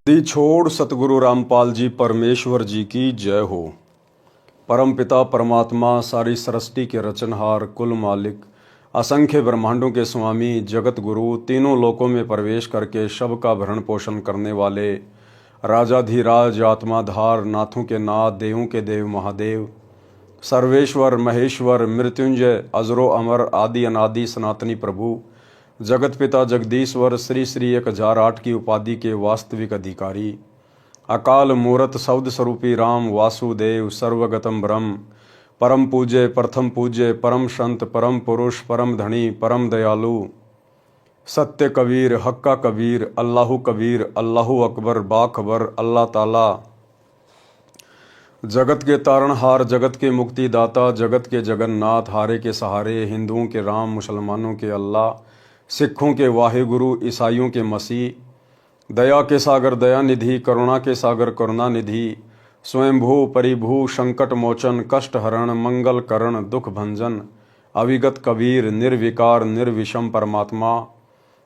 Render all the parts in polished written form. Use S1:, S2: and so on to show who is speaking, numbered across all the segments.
S1: दी छोड़ सतगुरु रामपाल जी परमेश्वर जी की जय हो। परम पिता परमात्मा सारी सृष्टि के रचनहार कुल मालिक असंख्य ब्रह्मांडों के स्वामी जगत गुरु तीनों लोकों में प्रवेश करके सब का भरण पोषण करने वाले राजाधिराज आत्माधार नाथों के नाथ देवों के देव महादेव सर्वेश्वर महेश्वर मृत्युंजय अजरो अमर आदि अनादि सनातनी प्रभु जगत पिता जगदीश्वर श्री श्री 1008 की उपाधि के वास्तविक अधिकारी अकाल मूरत शब्द स्वरूपी राम वासुदेव सर्वगतम ब्रह्म परम पूज्य प्रथम पूज्य परम संत परम पुरुष परम धनी परम दयालु सत्य कबीर हक्का कबीर अल्लाहु कबीर अल्लाहु अकबर बाखबर अल्लाह ताला जगत के तारणहार जगत के मुक्तिदाता जगत के जगन्नाथ हारे के सहारे हिंदुओं के राम मुसलमानों के अल्लाह सिखों के वाहिगुरु ईसाइयों के मसीह दया के सागर दया निधि करुणा के सागर करुणा निधि स्वयंभू परिभू संकट मोचन कष्ट हरण मंगल करण दुख भंजन अविगत कबीर निर्विकार निर्विषम परमात्मा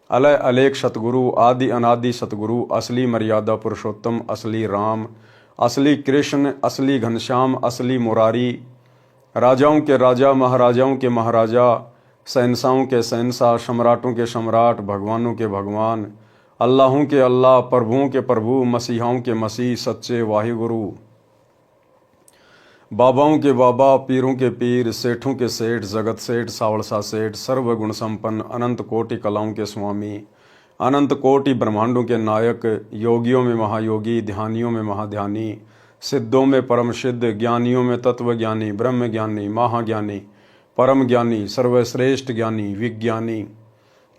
S1: अलय अलेख सतगुरु आदि अनादि सतगुरु असली मर्यादा पुरुषोत्तम असली राम असली कृष्ण असली घनश्याम असली मुरारी राजाओं के राजा महाराजाओं के महाराजा शहंशाहों के शहंशाह सम्राटों के सम्राट भगवानों के भगवान अल्लाहों के अल्लाह प्रभुओं के प्रभु मसीहाओं के मसीह सच्चे वाहिगुरु बाबाओं के बाबा पीरों के पीर सेठों के सेठ जगत सेठ सावड़सा सेठ सर्वगुण संपन्न अनंत कोटि कलाओं के स्वामी अनंत कोटि ब्रह्मांडों के नायक योगियों में महायोगी ध्यानियों में महाध्यानी सिद्धों में परम सिद्ध ज्ञानियों में तत्व ज्ञानी ब्रह्म ज्ञानी महाज्ञानी परम ज्ञानी सर्वश्रेष्ठ ज्ञानी विज्ञानी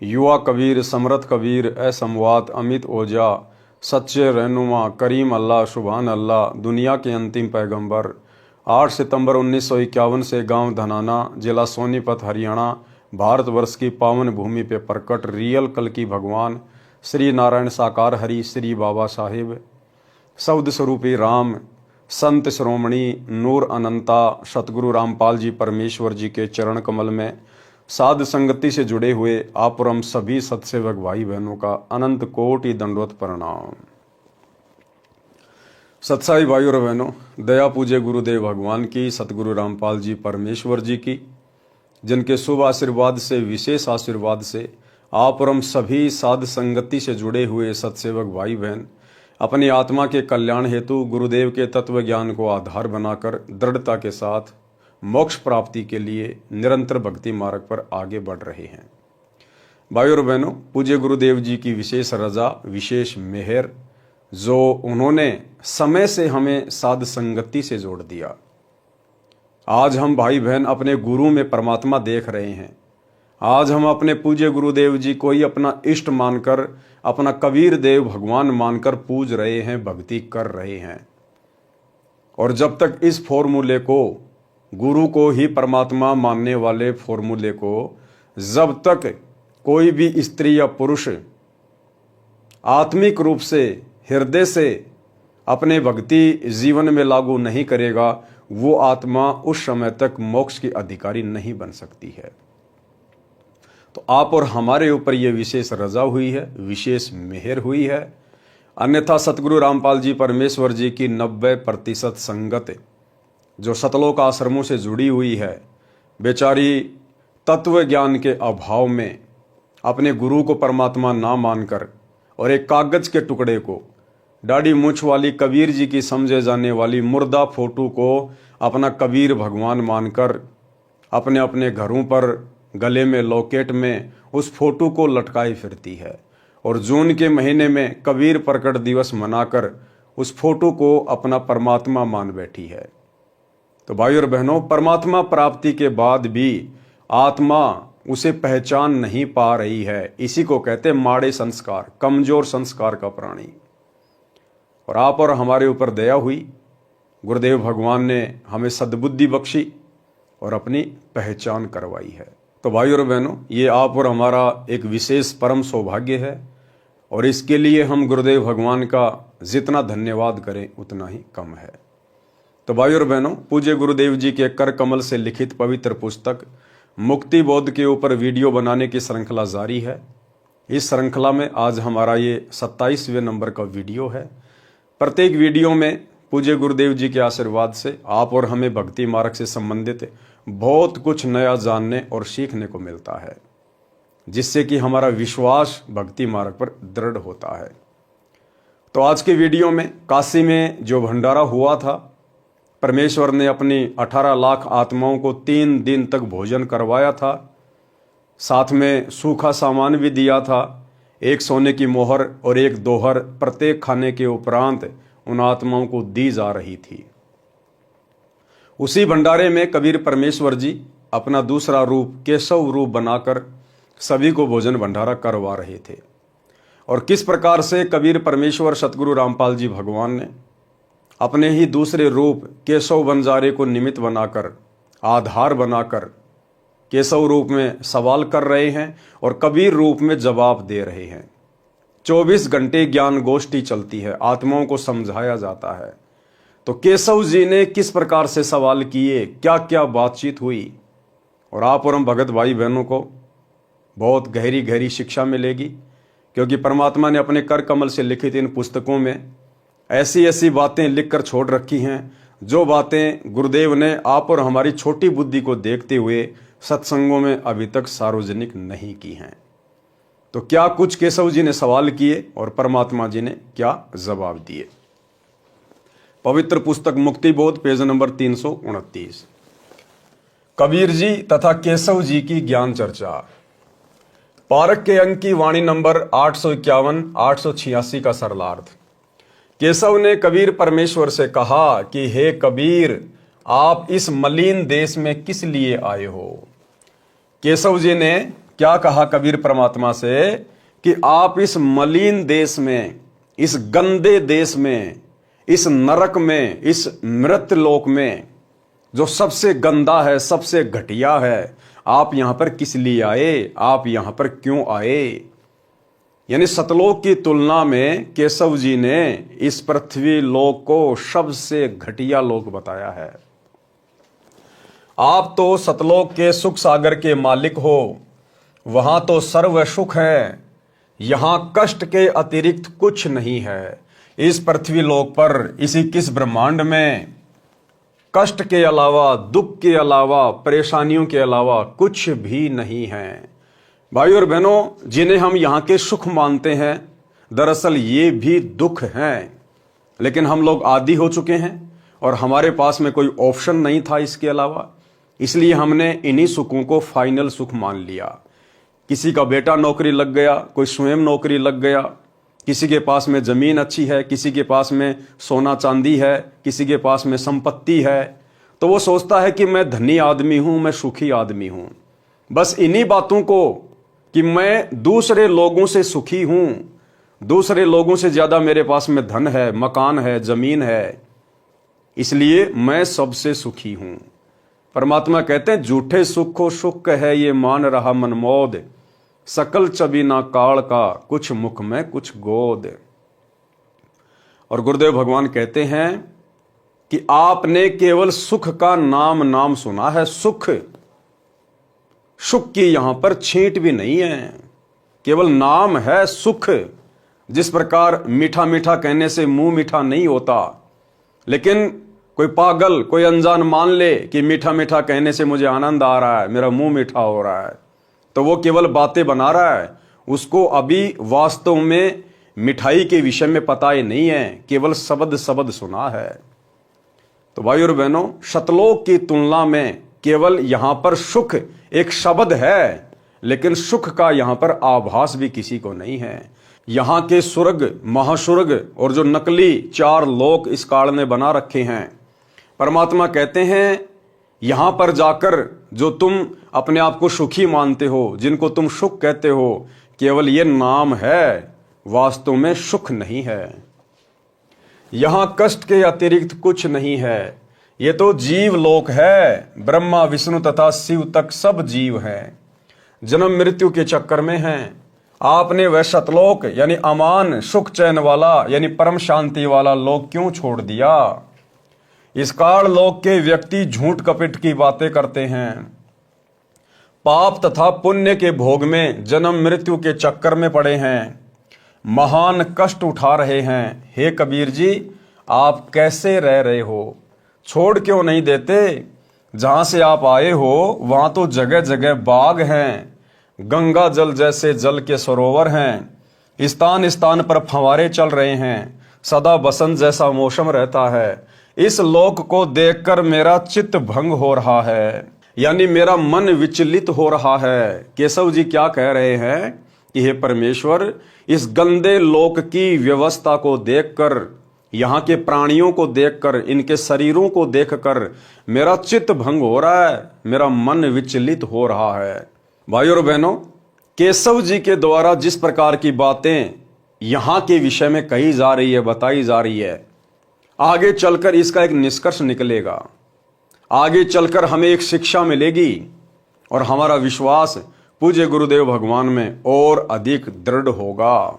S1: युवा कबीर समर्थ कबीर असमवात अमित ओझा सच्चे रहनुमा करीम अल्लाह सुभान अल्लाह दुनिया के अंतिम पैगंबर 8 सितंबर 1951 से गांव धनाना जिला सोनीपत हरियाणा भारतवर्ष की पावन भूमि पे प्रकट रियल कल की भगवान श्री नारायण साकार हरि श्री बाबा साहिब शब्द स्वरूपी राम संत श्रोमणी नूर अनंता सतगुरु रामपाल जी परमेश्वर जी के चरण कमल में साध संगति से जुड़े हुए आप और हम सभी सत्सेवक भाई बहनों का अनंत कोटि दंडवत प्रणाम। सत्साई भाइयों और बहनों, दया पूज्य गुरुदेव भगवान की सतगुरु रामपाल जी परमेश्वर जी की जिनके शुभ आशीर्वाद से विशेष आशीर्वाद से आप और हम सभी साध संगति से जुड़े हुए सत्सेवक भाई बहन अपनी आत्मा के कल्याण हेतु गुरुदेव के तत्व ज्ञान को आधार बनाकर दृढ़ता के साथ मोक्ष प्राप्ति के लिए निरंतर भक्ति मार्ग पर आगे बढ़ रहे हैं। भाइयों और बहनों, पूज्य गुरुदेव जी की विशेष रजा विशेष मेहर जो उन्होंने समय से हमें साध संगति से जोड़ दिया। आज हम भाई बहन अपने गुरु में परमात्मा देख रहे हैं। आज हम अपने पूज्य गुरुदेव जी को ही अपना इष्ट मानकर अपना कबीर देव भगवान मानकर पूज रहे हैं, भक्ति कर रहे हैं। और जब तक इस फॉर्मूले को गुरु को ही परमात्मा मानने वाले फॉर्मूले को जब तक कोई भी स्त्री या पुरुष आत्मिक रूप से हृदय से अपने भक्ति जीवन में लागू नहीं करेगा, वो आत्मा उस समय तक मोक्ष की अधिकारी नहीं बन सकती है। तो आप और हमारे ऊपर यह विशेष रजा हुई है, विशेष मेहर हुई है। अन्यथा सतगुरु रामपाल जी परमेश्वर जी की 90% संगत जो सतलोक आश्रमों से जुड़ी हुई है, बेचारी तत्व ज्ञान के अभाव में अपने गुरु को परमात्मा ना मानकर और एक कागज के टुकड़े को दाढ़ी मूछ वाली कबीर जी की समझे जाने वाली मुर्दा फोटो को अपना कबीर भगवान मानकर अपने अपने घरों पर गले में लॉकेट में उस फोटो को लटकाए फिरती है। और जून के महीने में कबीर प्रकट दिवस मनाकर उस फोटो को अपना परमात्मा मान बैठी है। तो भाइयों और बहनों, परमात्मा प्राप्ति के बाद भी आत्मा उसे पहचान नहीं पा रही है। इसी को कहते माड़े संस्कार, कमजोर संस्कार का प्राणी। और आप और हमारे ऊपर दया हुई, गुरुदेव भगवान ने हमें सद्बुद्धि बख्शी और अपनी पहचान करवाई है। तो भाइयों और बहनों, ये आप और हमारा एक विशेष परम सौभाग्य है और इसके लिए हम गुरुदेव भगवान का जितना धन्यवाद करें उतना ही कम है। तो भाइयों और बहनों, पूज्य गुरुदेव जी के कर कमल से लिखित पवित्र पुस्तक मुक्ति बोध के ऊपर वीडियो बनाने की श्रृंखला जारी है। इस श्रृंखला में आज हमारा ये 27वें नंबर का वीडियो है। प्रत्येक वीडियो में पूज्य गुरुदेव जी के आशीर्वाद से आप और हमें भक्ति मार्ग से संबंधित बहुत कुछ नया जानने और सीखने को मिलता है, जिससे कि हमारा विश्वास भक्ति मार्ग पर दृढ़ होता है। तो आज के वीडियो में काशी में जो भंडारा हुआ था, परमेश्वर ने अपनी 18 लाख आत्माओं को 3 दिन तक भोजन करवाया था, साथ में सूखा सामान भी दिया था, एक सोने की मोहर और एक दोहर प्रत्येक खाने के उपरांत उन आत्माओं को दी जा रही थी। उसी भंडारे में कबीर परमेश्वर जी अपना दूसरा रूप केशव रूप बनाकर सभी को भोजन भंडारा करवा रहे थे। और किस प्रकार से कबीर परमेश्वर सतगुरु रामपाल जी भगवान ने अपने ही दूसरे रूप केशव बंजारे को निमित्त बनाकर, आधार बनाकर केशव रूप में सवाल कर रहे हैं और कबीर रूप में जवाब दे रहे हैं। 24 घंटे ज्ञान गोष्ठी चलती है, आत्माओं को समझाया जाता है। तो केशव जी ने किस प्रकार से सवाल किए, क्या क्या बातचीत हुई, और आप और हम भगत भाई बहनों को बहुत गहरी गहरी शिक्षा मिलेगी, क्योंकि परमात्मा ने अपने कर कमल से लिखित इन पुस्तकों में ऐसी ऐसी बातें लिखकर छोड़ रखी हैं, जो बातें गुरुदेव ने आप और हमारी छोटी बुद्धि को देखते हुए सत्संगों में अभी तक सार्वजनिक नहीं की हैं। तो क्या कुछ केशव जी ने सवाल किए और परमात्मा जी ने क्या जवाब दिए। पवित्र पुस्तक मुक्तिबोध पेज नंबर 329, कबीर जी तथा केशव जी की ज्ञान चर्चा। पारक के अंक की वाणी नंबर 851 886 का सरलार्थ। केशव ने कबीर परमेश्वर से कहा कि हे कबीर, आप इस मलिन देश में किस लिए आए हो। केशव जी ने क्या कहा कबीर परमात्मा से कि आप इस मलिन देश में, इस गंदे देश में, इस नरक में, इस मृत लोक में, जो सबसे गंदा है, सबसे घटिया है, आप यहां पर किस लिए आए, आप यहां पर क्यों आए। यानी सतलोक की तुलना में केशव जी ने इस पृथ्वी लोक को सबसे घटिया लोक बताया है। आप तो सतलोक के सुख सागर के मालिक हो, वहां तो सर्व सुख है, यहां कष्ट के अतिरिक्त कुछ नहीं है। इस पृथ्वी लोक पर, इसी किस ब्रह्मांड में कष्ट के अलावा, दुख के अलावा, परेशानियों के अलावा कुछ भी नहीं है। भाई और बहनों, जिन्हें हम यहाँ के सुख मानते हैं, दरअसल ये भी दुख हैं। लेकिन हम लोग आदी हो चुके हैं और हमारे पास में कोई ऑप्शन नहीं था इसके अलावा, इसलिए हमने इन्हीं सुखों को फाइनल सुख मान लिया। किसी का बेटा नौकरी लग गया, कोई स्वयं नौकरी लग गया, किसी के पास में जमीन अच्छी है, किसी के पास में सोना चांदी है, किसी के पास में संपत्ति है, तो वो सोचता है कि मैं धनी आदमी हूं, मैं सुखी आदमी हूं। बस इन्हीं बातों को कि मैं दूसरे लोगों से सुखी हूं, दूसरे लोगों से ज्यादा मेरे पास में धन है, मकान है, जमीन है, इसलिए मैं सबसे सुखी हूं। परमात्मा कहते हैं झूठे सुखो सुख है ये मान रहा मनमोद, सकल चबीना काल का कुछ मुख में कुछ गोद। और गुरुदेव भगवान कहते हैं कि आपने केवल सुख का नाम सुना है। सुख की यहां पर छींट भी नहीं है, केवल नाम है सुख। जिस प्रकार मीठा मीठा कहने से मुंह मीठा नहीं होता, लेकिन कोई पागल, कोई अनजान मान ले कि मीठा मीठा कहने से मुझे आनंद आ रहा है, मेरा मुंह मीठा हो रहा है, तो वो केवल बातें बना रहा है। उसको अभी वास्तव में मिठाई के विषय में पता ही नहीं है, केवल शब्द सुना है। तो भाई और बहनों, सतलोक की तुलना में केवल यहां पर सुख एक शब्द है, लेकिन सुख का यहां पर आभास भी किसी को नहीं है। यहां के स्वर्ग, महास्वर्ग और जो नकली 4 लोक इस काल ने बना रखे हैं, परमात्मा कहते हैं यहां पर जाकर जो तुम अपने आप को सुखी मानते हो, जिनको तुम सुख कहते हो, केवल ये नाम है, वास्तव में सुख नहीं है। यहां कष्ट के अतिरिक्त कुछ नहीं है। ये तो जीव लोक है, ब्रह्मा विष्णु तथा शिव तक सब जीव हैं, जन्म मृत्यु के चक्कर में हैं। आपने वह सतलोक यानी अमान सुख चैन वाला यानी परम शांति वाला लोक क्यों छोड़ दिया। इस काल लोक के व्यक्ति झूठ कपट की बातें करते हैं, पाप तथा पुण्य के भोग में जन्म मृत्यु के चक्कर में पड़े हैं, महान कष्ट उठा रहे हैं। हे कबीर जी, आप कैसे रह रहे हो? छोड़ क्यों नहीं देते? जहां से आप आए हो वहां तो जगह जगह बाग हैं, गंगा जल जैसे जल के सरोवर हैं, स्थान स्थान पर फंवारे चल रहे हैं, सदा बसंत जैसा मौसम रहता है। इस लोक को देखकर मेरा चित्त भंग हो रहा है, यानी मेरा मन विचलित हो रहा है। केशव जी क्या कह रहे हैं कि हे परमेश्वर, इस गंदे लोक की व्यवस्था को देखकर, यहाँ के प्राणियों को देखकर, इनके शरीरों को देखकर मेरा चित्त भंग हो रहा है, मेरा मन विचलित हो रहा है। भाइयों और बहनों, केशव जी के द्वारा जिस प्रकार की बातें यहाँ के विषय में कही जा रही है, बताई जा रही है, आगे चलकर इसका एक निष्कर्ष निकलेगा, आगे चलकर हमें एक शिक्षा मिलेगी और हमारा विश्वास पूज्य गुरुदेव भगवान में और अधिक दृढ़ होगा।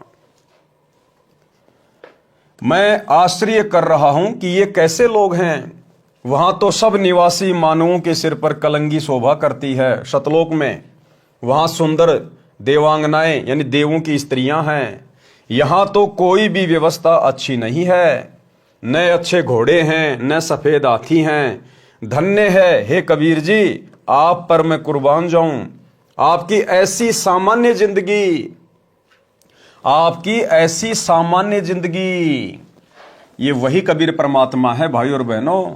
S1: मैं आश्चर्य कर रहा हूं कि ये कैसे लोग हैं। वहां तो सब निवासी मानवों के सिर पर कलंगी शोभा करती है सतलोक में, वहां सुंदर देवांगनाएं यानी देवों की स्त्रियां हैं। यहां तो कोई भी व्यवस्था अच्छी नहीं है, न अच्छे घोड़े हैं, न सफेद हाथी हैं। धन्य है हे कबीर जी, आप पर मैं कुर्बान जाऊं। आपकी ऐसी सामान्य जिंदगी, आपकी ऐसी सामान्य जिंदगी, ये वही कबीर परमात्मा है भाई और बहनों,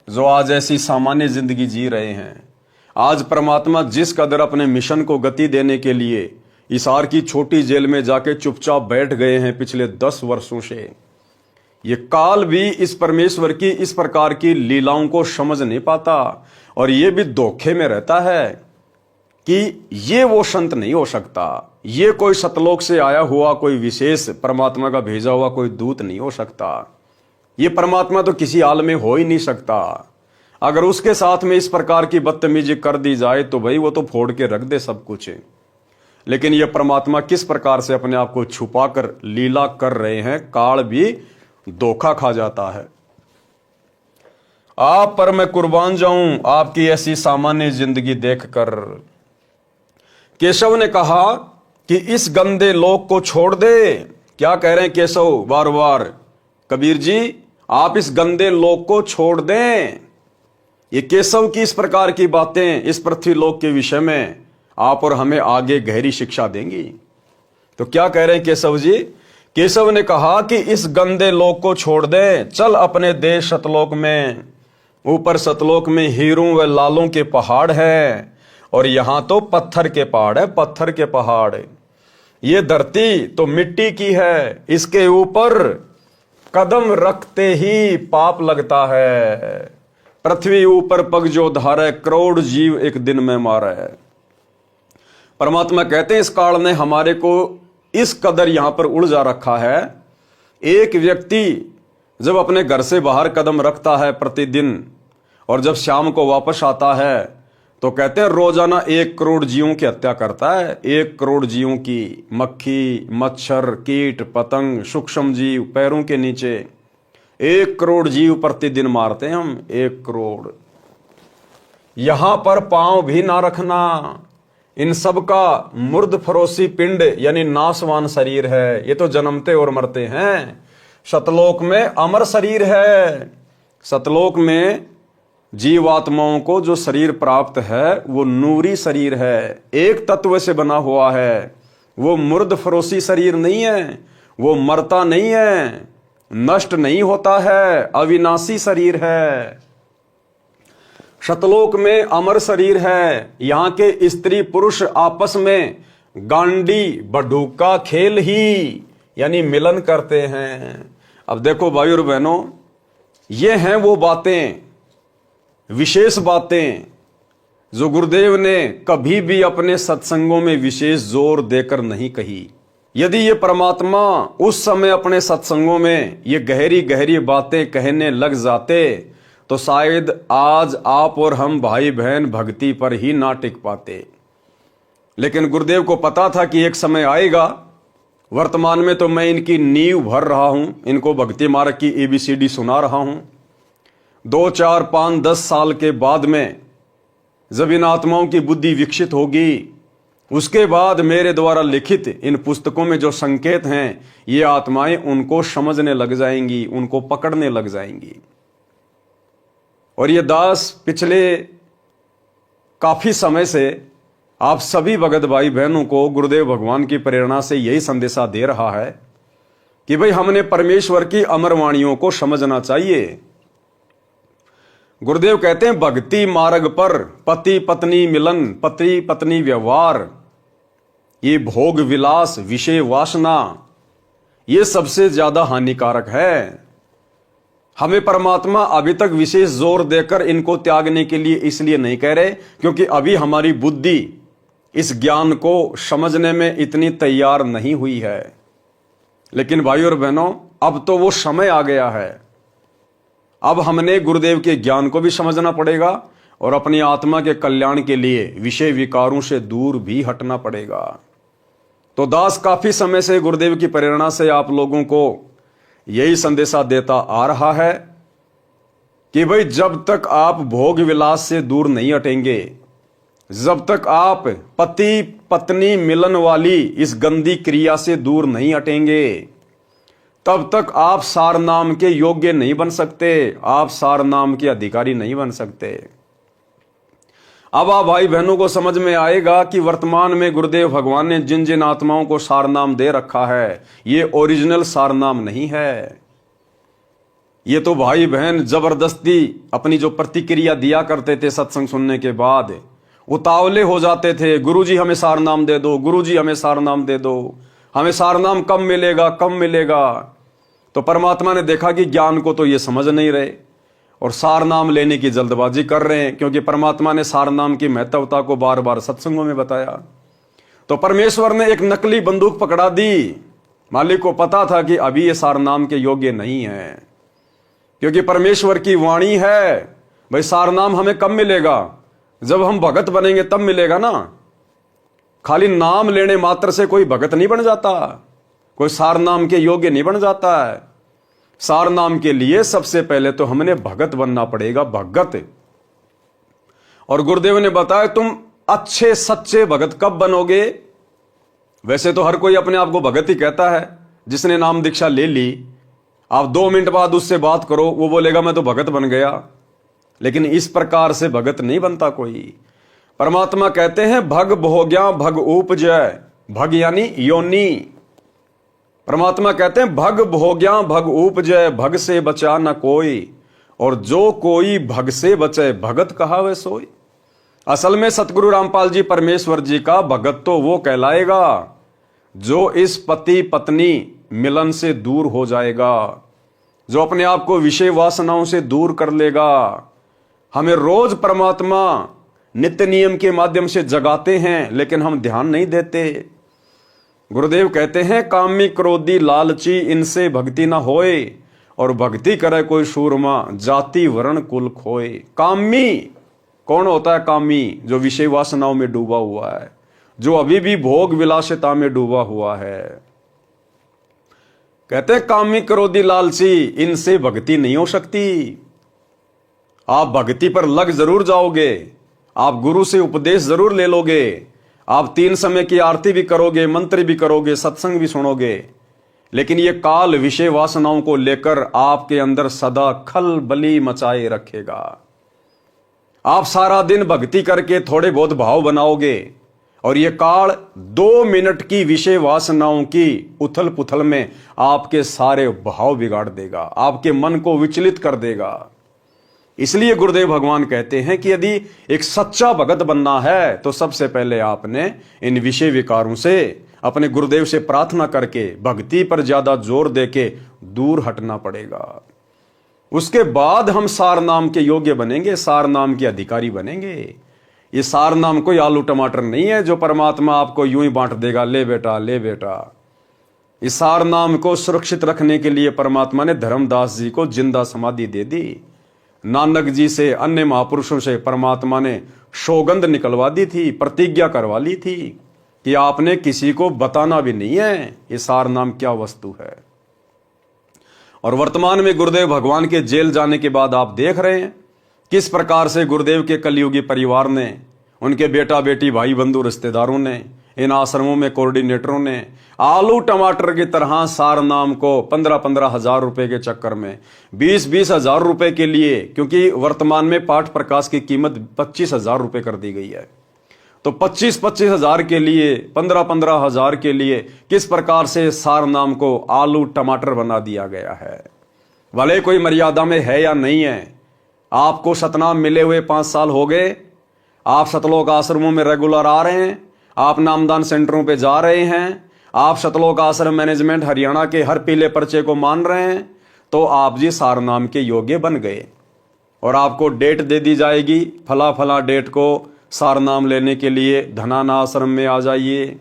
S1: जो आज ऐसी सामान्य जिंदगी जी रहे हैं। आज परमात्मा जिस कदर अपने मिशन को गति देने के लिए हिसार की छोटी जेल में जाके चुपचाप बैठ गए हैं पिछले 10 वर्षों से, ये काल भी इस परमेश्वर की इस प्रकार की लीलाओं को समझ नहीं पाता और ये भी धोखे में रहता है कि ये वो संत नहीं हो सकता, ये कोई सतलोक से आया हुआ कोई विशेष परमात्मा का भेजा हुआ कोई दूत नहीं हो सकता, ये परमात्मा तो किसी हाल में हो ही नहीं सकता। अगर उसके साथ में इस प्रकार की बदतमीजी कर दी जाए तो भाई वो तो फोड़ के रख दे सब कुछ। लेकिन ये परमात्मा किस प्रकार से अपने आप को छुपाकर लीला कर रहे हैं, काल भी धोखा खा जाता है। आप पर मैं कुर्बान जाऊं आपकी ऐसी सामान्य जिंदगी देखकर। केशव ने कहा कि इस गंदे लोक को छोड़ दे। क्या कह रहे हैं केशव बार बार? कबीर जी, आप इस गंदे लोक को छोड़ दें। ये केशव की इस प्रकार की बातें इस पृथ्वी लोक के विषय में आप और हमें आगे गहरी शिक्षा देंगी। तो क्या कह रहे हैं केशव जी? केशव ने कहा कि इस गंदे लोक को छोड़ दे, चल अपने देश सतलोक में। ऊपर सतलोक में हीरों व लालों के पहाड़ है और यहां तो पत्थर के पहाड़ है, पत्थर के पहाड़। ये धरती तो मिट्टी की है, इसके ऊपर कदम रखते ही पाप लगता है। पृथ्वी ऊपर पग जो धारे, करोड़ जीव एक दिन में मारे। परमात्मा कहते हैं इस काल ने हमारे को इस कदर यहां पर उलझा रखा है। एक व्यक्ति जब अपने घर से बाहर कदम रखता है प्रतिदिन और जब शाम को वापस आता है तो कहते हैं रोजाना 1 करोड़ जीवों की हत्या करता है। 1 करोड़ जीवों की, मक्खी, मच्छर, कीट, पतंग, सूक्ष्म जीव, पैरों के नीचे 1 करोड़ जीव प्रतिदिन मारते हैं हम। 1 करोड़। यहां पर पांव भी ना रखना। इन सब का मुर्द फरोसी पिंड यानी नाशवान शरीर है। ये तो जन्मते और मरते हैं। सतलोक में अमर शरीर है। सतलोक में जीवात्माओं को जो शरीर प्राप्त है वो नूरी शरीर है, एक तत्व से बना हुआ है। वो मुर्द फरोसी शरीर नहीं है, वो मरता नहीं है, नष्ट नहीं होता है, अविनाशी शरीर है। सतलोक में अमर शरीर है। यहां के स्त्री पुरुष आपस में गांडी बडूका खेल ही यानी मिलन करते हैं। अब देखो भाई और बहनों, ये हैं वो बातें, विशेष बातें जो गुरुदेव ने कभी भी अपने सत्संगों में विशेष जोर देकर नहीं कही। यदि ये परमात्मा उस समय अपने सत्संगों में ये गहरी गहरी बातें कहने लग जाते तो शायद आज आप और हम भाई बहन भक्ति पर ही ना टिक पाते। लेकिन गुरुदेव को पता था कि एक समय आएगा। वर्तमान में तो मैं इनकी नींव भर रहा हूं, इनको भक्ति मार्ग की ABCD सुना रहा हूं। 2, 4, 5, 10 साल के बाद में जब इन आत्माओं की बुद्धि विकसित होगी, उसके बाद मेरे द्वारा लिखित इन पुस्तकों में जो संकेत हैं, ये आत्माएं उनको समझने लग जाएंगी, उनको पकड़ने लग जाएंगी। और ये दास पिछले काफी समय से आप सभी भगत भाई बहनों को गुरुदेव भगवान की प्रेरणा से यही संदेशा दे रहा है कि भाई हमने परमेश्वर की अमर वाणियों को समझना चाहिए। गुरुदेव कहते हैं भक्ति मार्ग पर पति पत्नी मिलन, पति पत्नी व्यवहार, ये भोग विलास, विषय वासना, ये सबसे ज्यादा हानिकारक है। हमें परमात्मा अभी तक विशेष जोर देकर इनको त्यागने के लिए इसलिए नहीं कह रहे क्योंकि अभी हमारी बुद्धि इस ज्ञान को समझने में इतनी तैयार नहीं हुई है। लेकिन भाई और बहनों, अब तो वो समय आ गया है। अब हमने गुरुदेव के ज्ञान को भी समझना पड़ेगा और अपनी आत्मा के कल्याण के लिए विषय विकारों से दूर भी हटना पड़ेगा। तो दास काफी समय से गुरुदेव की प्रेरणा से आप लोगों को यही संदेशा देता आ रहा है कि भाई जब तक आप भोग विलास से दूर नहीं हटेंगे, जब तक आप पति पत्नी मिलन वाली इस गंदी क्रिया से दूर नहीं हटेंगे, तब तक आप सार नाम के योग्य नहीं बन सकते, आप सार नाम के अधिकारी नहीं बन सकते। अब आप भाई बहनों को समझ में आएगा कि वर्तमान में गुरुदेव भगवान ने जिन जिन आत्माओं को सार नाम दे रखा है, ये ओरिजिनल सार नाम नहीं है। ये तो भाई बहन जबरदस्ती अपनी जो प्रतिक्रिया दिया करते थे सत्संग सुनने के बाद, उतावले हो जाते थे, गुरुजी हमें सार नाम दे दो, गुरुजी हमें सार नाम दे दो, हमें सार नाम कब मिलेगा कब मिलेगा। तो परमात्मा ने देखा कि ज्ञान को तो ये समझ नहीं रहे और सार नाम लेने की जल्दबाजी कर रहे हैं, क्योंकि परमात्मा ने सार नाम की महत्वता को बार बार सत्संगों में बताया। तो परमेश्वर ने एक नकली बंदूक पकड़ा दी। मालिक को पता था कि अभी ये सार नाम के योग्य नहीं है, क्योंकि परमेश्वर की वाणी है भाई सार नाम हमें कब मिलेगा, जब हम भगत बनेंगे तब मिलेगा ना। खाली नाम लेने मात्र से कोई भगत नहीं बन जाता, कोई सार नाम के योग्य नहीं बन जाता है। सार नाम के लिए सबसे पहले तो हमने भगत बनना पड़ेगा, भगत। और गुरुदेव ने बताया तुम अच्छे सच्चे भगत कब बनोगे। वैसे तो हर कोई अपने आप को भगत ही कहता है, जिसने नाम दीक्षा ले ली, आप 2 मिनट बाद उससे बात करो, वो बोलेगा मैं तो भगत बन गया। लेकिन इस प्रकार से भगत नहीं बनता कोई। परमात्मा कहते हैं भग भोग्या भग उपजय, भग यानी योनि। परमात्मा कहते हैं भग भोग्या भग उपजय, भग से बचा न कोई, और जो कोई भग से बचे भगत कहावे सोई। असल में सतगुरु रामपाल जी परमेश्वर जी का भगत तो वो कहलाएगा जो इस पति पत्नी मिलन से दूर हो जाएगा, जो अपने आप को विषय वासनाओं से दूर कर लेगा। हमें रोज परमात्मा नित्य नियम के माध्यम से जगाते हैं, लेकिन हम ध्यान नहीं देते। गुरुदेव कहते हैं कामी क्रोधी लालची इनसे भक्ति ना होए, और भक्ति करे कोई सूरमा जाति वर्ण कुल खोए। कामी कौन होता है? कामी जो विषय वासनाओं में डूबा हुआ है, जो अभी भी भोग विलासिता में डूबा हुआ है। कहते हैं कामी क्रोधी लालची इनसे भक्ति नहीं हो सकती। आप भक्ति पर लग जरूर जाओगे, आप गुरु से उपदेश जरूर ले लोगे, आप 3 समय की आरती भी करोगे, मंत्र भी करोगे, सत्संग भी सुनोगे, लेकिन ये काल विषय वासनाओं को लेकर आपके अंदर सदा खलबली मचाए रखेगा। आप सारा दिन भक्ति करके थोड़े बहुत भाव बनाओगे, और ये काल 2 मिनट की विषय वासनाओं की उथल पुथल में आपके सारे भाव बिगाड़ देगा, आपके मन को विचलित कर देगा। इसलिए गुरुदेव भगवान कहते हैं कि यदि एक सच्चा भगत बनना है तो सबसे पहले आपने इन विषय विकारों से अपने गुरुदेव से प्रार्थना करके भक्ति पर ज्यादा जोर देके दूर हटना पड़ेगा। उसके बाद हम सार नाम के योग्य बनेंगे, सार नाम के अधिकारी बनेंगे। ये सार नाम कोई आलू टमाटर नहीं है जो परमात्मा आपको यूं ही बांट देगा, ले बेटा ले बेटा। इस सार नाम को सुरक्षित रखने के लिए परमात्मा ने धर्मदास जी को जिंदा समाधि दे दी। नानक जी से, अन्य महापुरुषों से परमात्मा ने सौगंध निकलवा दी थी, प्रतिज्ञा करवा ली थी कि आपने किसी को बताना भी नहीं है ये सार नाम क्या वस्तु है। और वर्तमान में गुरुदेव भगवान के जेल जाने के बाद आप देख रहे हैं किस प्रकार से गुरुदेव के कलयुगी परिवार ने उनके बेटा बेटी भाई बंधु रिश्तेदारों ने, इन आश्रमों में कोऑर्डिनेटरों ने आलू टमाटर की तरह सारनाम को 15-15 हजार रुपए के चक्कर में 20-20 हजार रुपए के लिए, क्योंकि वर्तमान में पाठ प्रकाश की कीमत 25 हजार रुपए कर दी गई है, तो 25-25 हजार के लिए, 15-15 हजार के लिए किस प्रकार से सारनाम को आलू टमाटर बना दिया गया है। भले कोई मर्यादा में है या नहीं है, आपको सतनाम मिले हुए 5 साल हो गए, आप सतलोक आश्रमों में रेगुलर आ रहे हैं, आप नामदान सेंटरों पे जा रहे हैं, आप सतलोक आश्रम मैनेजमेंट हरियाणा के हर पीले पर्चे को मान रहे हैं, तो आप जी सारनाम के योग्य बन गए और आपको डेट दे दी जाएगी, फला फला डेट को सारनाम लेने के लिए धनाना आश्रम में आ जाइए।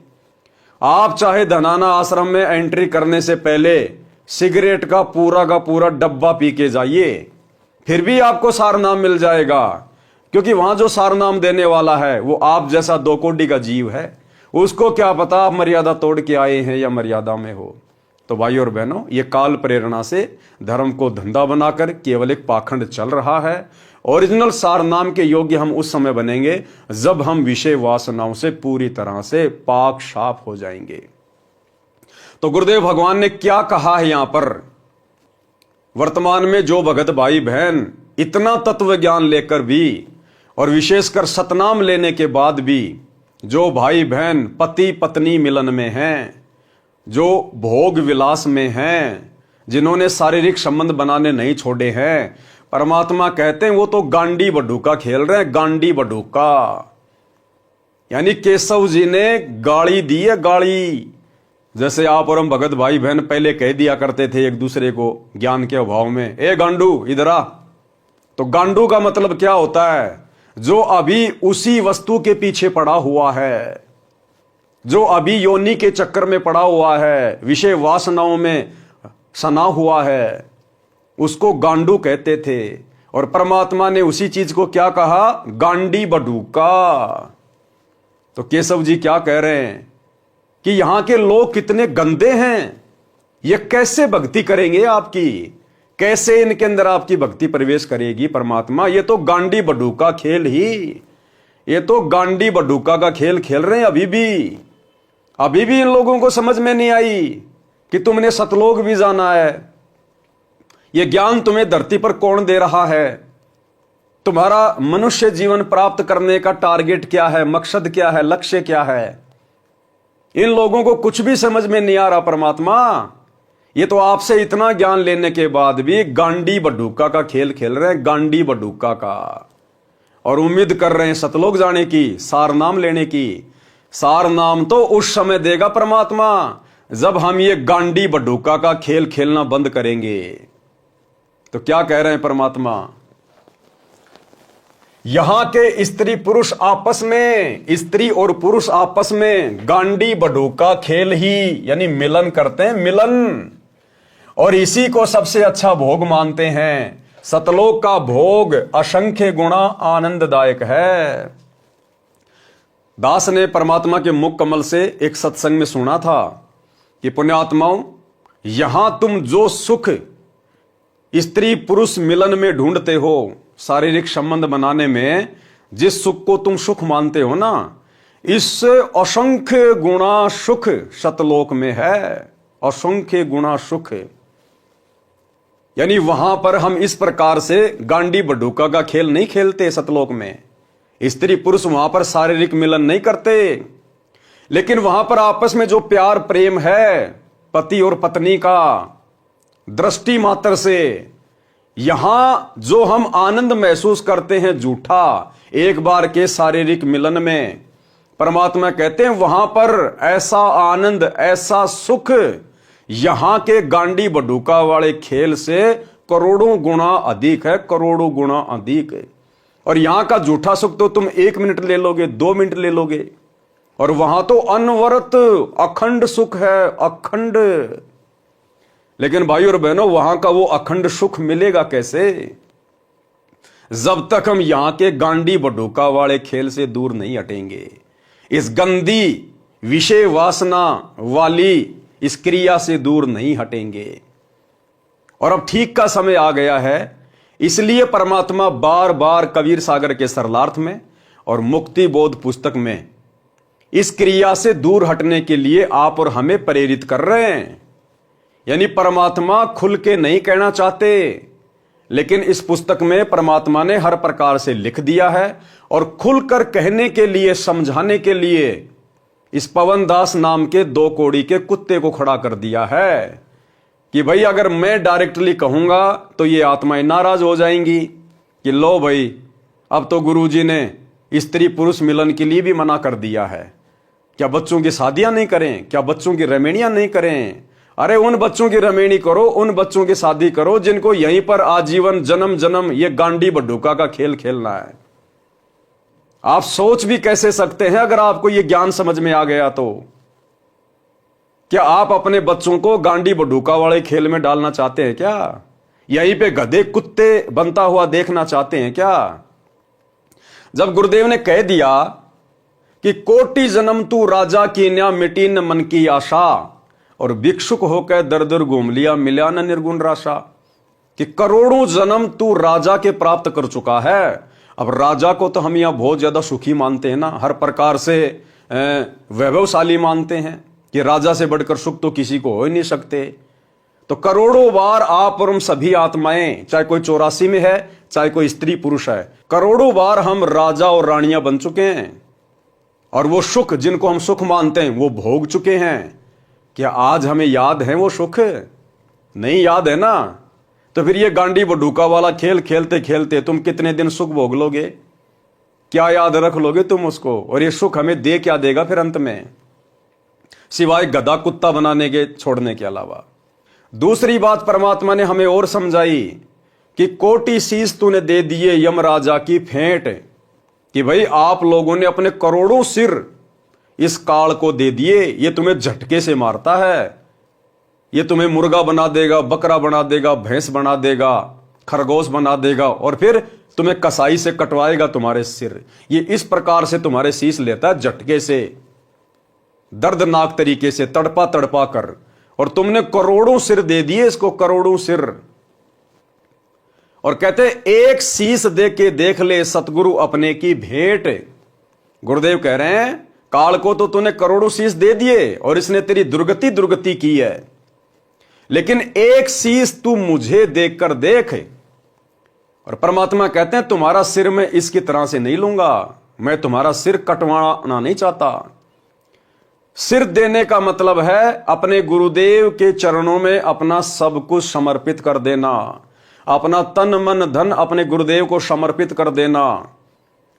S1: आप चाहे धनाना आश्रम में एंट्री करने से पहले सिगरेट का पूरा डब्बा पी के जाइए, फिर भी आपको सारनाम मिल जाएगा, क्योंकि वहां जो सारनाम देने वाला है वो आप जैसा 2 कोड़ी का जीव है। उसको क्या पता आप मर्यादा तोड़ के आए हैं या मर्यादा में हो। तो भाई और बहनों, ये काल प्रेरणा से धर्म को धंधा बनाकर केवल एक पाखंड चल रहा है। ओरिजिनल सारनाम के योग्य हम उस समय बनेंगे जब हम विषय वासनाओं से पूरी तरह से पाक साफ हो जाएंगे। तो गुरुदेव भगवान ने क्या कहा है यहां पर, वर्तमान में जो भगत भाई बहन इतना तत्व ज्ञान लेकर भी और विशेषकर सतनाम लेने के बाद भी जो भाई बहन पति पत्नी मिलन में हैं, जो भोग विलास में हैं, जिन्होंने शारीरिक संबंध बनाने नहीं छोड़े हैं, परमात्मा कहते हैं वो तो गांडी बडूका खेल रहे हैं। गांडी बडूका यानी केशव जी ने गाली दी है, गाली। जैसे आप और हम भगत भाई बहन पहले कह दिया करते थे एक दूसरे को ज्ञान के अभाव में, ए गांडू इधर आ। तो गांडू का मतलब क्या होता है, जो अभी उसी वस्तु के पीछे पड़ा हुआ है, जो अभी योनि के चक्कर में पड़ा हुआ है, विषय वासनाओं में सना हुआ है, उसको गांडू कहते थे। और परमात्मा ने उसी चीज को क्या कहा, गांडी बडूका। तो केशव जी क्या कह रहे हैं कि यहां के लोग कितने गंदे हैं, ये कैसे भक्ति करेंगे आपकी, कैसे इनके अंदर आपकी भक्ति प्रवेश करेगी परमात्मा। ये तो गांडी बडूका खेल ही, ये तो गांडी बडूका का खेल खेल रहे हैं। अभी भी इन लोगों को समझ में नहीं आई कि तुमने सतलोक भी जाना है। ये ज्ञान तुम्हें धरती पर कौन दे रहा है, तुम्हारा मनुष्य जीवन प्राप्त करने का टारगेट क्या है, मकसद क्या है, लक्ष्य क्या है। इन लोगों को कुछ भी समझ में नहीं आ रहा परमात्मा। ये तो आपसे इतना ज्ञान लेने के बाद भी गांडी बडूका का खेल खेल रहे हैं, गांडी बडूका का, और उम्मीद कर रहे हैं सतलोक जाने की, सारनाम लेने की। सारनाम तो उस समय देगा परमात्मा जब हम ये गांडी बडूका का खेल खेलना बंद करेंगे। तो क्या कह रहे हैं परमात्मा, यहां के स्त्री पुरुष आपस में, स्त्री और पुरुष आपस में गांडी बडूका खेल ही यानी मिलन करते हैं, मिलन। और इसी को सबसे अच्छा भोग मानते हैं। सतलोक का भोग असंख्य गुणा आनंददायक है। दास ने परमात्मा के मुख कमल से एक सत्संग में सुना था कि पुण्यात्माओं, यहां तुम जो सुख स्त्री पुरुष मिलन में ढूंढते हो, शारीरिक संबंध बनाने में जिस सुख को तुम सुख मानते हो ना, इससे असंख्य गुणा सुख सतलोक में है। असंख्य गुणा सुख यानी वहां पर हम इस प्रकार से गांडी बडूका का खेल नहीं खेलते। सतलोक में स्त्री पुरुष वहां पर शारीरिक मिलन नहीं करते, लेकिन वहां पर आपस में जो प्यार प्रेम है पति और पत्नी का, दृष्टि मात्र से यहां जो हम आनंद महसूस करते हैं झूठा एक बार के शारीरिक मिलन में, परमात्मा कहते हैं वहां पर ऐसा आनंद, ऐसा सुख यहां के गांडी बडूका वाले खेल से करोड़ों गुना अधिक है, करोड़ों गुना अधिक है। और यहां का झूठा सुख तो तुम 1 मिनट ले लोगे, 2 मिनट ले लोगे, और वहां तो अनवरत अखंड सुख है, अखंड। लेकिन भाई और बहनों, वहां का वो अखंड सुख मिलेगा कैसे, जब तक हम यहां के गांडी बडूका वाले खेल से दूर नहीं हटेंगे, इस गंदी विषय वासना वाली इस क्रिया से दूर नहीं हटेंगे। और अब ठीक का समय आ गया है, इसलिए परमात्मा बार बार कबीर सागर के सरलार्थ में और मुक्ति बोध पुस्तक में इस क्रिया से दूर हटने के लिए आप और हमें प्रेरित कर रहे हैं। यानी परमात्मा खुल के नहीं कहना चाहते, लेकिन इस पुस्तक में परमात्मा ने हर प्रकार से लिख दिया है और खुलकर कहने के लिए, समझाने के लिए इस पवन दास नाम के 2 कौड़ी के कुत्ते को खड़ा कर दिया है कि भाई अगर मैं डायरेक्टली कहूंगा तो ये आत्माएं नाराज हो जाएंगी कि लो भाई, अब तो गुरुजी ने स्त्री पुरुष मिलन के लिए भी मना कर दिया है। क्या बच्चों की शादियां नहीं करें? क्या बच्चों की रमेणियां नहीं करें? अरे उन बच्चों की रमेणी करो, उन बच्चों की शादी करो जिनको यहीं पर आजीवन जन्म जन्म ये गांडी बड्ढूका का खेल खेलना है। आप सोच भी कैसे सकते हैं अगर आपको ये ज्ञान समझ में आ गया तो? क्या आप अपने बच्चों को गांडी बड्ढूका वाले खेल में डालना चाहते हैं क्या? यहीं पे गधे कुत्ते बनता हुआ देखना चाहते हैं क्या? जब गुरुदेव ने कह दिया कि कोटि जन्म तू राजा की न्या मिटी न मन की आशा, और भिक्षुक होकर दर दर घूम लिया मिला न निर्गुण राशा, कि करोड़ों जन्म तू राजा के प्राप्त कर चुका है। अब राजा को तो हम यहां बहुत ज्यादा सुखी मानते हैं ना, हर प्रकार से वैभवशाली मानते हैं कि राजा से बढ़कर सुख तो किसी को हो ही नहीं सकते। तो करोड़ों बार आप और हम सभी आत्माएं, चाहे कोई 84 में है, चाहे कोई स्त्री पुरुष है, करोड़ों बार हम राजा और रानियां बन चुके हैं और वो सुख जिनको हम सुख मानते हैं वो भोग चुके हैं। क्या आज हमें याद है वो सुख? नहीं याद है ना। तो फिर ये गांडी बड्ढूका वाला खेल खेलते खेलते तुम कितने दिन सुख भोग लोगे? क्या याद रख लोगे तुम उसको? और ये सुख हमें दे क्या देगा फिर अंत में, सिवाय गधा कुत्ता बनाने के छोड़ने के अलावा? दूसरी बात परमात्मा ने हमें और समझाई कि कोटि शीश तूने दे दिए यमराजा की फेंट, कि भाई आप लोगों ने अपने करोड़ों सिर इस काल को दे दिए। ये तुम्हें झटके से मारता है, ये तुम्हें मुर्गा बना देगा, बकरा बना देगा, भैंस बना देगा, खरगोश बना देगा और फिर तुम्हें कसाई से कटवाएगा तुम्हारे सिर। ये इस प्रकार से तुम्हारे शीश लेता है झटके से, दर्दनाक तरीके से, तड़पा तड़पा कर, और तुमने करोड़ों सिर दे दिए इसको, करोड़ों सिर। और कहते एक शीश दे के देख ले सतगुरु अपने की भेंट। गुरुदेव कह रहे हैं काल को तो तूने करोड़ों शीश दे दिए और इसने तेरी दुर्गति की है, लेकिन एक शीश तू मुझे देखकर देख। और परमात्मा कहते हैं तुम्हारा सिर मैं इसकी तरह से नहीं लूंगा, मैं तुम्हारा सिर कटवाना नहीं चाहता। सिर देने का मतलब है अपने गुरुदेव के चरणों में अपना सब कुछ समर्पित कर देना, अपना तन मन धन अपने गुरुदेव को समर्पित कर देना।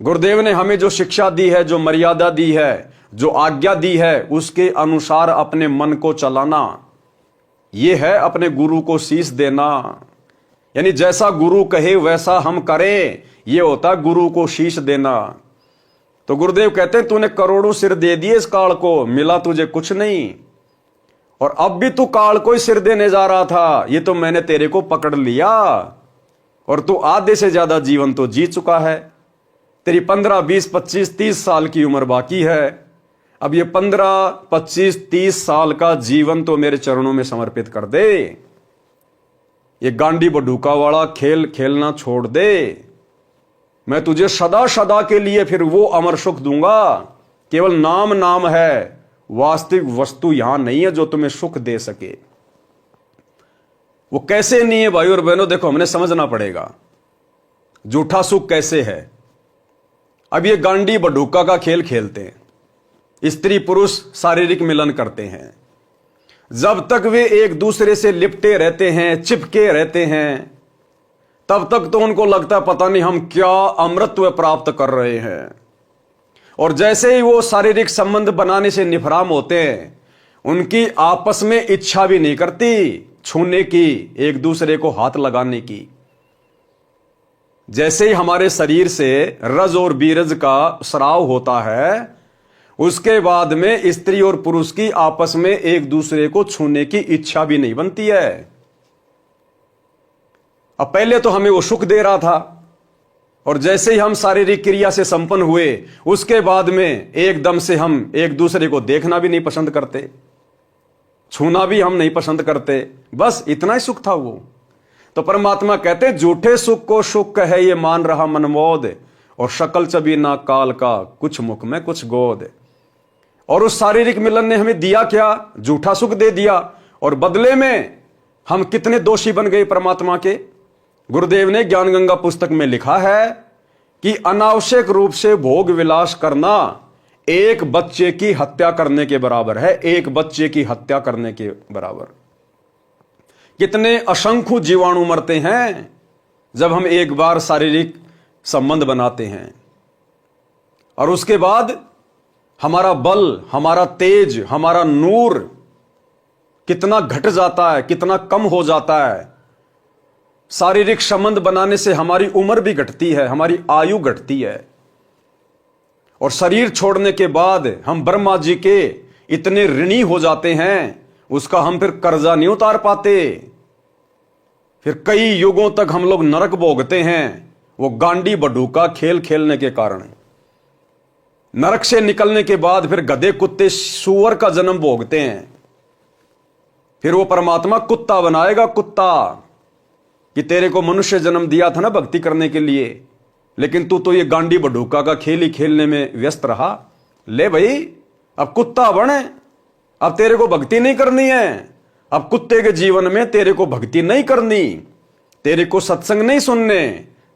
S1: गुरुदेव ने हमें जो शिक्षा दी है, जो मर्यादा दी है, जो आज्ञा दी है, उसके अनुसार अपने मन को चलाना, यह है अपने गुरु को शीश देना। यानी जैसा गुरु कहे वैसा हम करें, यह होता गुरु को शीश देना। तो गुरुदेव कहते हैं तूने करोड़ों सिर दे दिए इस काल को, मिला तुझे कुछ नहीं, और अब भी तू काल को ही सिर देने जा रहा था। ये तो मैंने तेरे को पकड़ लिया और तू आधे से ज्यादा जीवन तो जी चुका है। तेरी 15, 20, 25, 30 साल की उम्र बाकी है। अब ये 15, 25, 30 साल का जीवन तो मेरे चरणों में समर्पित कर दे। ये गांडी बड्ढूका वाला खेल खेलना छोड़ दे। मैं तुझे सदा सदा के लिए फिर वो अमर सुख दूंगा। केवल नाम नाम है, वास्तविक वस्तु यहां नहीं है जो तुम्हें सुख दे सके। वो कैसे नहीं है भाई और बहनों, देखो हमने समझना पड़ेगा झूठा सुख कैसे है। अब ये गांडी बड्ढूका का खेल खेलते हैं, स्त्री पुरुष शारीरिक मिलन करते हैं, जब तक वे एक दूसरे से लिपटे रहते हैं, चिपके रहते हैं, तब तक तो उनको लगता है पता नहीं हम क्या अमृतत्व प्राप्त कर रहे हैं। और जैसे ही वो शारीरिक संबंध बनाने से निफराम होते हैं, उनकी आपस में इच्छा भी नहीं करती छूने की, एक दूसरे को हाथ लगाने की। जैसे ही हमारे शरीर से रज और बीरज का स्राव होता है, उसके बाद में स्त्री और पुरुष की आपस में एक दूसरे को छूने की इच्छा भी नहीं बनती है। अब पहले तो हमें वो सुख दे रहा था, और जैसे ही हम शारीरिक क्रिया से संपन्न हुए, उसके बाद में एकदम से हम एक दूसरे को देखना भी नहीं पसंद करते, छूना भी हम नहीं पसंद करते। बस इतना ही सुख था वो। तो परमात्मा कहते झूठे सुख को सुख है ये मान रहा मनमोद, और शकल चबी ना काल का, कुछ मुख में कुछ गोद। और उस शारीरिक मिलन ने हमें दिया क्या? झूठा सुख दे दिया, और बदले में हम कितने दोषी बन गए परमात्मा के। गुरुदेव ने ज्ञान गंगा पुस्तक में लिखा है कि अनावश्यक रूप से भोग विलास करना एक बच्चे की हत्या करने के बराबर है, एक बच्चे की हत्या करने के बराबर। कितने असंख्य जीवाणु मरते हैं जब हम एक बार शारीरिक संबंध बनाते हैं, और उसके बाद हमारा बल, हमारा तेज, हमारा नूर कितना घट जाता है, कितना कम हो जाता है। शारीरिक संबंध बनाने से हमारी उम्र भी घटती है, हमारी आयु घटती है, और शरीर छोड़ने के बाद हम ब्रह्मा जी के इतने ऋणी हो जाते हैं, उसका हम फिर कर्जा नहीं उतार पाते। फिर कई युगों तक हम लोग नरक भोगते हैं, वो गांडी बडूका खेल खेलने के कारण। नरक से निकलने के बाद फिर गधे कुत्ते सूअर का जन्म भोगते हैं। फिर वो परमात्मा कुत्ता बनाएगा, कुत्ता, कि तेरे को मनुष्य जन्म दिया था ना भक्ति करने के लिए, लेकिन तू तो ये गांडी बडूका का खेल ही खेलने में व्यस्त रहा। ले भाई, अब कुत्ता बने, अब तेरे को भक्ति नहीं करनी है। अब कुत्ते के जीवन में तेरे को भक्ति नहीं करनी, तेरे को सत्संग नहीं सुनने,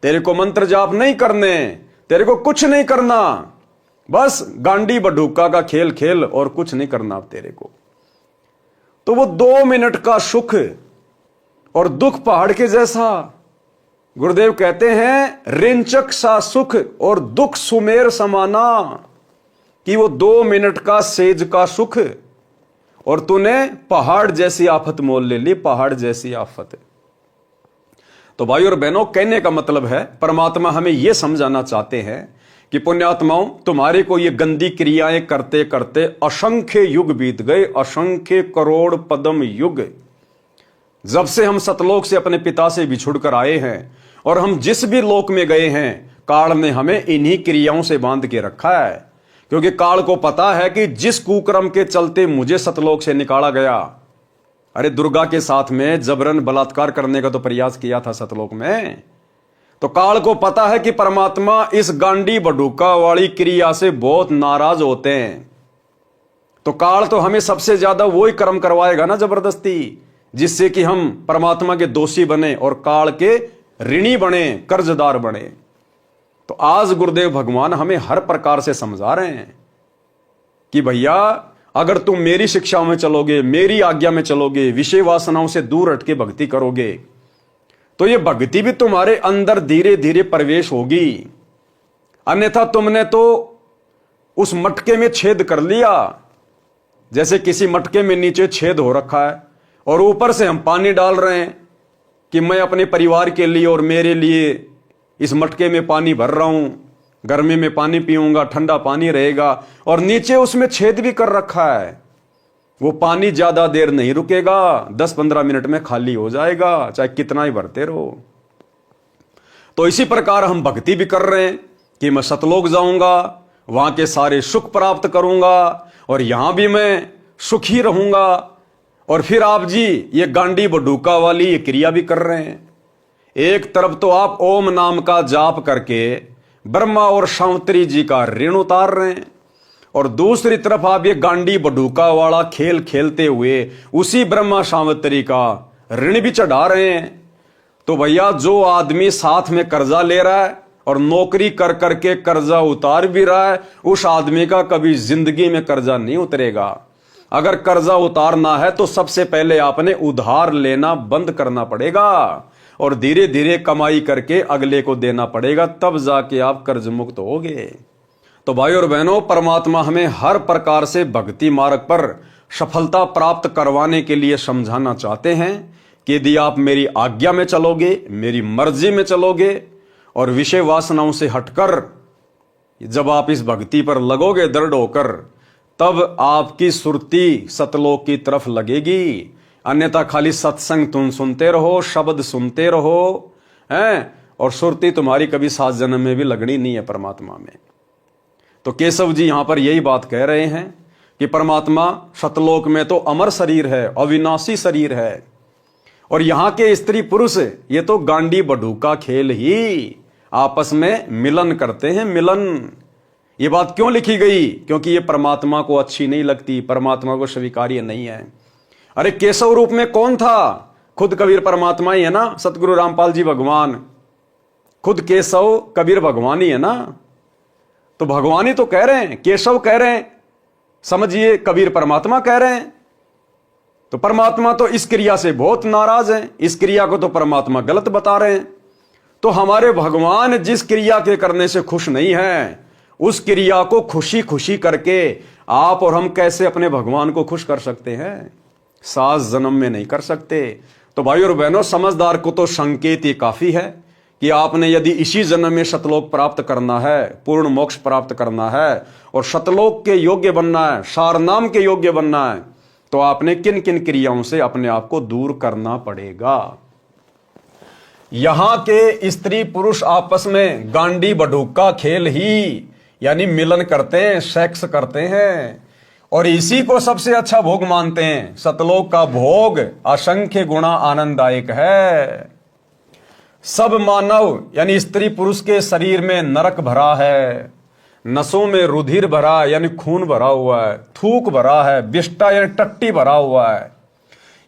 S1: तेरे को मंत्र जाप नहीं करने, तेरे को कुछ नहीं करना, बस गांडी बडूका का खेल खेल और कुछ नहीं करना अब तेरे को। तो वो 2 मिनट का सुख और दुख पहाड़ के जैसा। गुरुदेव कहते हैं रिंचक सा सुख और दुख सुमेर समाना, कि वो 2 मिनट का सेज का सुख और तूने पहाड़ जैसी आफत मोल ले ली, पहाड़ जैसी आफत। तो भाई और बहनों, कहने का मतलब है परमात्मा हमें यह समझाना चाहते हैं कि पुण्यात्माओं, तुम्हारे को ये गंदी क्रियाएं करते करते असंख्य युग बीत गए, असंख्य करोड़ पद्म युग। जब से हम सतलोक से अपने पिता से बिछुड़ कर आए हैं और हम जिस भी लोक में गए हैं, काल ने हमें इन्हीं क्रियाओं से बांध के रखा है। क्योंकि काल को पता है कि जिस कुक्रम के चलते मुझे सतलोक से निकाला गया, अरे दुर्गा के साथ में जबरन बलात्कार करने का तो प्रयास किया था सतलोक में, तो काल को पता है कि परमात्मा इस गांडी बडूका वाली क्रिया से बहुत नाराज होते हैं। तो काल तो हमें सबसे ज्यादा वही कर्म करवाएगा ना जबरदस्ती, जिससे कि हम परमात्मा के दोषी बने और काल के ऋणी बने, कर्जदार बने। तो आज गुरुदेव भगवान हमें हर प्रकार से समझा रहे हैं कि भैया, अगर तुम मेरी शिक्षाओं में चलोगे, मेरी आज्ञा में चलोगे, विषय वासनाओं से दूर हटके भक्ति करोगे, तो ये भक्ति भी तुम्हारे अंदर धीरे धीरे प्रवेश होगी। अन्यथा तुमने तो उस मटके में छेद कर लिया। जैसे किसी मटके में नीचे छेद हो रखा है और ऊपर से हम पानी डाल रहे हैं कि मैं अपने परिवार के लिए और मेरे लिए इस मटके में पानी भर रहा हूं, गर्मी में पानी पीऊंगा, ठंडा पानी रहेगा, और नीचे उसमें छेद भी कर रखा है। वो पानी ज्यादा देर नहीं रुकेगा, 10-15 मिनट में खाली हो जाएगा, चाहे कितना ही भरते रहो। तो इसी प्रकार हम भक्ति भी कर रहे हैं कि मैं सतलोक जाऊंगा, वहां के सारे सुख प्राप्त करूंगा और यहां भी मैं सुखी रहूंगा। और फिर आप जी ये गांडी बडूका वाली ये क्रिया भी कर रहे हैं। एक तरफ तो आप ओम नाम का जाप करके ब्रह्मा और शांवत्री जी का ऋण उतार रहे हैं, और दूसरी तरफ आप ये गांडी बडूका वाला खेल खेलते हुए उसी ब्रह्मा शांवत्री का ऋण भी चढ़ा रहे हैं। तो भैया, जो आदमी साथ में कर्जा ले रहा है और नौकरी कर करके कर्जा उतार भी रहा है, उस आदमी का कभी जिंदगी में कर्जा नहीं उतरेगा। अगर कर्जा उतारना है तो सबसे पहले आपने उधार लेना बंद करना पड़ेगा और धीरे धीरे कमाई करके अगले को देना पड़ेगा, तब जाके आप कर्ज मुक्त होगे। तो भाई और बहनों, परमात्मा हमें हर प्रकार से भक्ति मार्ग पर सफलता प्राप्त करवाने के लिए समझाना चाहते हैं कि यदि आप मेरी आज्ञा में चलोगे, मेरी मर्जी में चलोगे और विषय वासनाओं से हटकर जब आप इस भक्ति पर लगोगे दृढ़ होकर, तब आपकी सुरती सतलोक की तरफ लगेगी। अन्यथा खाली सत्संग तुम सुनते रहो, शब्द सुनते रहो हैं, और सुरती तुम्हारी कभी 7 जन्म में भी लगनी नहीं है परमात्मा में। तो केशव जी यहां पर यही बात कह रहे हैं कि परमात्मा सतलोक में तो अमर शरीर है, अविनाशी शरीर है, और यहां के स्त्री पुरुष ये तो गांडी बडूका खेल ही आपस में मिलन करते हैं, मिलन। ये बात क्यों लिखी गई? क्योंकि ये परमात्मा को अच्छी नहीं लगती, परमात्मा को स्वीकार्य नहीं है। अरे केशव रूप में कौन था? खुद कबीर परमात्मा ही है ना, सतगुरु रामपाल जी भगवान, खुद केशव कबीर भगवान ही है ना। तो भगवान ही तो कह रहे हैं, केशव कह रहे हैं, समझिए कबीर परमात्मा कह रहे हैं। तो परमात्मा तो इस क्रिया से बहुत नाराज हैं, इस क्रिया को तो परमात्मा गलत बता रहे हैं। तो हमारे भगवान जिस क्रिया के करने से खुश नहीं है, उस क्रिया को खुशी खुशी करके आप और हम कैसे अपने भगवान को खुश कर सकते हैं? 7 जन्म में नहीं कर सकते। तो भाई और बहनों, समझदार को तो संकेत ये काफी है कि आपने यदि इसी जन्म में सतलोक प्राप्त करना है, पूर्ण मोक्ष प्राप्त करना है और सतलोक के योग्य बनना है, सारनाम के योग्य बनना है, तो आपने किन किन क्रियाओं से अपने आप को दूर करना पड़ेगा। यहां के स्त्री पुरुष आपस में गांडी बडूक का खेल ही यानी मिलन करते हैं, सेक्स करते हैं, और इसी को सबसे अच्छा भोग मानते हैं। सतलोक का भोग असंख्य गुणा आनंददायक है। सब मानव यानी स्त्री पुरुष के शरीर में नरक भरा है, नसों में रुधिर भरा यानी खून भरा हुआ है, थूक भरा है, विष्टा यानी टट्टी भरा हुआ है।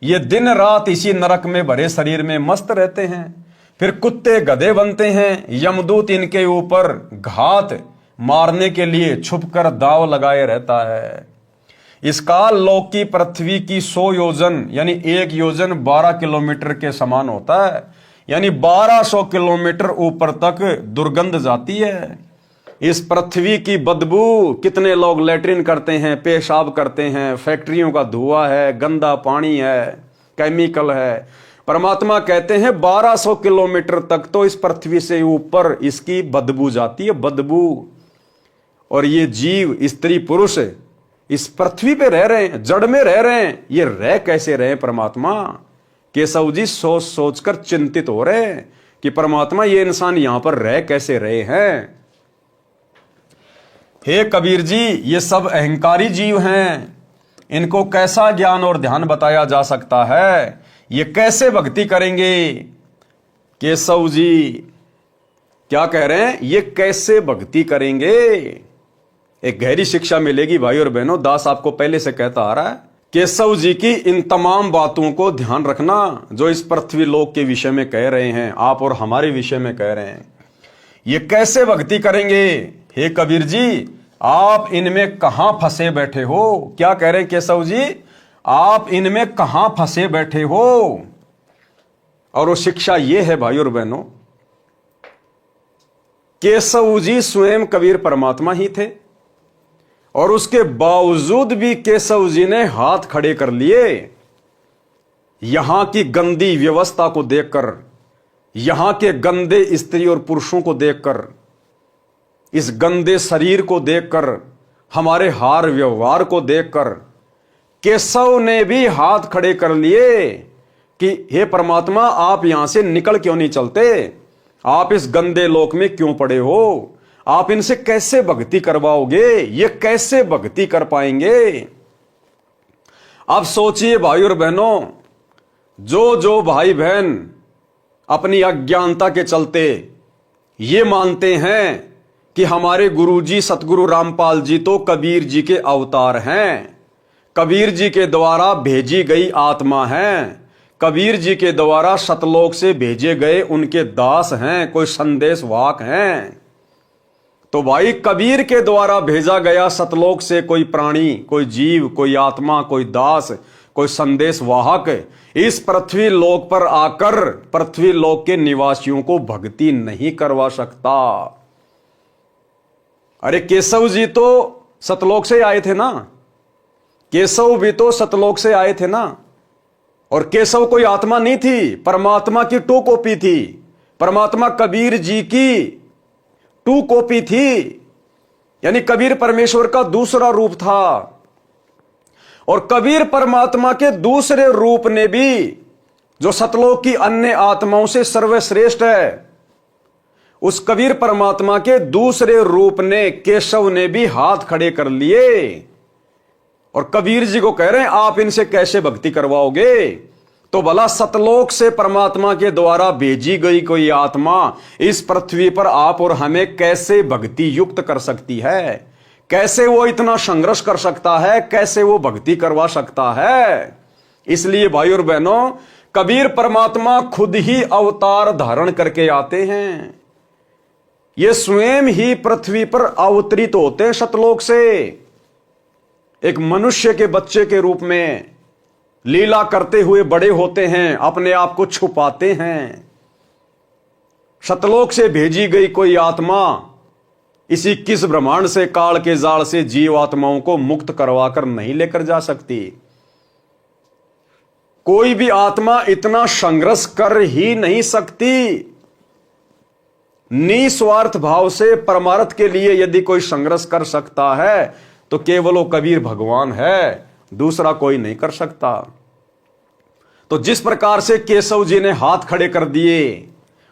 S1: ये दिन रात इसी नरक में भरे शरीर में मस्त रहते हैं। फिर कुत्ते गधे बनते हैं, यमदूत इनके ऊपर घात मारने के लिए छुपकर दांव लगाए रहता है। इसका लोक की पृथ्वी की 100 योजन यानी 1 योजन 12 किलोमीटर के समान होता है, यानी 1200 किलोमीटर ऊपर तक दुर्गंध जाती है। इस पृथ्वी की बदबू, कितने लोग लैट्रिन करते हैं, पेशाब करते हैं, फैक्ट्रियों का धुआं है, गंदा पानी है, केमिकल है। परमात्मा कहते हैं 1200 किलोमीटर तक तो इस पृथ्वी से ऊपर इसकी बदबू जाती है, बदबू। और ये जीव स्त्री पुरुष इस पृथ्वी पे रह रहे हैं, जड़ में रह रहे हैं। ये रह कैसे रहे परमात्मा? केशव जी सोच सोचकर चिंतित हो रहे हैं कि परमात्मा ये इंसान यहां पर रह कैसे रहे हैं। हे कबीर जी, ये सब अहंकारी जीव हैं, इनको कैसा ज्ञान और ध्यान बताया जा सकता है? ये कैसे भक्ति करेंगे? केशव जी क्या कह रहे हैं? ये कैसे भक्ति करेंगे? एक गहरी शिक्षा मिलेगी भाई और बहनों। दास आपको पहले से कहता आ रहा है, केशव जी की इन तमाम बातों को ध्यान रखना जो इस पृथ्वी लोक के विषय में कह रहे हैं, आप और हमारे विषय में कह रहे हैं। ये कैसे भक्ति करेंगे? हे कबीर जी, आप इनमें कहां फंसे बैठे हो? क्या कह रहे हैं केशव जी? आप इनमें कहां फंसे बैठे हो? और वो शिक्षा ये है भाई और बहनों, केशव जी स्वयं कबीर परमात्मा ही थे और उसके बावजूद भी केशव जी ने हाथ खड़े कर लिए। यहां की गंदी व्यवस्था को देखकर, यहां के गंदे स्त्री और पुरुषों को देखकर, इस गंदे शरीर को देखकर, हमारे हार व्यवहार को देखकर केशव ने भी हाथ खड़े कर लिए कि हे परमात्मा, आप यहां से निकल क्यों नहीं चलते? आप इस गंदे लोक में क्यों पड़े हो? आप इनसे कैसे भक्ति करवाओगे? ये कैसे भक्ति कर पाएंगे? अब सोचिए भाई और बहनों, जो भाई बहन अपनी अज्ञानता के चलते ये मानते हैं कि हमारे गुरुजी सतगुरु रामपाल जी तो कबीर जी के अवतार हैं, कबीर जी के द्वारा भेजी गई आत्मा हैं, कबीर जी के द्वारा सतलोक से भेजे गए उनके दास हैं, कोई संदेश वाहक हैं। तो भाई कबीर के द्वारा भेजा गया सतलोक से कोई प्राणी, कोई जीव, कोई आत्मा, कोई दास, कोई संदेश वाहक इस पृथ्वी लोक पर आकर पृथ्वी लोक के निवासियों को भक्ति नहीं करवा सकता। अरे केशव जी तो सतलोक से आए थे ना, केशव भी तो सतलोक से आए थे ना। और केशव कोई आत्मा नहीं थी, परमात्मा की टू कॉपी थी। परमात्मा कबीर जी की टू कॉपी थी, यानी कबीर परमेश्वर का दूसरा रूप था। और कबीर परमात्मा के दूसरे रूप ने भी, जो सतलोक की अन्य आत्माओं से सर्वश्रेष्ठ है, उस कबीर परमात्मा के दूसरे रूप ने, केशव ने भी हाथ खड़े कर लिए और कबीर जी को कह रहे हैं आप इनसे कैसे भक्ति करवाओगे? तो भला सतलोक से परमात्मा के द्वारा भेजी गई कोई आत्मा इस पृथ्वी पर आप और हमें कैसे भक्ति युक्त कर सकती है? कैसे वो इतना संघर्ष कर सकता है? कैसे वो भक्ति करवा सकता है? इसलिए भाई और बहनों, कबीर परमात्मा खुद ही अवतार धारण करके आते हैं। ये स्वयं ही पृथ्वी पर अवतरित होते हैं सतलोक से, एक मनुष्य के बच्चे के रूप में लीला करते हुए बड़े होते हैं, अपने आप को छुपाते हैं। सतलोक से भेजी गई कोई आत्मा इसी किस ब्रह्मांड से, काल के जाल से जीव आत्माओं को मुक्त करवाकर नहीं लेकर जा सकती। कोई भी आत्मा इतना संघर्ष कर ही नहीं सकती। निस्वार्थ भाव से परमार्थ के लिए यदि कोई संघर्ष कर सकता है तो केवल वो कबीर भगवान है, दूसरा कोई नहीं कर सकता। तो जिस प्रकार से केशव जी ने हाथ खड़े कर दिए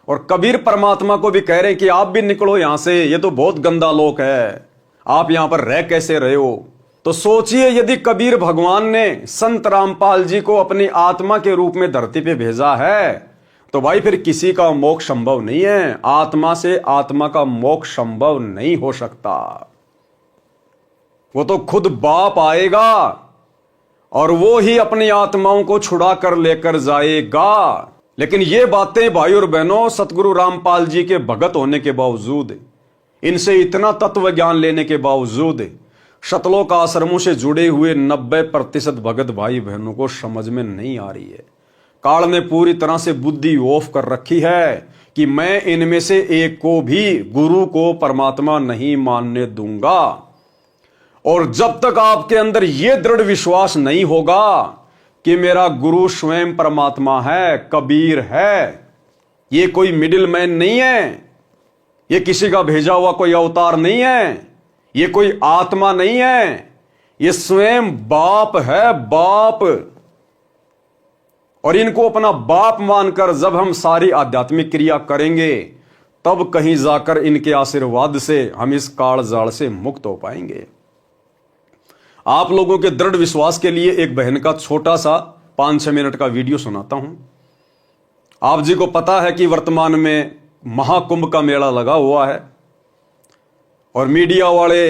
S1: और कबीर परमात्मा को भी कह रहे कि आप भी निकलो यहां से, ये तो बहुत गंदा लोक है, आप यहां पर रह कैसे रहे हो। तो सोचिए, यदि कबीर भगवान ने संत रामपाल जी को अपनी आत्मा के रूप में धरती पे भेजा है तो भाई फिर किसी का मोक्ष संभव नहीं है। आत्मा से आत्मा का मोक्ष संभव नहीं हो सकता। वो तो खुद बाप आएगा और वो ही अपनी आत्माओं को छुड़ा कर लेकर जाएगा। लेकिन ये बातें भाई और बहनों, सतगुरु रामपाल जी के भगत होने के बावजूद, इनसे इतना तत्व ज्ञान लेने के बावजूद सतलोक आश्रमों से जुड़े हुए 90% भगत भाई बहनों को समझ में नहीं आ रही है। काल ने पूरी तरह से बुद्धि ऑफ कर रखी है कि मैं इनमें से एक को भी गुरु को परमात्मा नहीं मानने दूंगा। और जब तक आपके अंदर यह दृढ़ विश्वास नहीं होगा कि मेरा गुरु स्वयं परमात्मा है, कबीर है, ये कोई मिडिल मैन नहीं है, ये किसी का भेजा हुआ कोई अवतार नहीं है, ये कोई आत्मा नहीं है, ये स्वयं बाप है, बाप। और इनको अपना बाप मानकर जब हम सारी आध्यात्मिक क्रिया करेंगे तब कहीं जाकर इनके आशीर्वाद से हम इस काल जाल से मुक्त हो पाएंगे। आप लोगों के दृढ़ विश्वास के लिए एक बहन का छोटा सा 5-6 मिनट का वीडियो सुनाता हूं। आप जी को पता है कि वर्तमान में महाकुंभ का मेला लगा हुआ है और मीडिया वाले,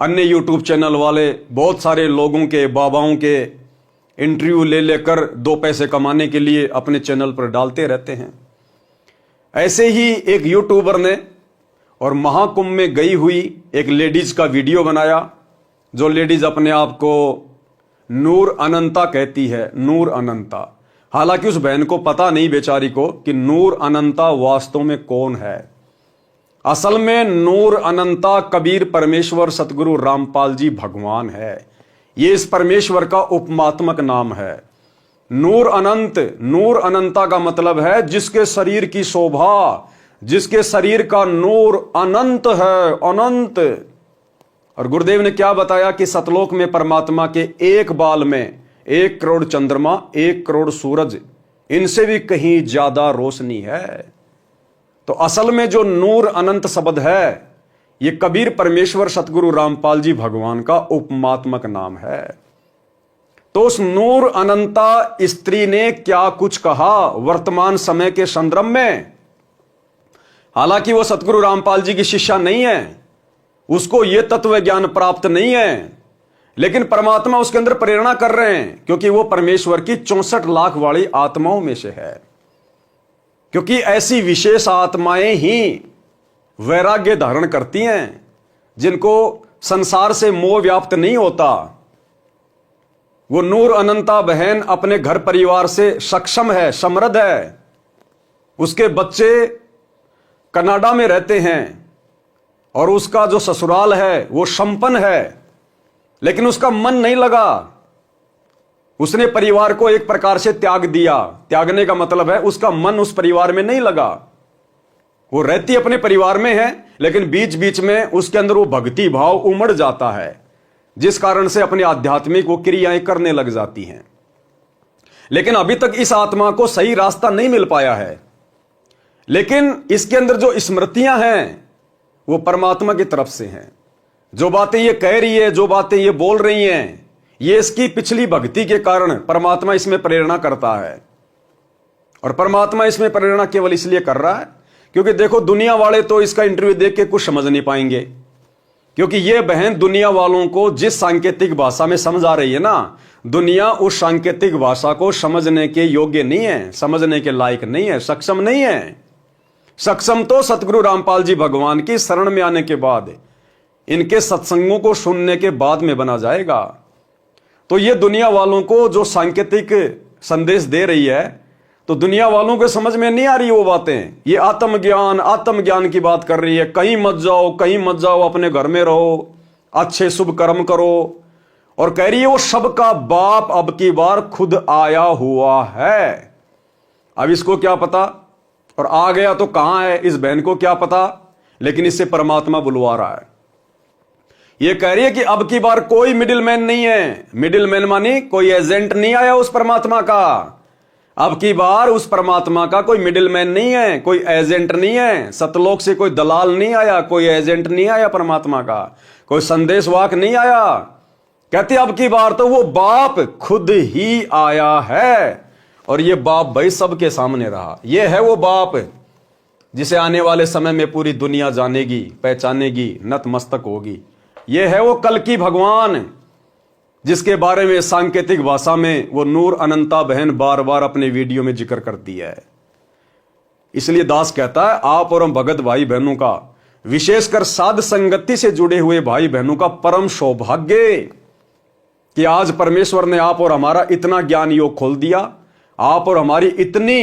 S1: अन्य यूट्यूब चैनल वाले बहुत सारे लोगों के, बाबाओं के इंटरव्यू ले लेकर 2 पैसे कमाने के लिए अपने चैनल पर डालते रहते हैं। ऐसे ही एक यूट्यूबर ने और महाकुंभ में गई हुई एक लेडीज का वीडियो बनाया, जो लेडीज अपने आप को नूर अनंता कहती है, नूर अनंता। हालांकि उस बहन को पता नहीं बेचारी को कि नूर अनंता वास्तव में कौन है। असल में नूर अनंता कबीर परमेश्वर सतगुरु रामपाल जी भगवान है। ये इस परमेश्वर का उपमात्मक नाम है। नूर अनंत, नूर अनंता का मतलब है जिसके शरीर की शोभा, जिसके शरीर का नूर अनंत है, अनंत। और गुरुदेव ने क्या बताया कि सतलोक में परमात्मा के एक बाल में 1 करोड़ चंद्रमा, 1 करोड़ सूरज, इनसे भी कहीं ज्यादा रोशनी है। तो असल में जो नूर अनंत शब्द है, ये कबीर परमेश्वर सतगुरु रामपाल जी भगवान का उपमात्मक नाम है। तो उस नूर अनंता स्त्री ने क्या कुछ कहा वर्तमान समय के संदर्भ में। हालांकि वो सतगुरु रामपाल जी की शिष्या नहीं है, उसको ये तत्व ज्ञान प्राप्त नहीं है, लेकिन परमात्मा उसके अंदर प्रेरणा कर रहे हैं क्योंकि वो परमेश्वर की 64 लाख वाली आत्माओं में से है। क्योंकि ऐसी विशेष आत्माएं ही वैराग्य धारण करती हैं, जिनको संसार से मोह व्याप्त नहीं होता। वो नूर अनंता बहन अपने घर परिवार से सक्षम है, समृद्ध है। उसके बच्चे कनाडा में रहते हैं और उसका जो ससुराल है वो संपन्न है, लेकिन उसका मन नहीं लगा। उसने परिवार को एक प्रकार से त्याग दिया। त्यागने का मतलब है उसका मन उस परिवार में नहीं लगा। वो रहती अपने परिवार में है, लेकिन बीच बीच में उसके अंदर वो भक्ति भाव उमड़ जाता है, जिस कारण से अपनी आध्यात्मिक वो क्रियाएं करने लग जाती हैं। लेकिन अभी तक इस आत्मा को सही रास्ता नहीं मिल पाया है। लेकिन इसके अंदर जो स्मृतियां हैं वो परमात्मा की तरफ से हैं। जो बातें ये कह रही है, जो बातें ये बोल रही हैं, ये इसकी पिछली भक्ति के कारण परमात्मा इसमें प्रेरणा करता है। और परमात्मा इसमें प्रेरणा केवल इसलिए कर रहा है क्योंकि देखो, दुनिया वाले तो इसका इंटरव्यू देख के कुछ समझ नहीं पाएंगे, क्योंकि ये बहन दुनिया वालों को जिस सांकेतिक भाषा में समझा रही है ना, दुनिया उस सांकेतिक भाषा को समझने के योग्य नहीं है, समझने के लायक नहीं है, सक्षम नहीं है। सक्षम तो सतगुरु रामपाल जी भगवान की शरण में आने के बाद, इनके सत्संगों को सुनने के बाद में बना जाएगा। तो ये दुनिया वालों को जो सांकेतिक संदेश दे रही है, तो दुनिया वालों के समझ में नहीं आ रही वो बातें। ये आत्मज्ञान की बात कर रही है। कहीं मत जाओ, अपने घर में रहो, अच्छे शुभ कर्म करो। और कह रही है वो सबका बाप अब की बार खुद आया हुआ है। अब इसको क्या पता, और आ गया तो कहां है, इस बहन को क्या पता, लेकिन इससे परमात्मा बुलवा रहा है। ये कह रही है कि अब की बार कोई मिडिलमैन नहीं है। मिडिलमैन मानी कोई एजेंट नहीं आया उस परमात्मा का। अब की बार उस परमात्मा का कोई मिडिलमैन नहीं है, कोई एजेंट नहीं है। सतलोक से कोई दलाल नहीं आया, कोई एजेंट नहीं आया परमात्मा का, कोई संदेशवाहक नहीं आया। कहते अब की बार तो वो बाप खुद ही आया है। और ये बाप भाई सबके सामने रहा। ये है वो बाप जिसे आने वाले समय में पूरी दुनिया जानेगी, पहचानेगी, नतमस्तक होगी। ये है वो कल की भगवान जिसके बारे में सांकेतिक भाषा में वो नूर अनंता बहन बार बार अपने वीडियो में जिक्र करती है। इसलिए दास कहता है, आप और हम भगत भाई बहनों का, विशेषकर साध संगति से जुड़े हुए भाई बहनों का परम सौभाग्य कि आज परमेश्वर ने आप और हमारा इतना ज्ञान योग खोल दिया, आप और हमारी इतनी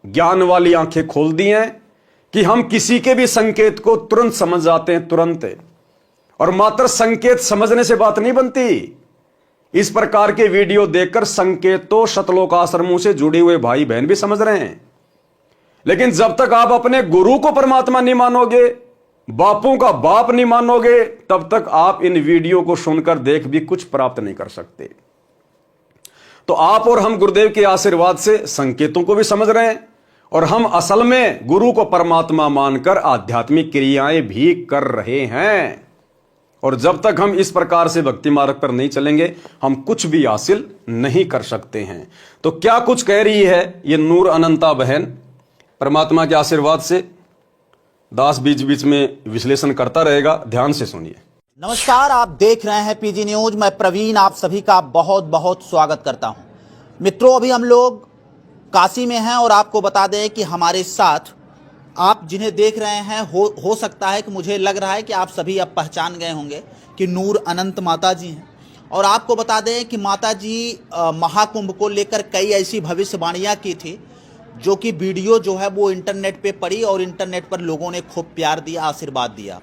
S1: ज्ञान वाली आंखें खोल दी हैं कि हम किसी के भी संकेत को तुरंत समझ जाते हैं, तुरंत। और मात्र संकेत समझने से बात नहीं बनती। इस प्रकार के वीडियो देखकर संकेत तो सतलोक आश्रमों से जुड़े हुए भाई बहन भी समझ रहे हैं, लेकिन जब तक आप अपने गुरु को परमात्मा नहीं मानोगे, बापों का बाप नहीं मानोगे, तब तक आप इन वीडियो को सुनकर देख भी कुछ प्राप्त नहीं कर सकते। तो आप और हम गुरुदेव के आशीर्वाद से संकेतों को भी समझ रहे हैं, और हम असल में गुरु को परमात्मा मानकर आध्यात्मिक क्रियाएं भी कर रहे हैं। और जब तक हम इस प्रकार से भक्ति मार्ग पर नहीं चलेंगे, हम कुछ भी हासिल नहीं कर सकते हैं। तो क्या कुछ कह रही है ये नूर अनंता बहन, परमात्मा के आशीर्वाद से। दास बीच बीच में विश्लेषण करता रहेगा, ध्यान से सुनिए।
S2: नमस्कार, आप देख रहे हैं पीजी न्यूज। मैं प्रवीण आप सभी का बहुत बहुत स्वागत करता हूं। मित्रों, अभी हम लोग काशी में हैं और आपको बता दें कि हमारे साथ आप जिन्हें देख रहे हैं, हो सकता है कि मुझे लग रहा है कि आप सभी अब पहचान गए होंगे कि नूर अनंत माता जी हैं। और आपको बता दें कि माता जी महाकुंभ को लेकर कई ऐसी भविष्यवाणियां की थी, जो कि वीडियो जो है वो इंटरनेट पे पड़ी और इंटरनेट पर लोगों ने खूब प्यार दिया, आशीर्वाद दिया।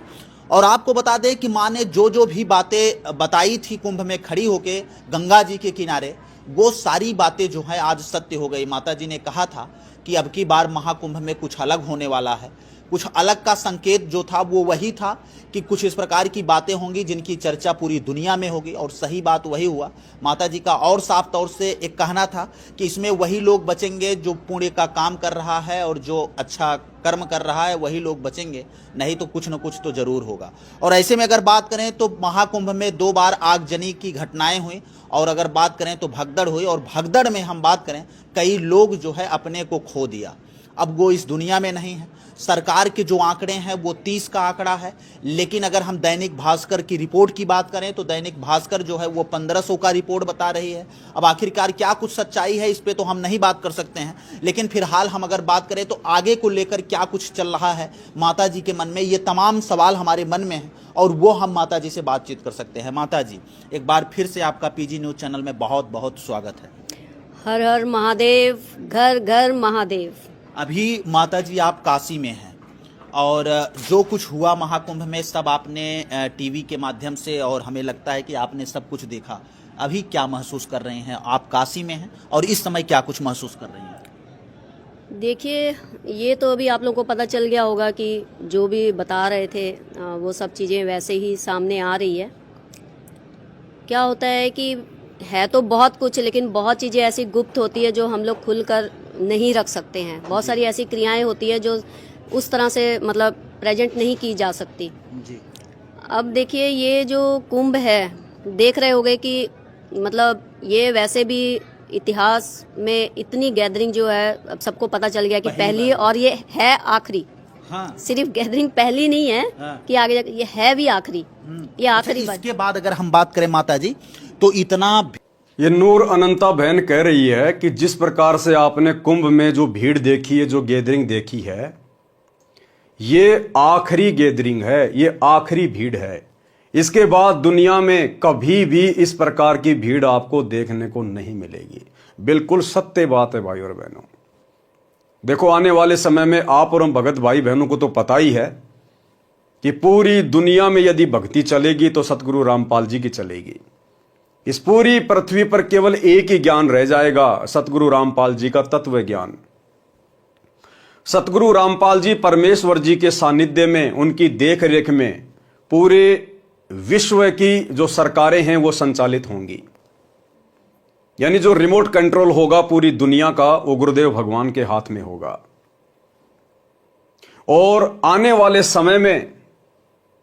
S2: और आपको बता दें कि माँ ने जो भी बातें बताई थी कुंभ में खड़ी होके गंगा जी के किनारे, वो सारी बातें जो है आज सत्य हो गई। माता जी ने कहा था कि अब की बार महाकुंभ में कुछ अलग होने वाला है। कुछ अलग का संकेत जो था वो वही था कि कुछ इस प्रकार की बातें होंगी जिनकी चर्चा पूरी दुनिया में होगी, और सही बात वही हुआ। माता जी का और साफ तौर से एक कहना था कि इसमें वही लोग बचेंगे जो पुण्य का काम कर रहा है और जो अच्छा कर्म कर रहा है, वही लोग बचेंगे, नहीं तो कुछ न कुछ तो जरूर होगा। और ऐसे में अगर बात करें तो महाकुंभ में 2 बार आगजनी की घटनाएं हुई, और अगर बात करें तो भगदड़ हुई, और भगदड़ में हम बात करें कई लोग जो है अपने को खो दिया। अब वो इस दुनिया में नहीं है। सरकार के जो आंकड़े हैं वो 30 का आंकड़ा है, लेकिन अगर हम दैनिक भास्कर की रिपोर्ट की बात करें तो दैनिक भास्कर जो है वो 1500 का रिपोर्ट बता रही है। अब आखिरकार क्या कुछ सच्चाई है इस पे तो हम नहीं बात कर सकते हैं, लेकिन फिलहाल हम अगर बात करें तो आगे को लेकर क्या कुछ चल रहा है माता जी के मन में, ये तमाम सवाल हमारे मन में हैं और वो हम माता जी से बातचीत कर सकते हैं। माता जी, एक बार फिर से आपका पीजी न्यूज चैनल में बहुत बहुत स्वागत है।
S3: हर हर महादेव, घर घर महादेव।
S2: अभी माता जी आप काशी में हैं और जो कुछ हुआ महाकुंभ में सब आपने टीवी के माध्यम से, और हमें लगता है कि आपने सब कुछ देखा। अभी क्या महसूस कर रहे हैं? आप काशी में हैं और इस समय क्या कुछ महसूस कर रहे हैं?
S3: देखिए, ये तो अभी आप लोगों को पता चल गया होगा कि जो भी बता रहे थे वो सब चीज़ें वैसे ही सामने आ रही है। क्या होता है कि है तो बहुत कुछ, लेकिन बहुत चीज़ें ऐसी गुप्त होती है जो हम लोग खुलकर नहीं रख सकते हैं। बहुत सारी ऐसी क्रियाएं होती है जो उस तरह से मतलब प्रेजेंट नहीं की जा सकती जी। अब देखिए, ये जो कुंभ है, देख रहे होंगे कि मतलब ये वैसे भी इतिहास में इतनी गैदरिंग जो है अब सबको पता चल गया कि पहली और ये है आखिरी।
S2: हाँ।
S3: सिर्फ गैदरिंग पहली नहीं है कि आगे जाके ये है भी आखिरी, ये आखिरी बात।
S2: इसके बाद अगर हम बात करें माता जी, तो इतना
S1: ये नूर अनंता बहन कह रही है कि जिस प्रकार से आपने कुंभ में जो भीड़ देखी है, जो गैदरिंग देखी है, ये आखिरी गैदरिंग है, ये आखिरी भीड़ है। इसके बाद दुनिया में कभी भी इस प्रकार की भीड़ आपको देखने को नहीं मिलेगी। बिल्कुल सत्य बात है भाई और बहनों। देखो, आने वाले समय में आप और हम भगत भाई बहनों को तो पता ही है कि पूरी दुनिया में यदि भक्ति चलेगी तो सतगुरु रामपाल जी की चलेगी। इस पूरी पृथ्वी पर केवल एक ही ज्ञान रह जाएगा, सतगुरु रामपाल जी का तत्व ज्ञान। सतगुरु रामपाल जी परमेश्वर जी के सानिध्य में, उनकी देख रेख में पूरे विश्व की जो सरकारें हैं वो संचालित होंगी। यानी जो रिमोट कंट्रोल होगा पूरी दुनिया का, वो गुरुदेव भगवान के हाथ में होगा। और आने वाले समय में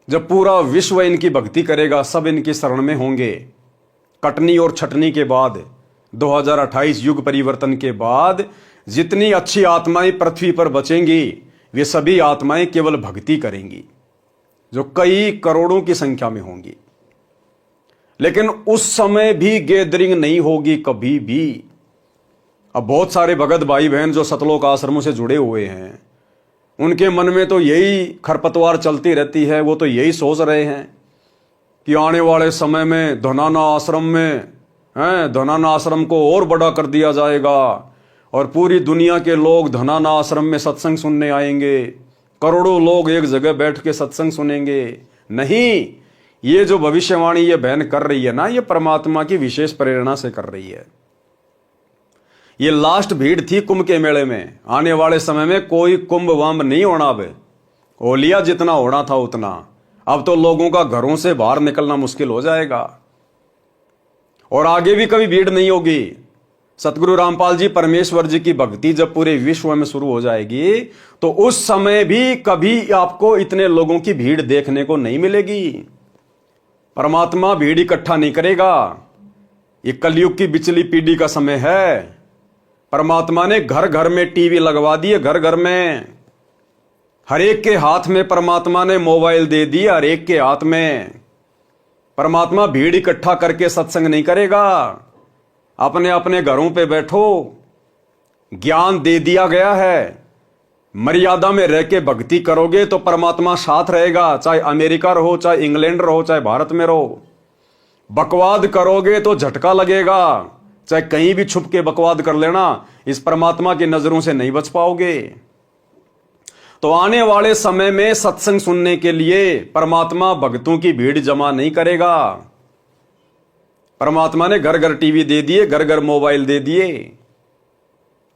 S1: जब पूरा विश्व इनकी भक्ति करेगा, सब इनकी शरण में होंगे। कटनी और छटनी के बाद 2028 युग परिवर्तन के बाद जितनी अच्छी आत्माएं पृथ्वी पर बचेंगी, वे सभी आत्माएं केवल भक्ति करेंगी, जो कई करोड़ों की संख्या में होंगी। लेकिन उस समय भी गैदरिंग नहीं होगी कभी भी। अब बहुत सारे भगत भाई बहन जो सतलोक आश्रमों से जुड़े हुए हैं, उनके मन में तो यही खरपतवार चलती रहती है। वो तो यही सोच रहे हैं कि आने वाले समय में धनाना आश्रम में धनाना आश्रम को और बड़ा कर दिया जाएगा और पूरी दुनिया के लोग धनाना आश्रम में सत्संग सुनने आएंगे, करोड़ों लोग एक जगह बैठ के सत्संग सुनेंगे। नहीं, ये जो भविष्यवाणी ये बहन कर रही है ना, ये परमात्मा की विशेष प्रेरणा से कर रही है। ये लास्ट भीड़ थी कुंभ के मेले में। आने वाले समय में कोई कुंभ वाम्ब नहीं होना। अब हो लिया जितना होना था उतना। अब तो लोगों का घरों से बाहर निकलना मुश्किल हो जाएगा और आगे भी कभी भीड़ नहीं होगी। सतगुरु रामपाल जी परमेश्वर जी की भक्ति जब पूरे विश्व में शुरू हो जाएगी तो उस समय भी कभी आपको इतने लोगों की भीड़ देखने को नहीं मिलेगी। परमात्मा भीड़ इकट्ठा नहीं करेगा। ये कलयुग की बिचली पीढ़ी का समय है। परमात्मा ने घर घर में टीवी लगवा दिए, घर घर में। हर एक के हाथ में परमात्मा ने मोबाइल दे दिए, हर एक के हाथ में। परमात्मा भीड़ इकट्ठा करके सत्संग नहीं करेगा। अपने अपने घरों पे बैठो, ज्ञान दे दिया गया है। मर्यादा में रह के भक्ति करोगे तो परमात्मा साथ रहेगा। चाहे अमेरिका रहो, चाहे इंग्लैंड रहो, चाहे भारत में रहो। बकवाद करोगे तो झटका लगेगा। चाहे कहीं भी छुप के बकवाद कर लेना, इस परमात्मा की नजरों से नहीं बच पाओगे। तो आने वाले समय में सत्संग सुनने के लिए परमात्मा भक्तों की भीड़ जमा नहीं करेगा। परमात्मा ने घर घर टीवी दे दिए, घर घर मोबाइल दे दिए।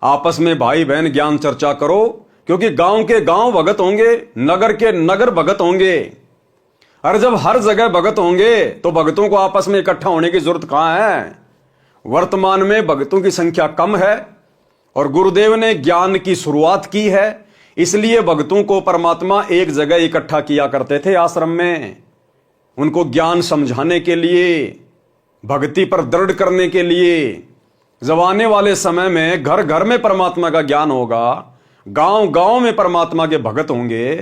S1: आपस में भाई बहन ज्ञान चर्चा करो, क्योंकि गांव के गांव भगत होंगे, नगर के नगर भगत होंगे। और जब हर जगह भगत होंगे तो भगतों को आपस में इकट्ठा होने की जरूरत कहां है। वर्तमान में भगतों की संख्या कम है और गुरुदेव ने ज्ञान की शुरुआत की है, इसलिए भक्तों को परमात्मा एक जगह इकट्ठा किया करते थे आश्रम में, उनको ज्ञान समझाने के लिए, भक्ति पर दृढ़ करने के लिए। जब आने वाले समय में घर घर में परमात्मा का ज्ञान होगा, गांव गांव में परमात्मा के भगत होंगे,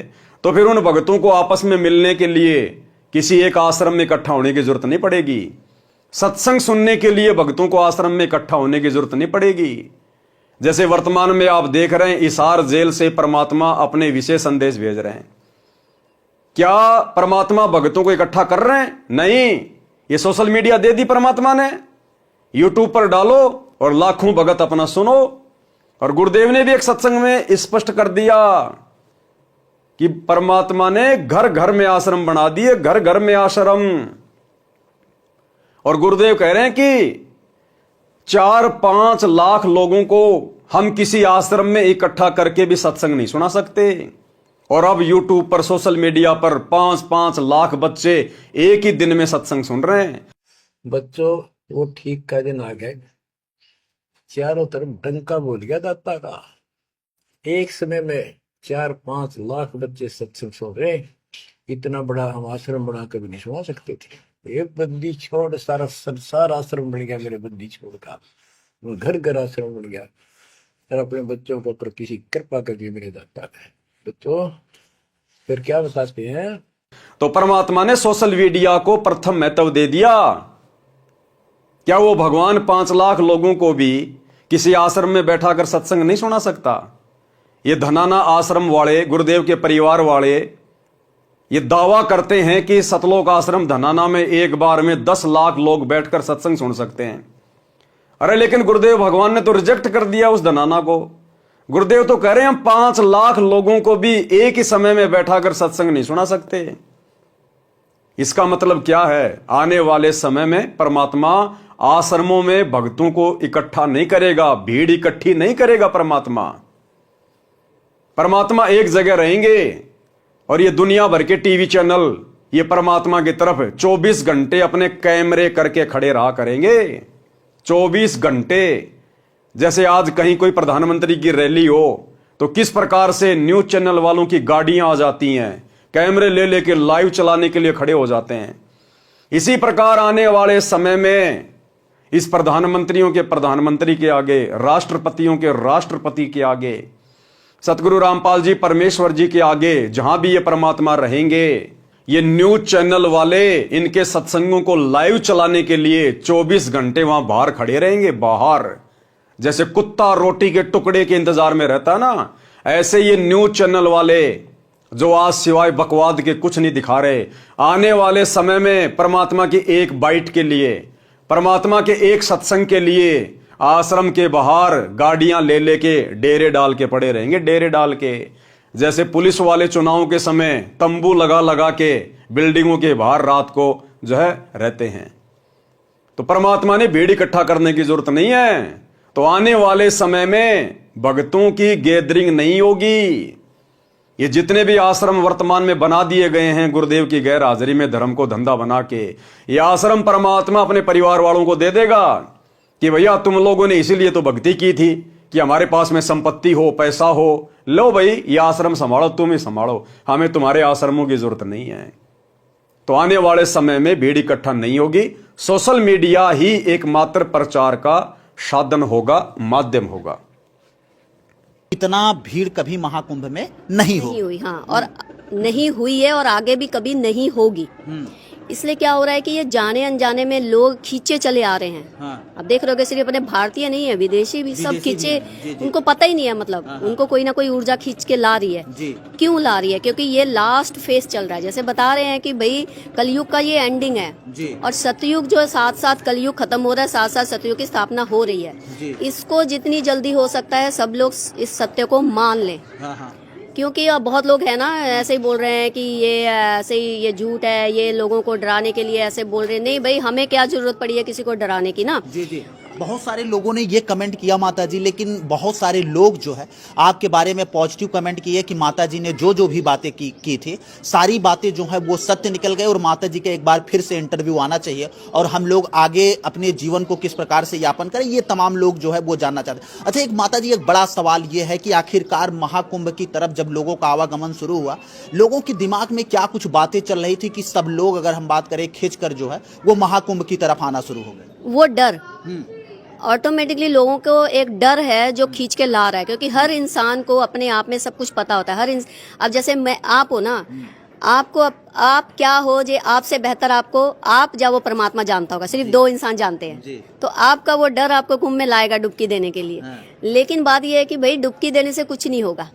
S1: तो फिर उन भगतों को आपस में मिलने के लिए किसी एक आश्रम में इकट्ठा होने की जरूरत नहीं पड़ेगी। सत्संग सुनने के लिए भक्तों को आश्रम में इकट्ठा होने की जरूरत नहीं पड़ेगी। जैसे वर्तमान में आप देख रहे हैं, हिसार जेल से परमात्मा अपने विशेष संदेश भेज रहे हैं। क्या परमात्मा भक्तों को इकट्ठा कर रहे हैं? नहीं, ये सोशल मीडिया दे दी परमात्मा ने। यूट्यूब पर डालो और लाखों भगत अपना सुनो। और गुरुदेव ने भी एक सत्संग में स्पष्ट कर दिया कि परमात्मा ने घर घर में आश्रम बना दिए, घर घर में आश्रम। और गुरुदेव कह रहे हैं कि 4-5 लाख लोगों को हम किसी आश्रम में इकट्ठा करके भी सत्संग नहीं सुना सकते। और अब यूट्यूब पर, सोशल मीडिया पर 5-5 लाख बच्चे एक ही दिन में सत्संग सुन रहे हैं।
S4: बच्चों, वो ठीक का दिन आ गए। चारों तरफ डंका बोल गया दाता का। एक समय में 4-5 लाख बच्चे सत्संग सुन रहे। इतना बड़ा हम आश्रम बना कभी नहीं सुना सकते थे। ये बंदी छोड़ सारा संसार आश्रम बन गया मेरे बंदी छोड़ का, वो घर घर आश्रम बन गया। और अपने बच्चों के ऊपर किसी कृपा कर दी मेरे दाता ने। बच्चों फिर क्या बताते हैं,
S1: तो परमात्मा ने सोशल मीडिया को प्रथम महत्व दे दिया। क्या वो भगवान 5 लाख लोगों को भी किसी आश्रम में बैठा कर सत्संग नहीं सुना सकता? ये धनाना आश्रम वाले, गुरुदेव के परिवार वाले ये दावा करते हैं कि सतलोक आश्रम धनाना में एक बार में 10 लाख लोग बैठकर सत्संग सुन सकते हैं। अरे लेकिन गुरुदेव भगवान ने तो रिजेक्ट कर दिया उस धनाना को। गुरुदेव तो कह रहे हैं हम 5 लाख लोगों को भी एक ही समय में बैठाकर सत्संग नहीं सुना सकते। इसका मतलब क्या है? आने वाले समय में परमात्मा आश्रमों में भक्तों को इकट्ठा नहीं करेगा, भीड़ इकट्ठी नहीं करेगा। परमात्मा एक जगह रहेंगे और ये दुनिया भर के टीवी चैनल ये परमात्मा की तरफ 24 घंटे अपने कैमरे करके खड़े रहा करेंगे। 24 घंटे। जैसे आज कहीं कोई प्रधानमंत्री की रैली हो तो किस प्रकार से न्यूज चैनल वालों की गाड़ियां आ जाती हैं, कैमरे ले लेके लाइव चलाने के लिए खड़े हो जाते हैं। इसी प्रकार आने वाले समय में इस प्रधानमंत्रियों के प्रधानमंत्री के आगे, राष्ट्रपतियों के राष्ट्रपति के आगे, सतगुरु रामपाल जी परमेश्वर जी के आगे, जहां भी ये परमात्मा रहेंगे, ये न्यूज चैनल वाले इनके सत्संगों को लाइव चलाने के लिए 24 घंटे वहां बाहर खड़े रहेंगे। बाहर जैसे कुत्ता रोटी के टुकड़े के इंतजार में रहता है ना, ऐसे ये न्यूज चैनल वाले जो आज सिवाय बकवाद के कुछ नहीं दिखा रहे, आने वाले समय में परमात्मा की एक बाइट के लिए, परमात्मा के एक सत्संग के लिए आश्रम के बाहर गाड़ियां ले लेके डेरे डाल के पड़े रहेंगे। डेरे डाल के, जैसे पुलिस वाले चुनाव के समय तंबू लगा लगा के बिल्डिंगों के बाहर रात को जो है रहते हैं। तो परमात्मा ने भीड़ इकट्ठा करने की जरूरत नहीं है। तो आने वाले समय में भक्तों की गैदरिंग नहीं होगी। ये जितने भी आश्रम वर्तमान में बना दिए गए हैं गुरुदेव की गैर हाजिरी में धर्म को धंधा बना के, ये आश्रम परमात्मा अपने परिवार वालों को दे देगा कि भैया तुम लोगों ने इसीलिए तो भक्ति की थी कि हमारे पास में संपत्ति हो, पैसा हो, लो भाई ये आश्रम संभालो, तुम ही संभालो, हमें तुम्हारे आश्रमों की जरूरत नहीं है। तो आने वाले समय में भीड़ इकट्ठा नहीं होगी। सोशल मीडिया ही एकमात्र प्रचार का साधन होगा, माध्यम होगा।
S2: इतना भीड़ कभी महाकुंभ में नहीं
S3: नहीं हुई, हाँ, और नहीं हुई है और आगे भी कभी नहीं होगी। इसलिए क्या हो रहा है कि ये जाने अनजाने में लोग खींचे चले आ रहे हैं।
S2: हाँ।
S3: अब देख रहे हो सिर्फ अपने भारतीय नहीं है, विदेशी भी सब खींचे, उनको पता ही नहीं है, मतलब उनको कोई ना कोई ऊर्जा खींच के ला रही है। क्यों ला रही है? क्योंकि ये लास्ट फेज चल रहा है। जैसे बता रहे हैं कि भाई कलयुग का ये एंडिंग है और सतयुग जो है, साथ साथ कलयुग खत्म हो रहा है, साथ साथ सतयुग की स्थापना हो रही है। इसको जितनी जल्दी हो सकता है सब लोग इस सत्य को मान लें। क्योंकि अब बहुत लोग हैं ना ऐसे ही बोल रहे हैं कि ये ऐसे ही ये झूठ है, ये लोगों को डराने के लिए ऐसे बोल रहे हैं। नहीं भाई, हमें क्या जरूरत पड़ी है किसी को डराने की ना।
S2: जी। बहुत सारे लोगों ने ये कमेंट किया माता जी, लेकिन बहुत सारे लोग जो है आपके बारे में पॉजिटिव कमेंट किए कि माता जी ने जो भी बातें की थी सारी बातें जो है वो सत्य निकल गए और माता जी का एक बार फिर से इंटरव्यू आना चाहिए और हम लोग आगे अपने जीवन को किस प्रकार से यापन करें, ये तमाम लोग जो है वो जानना चाहते हैं। अच्छा, एक माता जी एक बड़ा सवाल ये है कि आखिरकार महाकुंभ की तरफ जब लोगों का आवागमन शुरू हुआ, लोगों के दिमाग में क्या कुछ बातें चल रही थी कि सब लोग, अगर हम बात करें, खिंच कर जो है वो महाकुंभ की तरफ आना शुरू हो गए?
S3: वो डर ऑटोमेटिकली लोगों को एक डर है जो खींच के ला रहा है। क्योंकि हर इंसान को अपने आप में सब कुछ पता होता है। अब जैसे मैं, आप हो ना, आपको आप क्या हो जे आपसे बेहतर आपको आप या वो परमात्मा जानता होगा। सिर्फ 2 इंसान जानते हैं। तो आपका वो डर आपको कुंभ में लाएगा डुबकी देने के लिए। लेकिन बात ये है कि भाई डुबकी देने से कुछ नहीं होगा।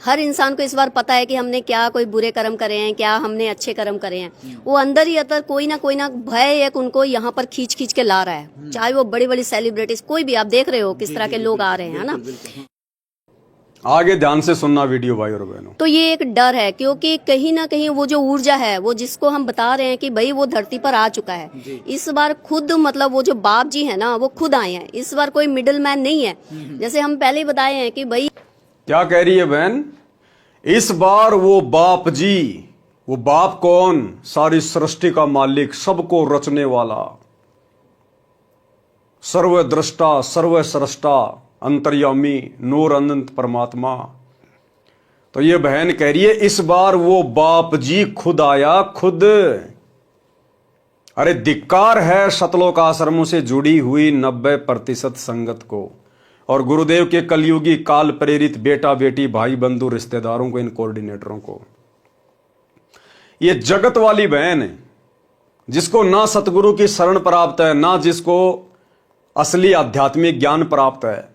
S3: हर इंसान को इस बार पता है कि हमने क्या कोई बुरे कर्म करे हैं, क्या हमने अच्छे कर्म करे हैं। वो अंदर ही अंदर कोई ना भय एक उनको यहाँ पर खींच के ला रहा है। चाहे वो बड़ी बड़ी सेलिब्रिटीज, कोई भी, आप देख रहे हो किस तरह के लोग आ रहे हैं ना।
S1: आगे ध्यान से सुनना वीडियो भाई और बहनों।
S3: तो ये एक डर है, क्योंकि कहीं ना कहीं वो जो ऊर्जा है, वो जिसको हम बता रहे हैं कि भाई वो धरती पर आ चुका है। इस बार खुद, मतलब वो जो बाप जी है ना, वो खुद आए हैं। इस बार कोई मिडिल मैन नहीं है। जैसे हम पहले ही बताए हैं कि भाई,
S1: क्या कह रही है बहन? इस बार वो बाप जी, वो बाप कौन? सारी सृष्टि का मालिक, सबको रचने वाला, सर्वद्रष्टा, सर्वस्रष्टा, अंतर्यामी, नूर अनंत परमात्मा। तो ये बहन कह रही है इस बार वो बाप जी खुद आया, खुद। अरे धिक्कार है सतलोक आश्रमों से जुड़ी हुई 90% संगत को और गुरुदेव के कलयुगी काल प्रेरित बेटा बेटी भाई बंधु रिश्तेदारों को, इन कोऑर्डिनेटरों को। ये जगत वाली बहन है जिसको ना सतगुरु की शरण प्राप्त है, ना जिसको असली आध्यात्मिक ज्ञान प्राप्त है,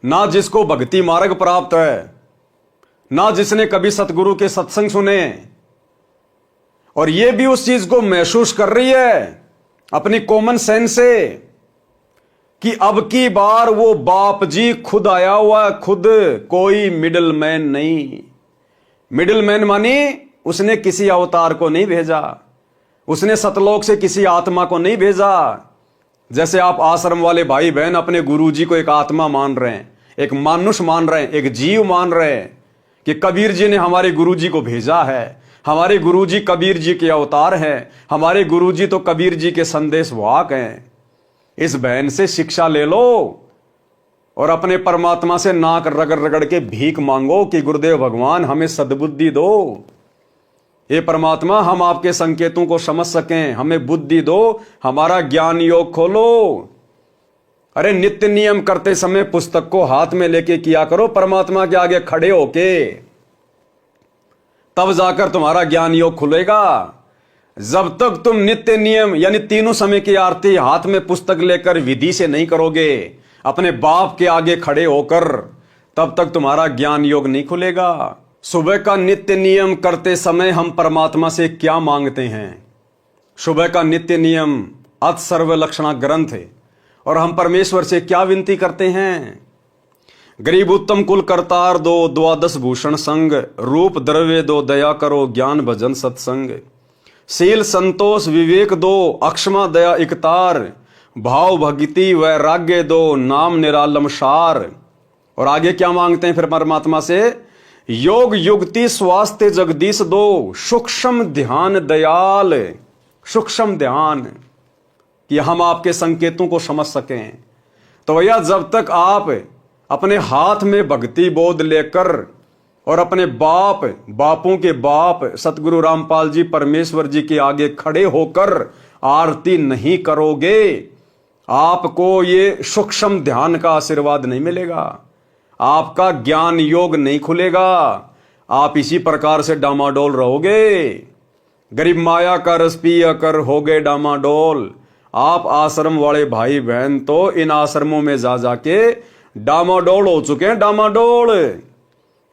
S1: ना जिसको भक्ति मार्ग प्राप्त है, ना जिसने कभी सतगुरु के सत्संग सुने, और ये भी उस चीज को महसूस कर रही है अपनी कॉमन सेंस से कि अब की बार वो बाप जी खुद आया हुआ, खुद, कोई मिडिल मैन नहीं। मिडिल मैन मानी उसने किसी अवतार को नहीं भेजा, उसने सतलोक से किसी आत्मा को नहीं भेजा। जैसे आप आश्रम वाले भाई बहन अपने गुरुजी को एक आत्मा मान रहे हैं, एक मानुष मान रहे हैं, एक जीव मान रहे हैं कि कबीर जी ने हमारे गुरुजी को भेजा है, हमारे गुरुजी कबीर जी के अवतार हैं, हमारे गुरुजी तो कबीर जी के संदेश वाहक हैं। इस बहन से शिक्षा ले लो और अपने परमात्मा से नाक रगड़ रगड़ के भीख मांगो कि गुरुदेव भगवान हमें सद्बुद्धि दो। हे परमात्मा, हम आपके संकेतों को समझ सकें, हमें बुद्धि दो, हमारा ज्ञान योग खोलो। अरे नित्य नियम करते समय पुस्तक को हाथ में लेके किया करो, परमात्मा के आगे खड़े होके, तब जाकर तुम्हारा ज्ञान योग खुलेगा। जब तक तुम नित्य नियम यानी तीनों समय की आरती हाथ में पुस्तक लेकर विधि से नहीं करोगे, अपने बाप के आगे खड़े होकर, तब तक तुम्हारा ज्ञान योग नहीं खुलेगा। सुबह का नित्य नियम करते समय हम परमात्मा से क्या मांगते हैं? सुबह का नित्य नियम अत सर्व लक्षणा ग्रंथ है और हम परमेश्वर से क्या विनती करते हैं? गरीब उत्तम कुल करतार दो, द्वादश भूषण संग, रूप द्रव्य दो, दया करो, ज्ञान भजन सत्संग, शील संतोष विवेक दो, अक्षमा दया इकतार, भाव भक्ति वैराग्य दो, नाम निरालम सार। और आगे क्या मांगते हैं फिर परमात्मा से? योग युक्ति स्वास्थ्य जगदीश दो, सूक्ष्म ध्यान दयाल। सूक्ष्म ध्यान कि हम आपके संकेतों को समझ सकें। तो भैया जब तक आप अपने हाथ में भक्ति बोध लेकर और अपने बापों के बाप सतगुरु रामपाल जी परमेश्वर जी के आगे खड़े होकर आरती नहीं करोगे, आपको ये सूक्ष्म ध्यान का आशीर्वाद नहीं मिलेगा, आपका ज्ञान योग नहीं खुलेगा। आप इसी प्रकार से डामाडोल रहोगे। गरीब माया का रस पिया कर हो गए डामाडोल। आप आश्रम वाले भाई बहन तो इन आश्रमों में जा जाके डामाडोल हो चुके हैं, डामाडोल।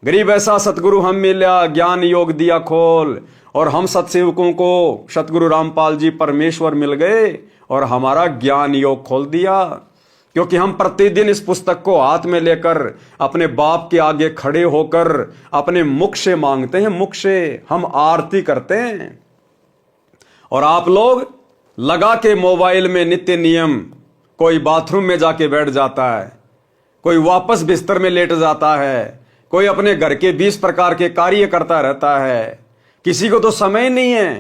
S1: गरीब ऐसा सतगुरु हम मिला, ज्ञान योग दिया खोल, और हम सत्सेवकों को सतगुरु रामपाल जी परमेश्वर मिल गए और हमारा ज्ञान योग खोल दिया। क्योंकि हम प्रतिदिन इस पुस्तक को हाथ में लेकर अपने बाप के आगे खड़े होकर अपने मुख से मांगते हैं, मुख से हम आरती करते हैं। और आप लोग लगा के मोबाइल में नित्य नियम, कोई बाथरूम में जाके बैठ जाता है, कोई वापस बिस्तर में लेट जाता है, कोई अपने घर के 20 प्रकार के कार्य करता रहता है। किसी को तो समय नहीं है,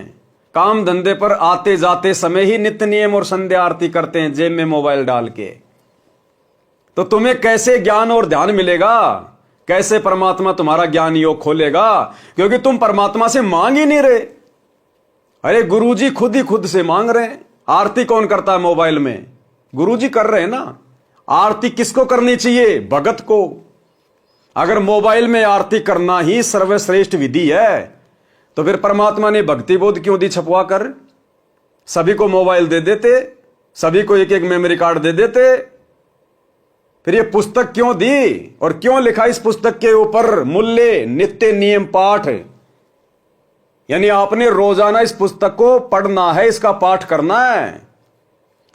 S1: काम धंधे पर आते जाते समय ही नित्य नियम और संध्या आरती करते हैं जेब में मोबाइल डाल के। तो तुम्हें कैसे ज्ञान और ध्यान मिलेगा? कैसे परमात्मा तुम्हारा ज्ञान योग खोलेगा? क्योंकि तुम परमात्मा से मांग ही नहीं रहे। अरे गुरुजी खुद ही खुद से मांग रहे हैं। आरती कौन करता है मोबाइल में? गुरुजी कर रहे हैं ना। आरती किसको करनी चाहिए? भगत को। अगर मोबाइल में आरती करना ही सर्वश्रेष्ठ विधि है तो फिर परमात्मा ने भक्ति बोध क्यों दी छपवा कर? सभी को मोबाइल दे देते, सभी को एक एक मेमोरी कार्ड दे देते। फिर ये पुस्तक क्यों दी और क्यों लिखा इस पुस्तक के ऊपर मूल्य नित्य नियम पाठ? यानी आपने रोजाना इस पुस्तक को पढ़ना है, इसका पाठ करना है।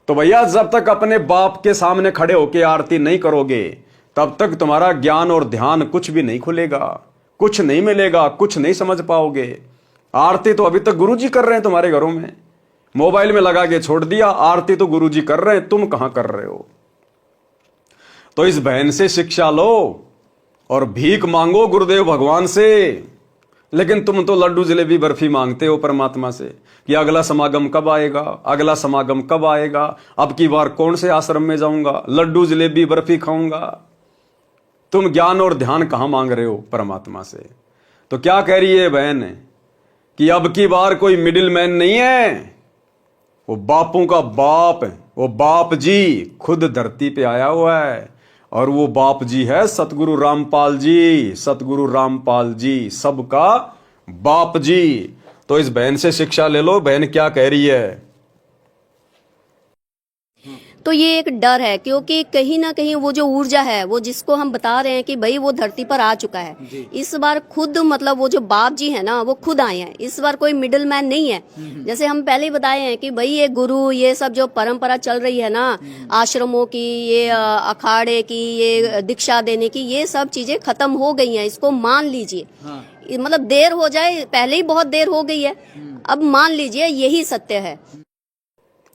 S1: तो भैया जब तक अपने बाप के सामने खड़े होकर आरती नहीं करोगे तब तक तुम्हारा ज्ञान और ध्यान कुछ भी नहीं खुलेगा, कुछ नहीं मिलेगा, कुछ नहीं समझ पाओगे। आरती तो अभी तक गुरुजी कर रहे हैं तुम्हारे घरों में, मोबाइल में लगा के छोड़ दिया। आरती तो गुरुजी कर रहे हैं, तुम कहां कर रहे हो? तो इस बहन से शिक्षा लो और भीख मांगो गुरुदेव भगवान से। लेकिन तुम तो लड्डू जलेबी बर्फी मांगते हो परमात्मा से कि अगला समागम कब आएगा, अगला समागम कब आएगा, अब की बार कौन से आश्रम में जाऊंगा, लड्डू जलेबी बर्फी खाऊंगा। तुम ज्ञान और ध्यान कहां मांग रहे हो परमात्मा से? तो क्या कह रही है बहन कि अब की बार कोई मिडिल मैन नहीं है, वो बापों का बाप, वो बाप जी खुद धरती पे आया हुआ है, और वो बाप जी है सतगुरु रामपाल जी। सतगुरु रामपाल जी सबका बाप जी। तो इस बहन से शिक्षा ले लो, बहन क्या कह रही है।
S3: तो ये एक डर है, क्योंकि कहीं ना कहीं वो जो ऊर्जा है, वो जिसको हम बता रहे हैं कि भाई वो धरती पर आ चुका है, इस बार खुद मतलब वो जो बाप जी है ना, वो खुद आए हैं। इस बार कोई मिडिल मैन नहीं है। जैसे हम पहले ही बताए हैं कि भाई ये गुरु, ये सब जो परंपरा चल रही है ना, आश्रमों की, ये अखाड़े की, ये दीक्षा देने की, ये सब चीजें खत्म हो गई हैं। इसको मान लीजिए। मतलब देर हो जाए, पहले ही बहुत देर हो गई है, अब मान लीजिए यही सत्य है।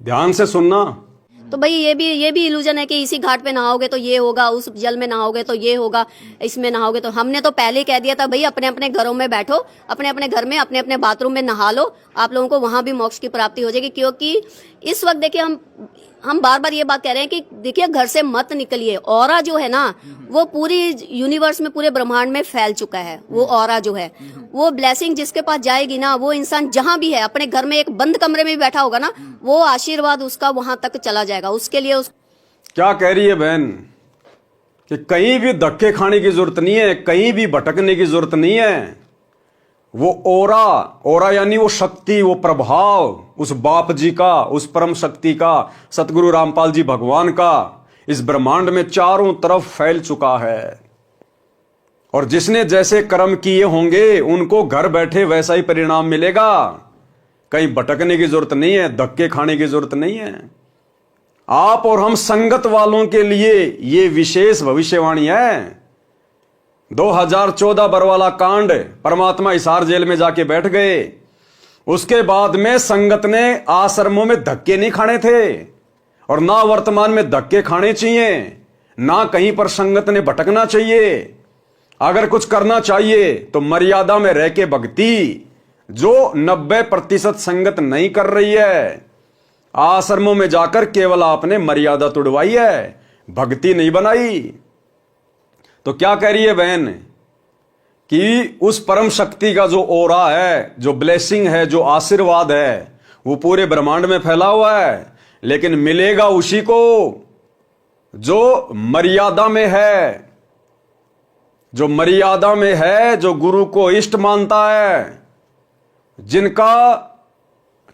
S1: ध्यान से सुनना।
S3: तो भाई ये भी इल्यूजन है कि इसी घाट पे नहाओगे तो ये होगा, उस जल में नहाओगे तो ये होगा, इसमें नहाओगे तो। हमने तो पहले ही कह दिया था भाई अपने अपने घरों में बैठो, अपने अपने घर में अपने अपने बाथरूम में नहा लो, आप लोगों को वहां भी मोक्ष की प्राप्ति हो जाएगी। क्योंकि इस वक्त देखिए हम बार बार ये बात कह रहे हैं कि देखिए घर से मत निकलिए। ऑरा जो है ना, वो पूरी यूनिवर्स में, पूरे ब्रह्मांड में फैल चुका है। वो ऑरा जो है, वो ब्लेसिंग जिसके पास जाएगी ना, वो इंसान जहां भी है, अपने घर में एक बंद कमरे में भी बैठा होगा ना, वो आशीर्वाद उसका वहां तक चला जाएगा। उसके लिए
S1: क्या कह रही है बहन कि कहीं भी धक्के खाने की जरूरत नहीं है, कहीं भी भटकने की जरूरत नहीं है। वो ओरा यानी वो शक्ति, वो प्रभाव उस बाप जी का, उस परम शक्ति का, सतगुरु रामपाल जी भगवान का इस ब्रह्मांड में चारों तरफ फैल चुका है। और जिसने जैसे कर्म किए होंगे उनको घर बैठे वैसा ही परिणाम मिलेगा। कहीं भटकने की जरूरत नहीं है, धक्के खाने की जरूरत नहीं है। आप और हम संगत वालों के लिए ये विशेष भविष्यवाणी है। 2014 बरवाला कांड, परमात्मा हिसार जेल में जाके बैठ गए। उसके बाद में संगत ने आश्रमों में धक्के नहीं खाने थे, और ना वर्तमान में धक्के खाने चाहिए, ना कहीं पर संगत ने भटकना चाहिए। अगर कुछ करना चाहिए तो मर्यादा में रह के भक्ति, जो 90% संगत नहीं कर रही है। आश्रमों में जाकर केवल आपने मर्यादा तोड़वाई है, भक्ति नहीं बनाई। तो क्या कह रही है बहन कि उस परम शक्ति का जो ओरा है, जो ब्लेसिंग है, जो आशीर्वाद है, वो पूरे ब्रह्मांड में फैला हुआ है, लेकिन मिलेगा उसी को जो मर्यादा में है, जो मर्यादा में है, जो गुरु को इष्ट मानता है, जिनका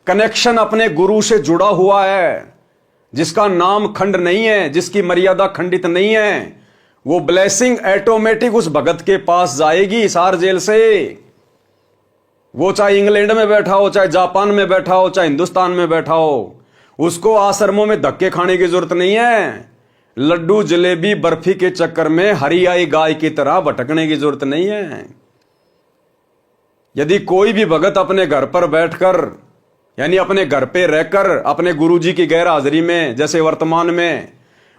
S1: कनेक्शन अपने गुरु से जुड़ा हुआ है, जिसका नाम खंड नहीं है, जिसकी मर्यादा खंडित नहीं है। वो ब्लेसिंग ऑटोमेटिक उस भगत के पास जाएगी हिसार जेल से। वो चाहे इंग्लैंड में बैठा हो, चाहे जापान में बैठा हो, चाहे हिंदुस्तान में बैठा हो, उसको आश्रमों में धक्के खाने की जरूरत नहीं है। लड्डू जलेबी बर्फी के चक्कर में हरियाई गाय की तरह भटकने की जरूरत नहीं है। यदि कोई भी भगत अपने घर पर बैठकर, यानी अपने घर पे रहकर, अपने गुरुजी की गैर हाजिरी में, जैसे वर्तमान में,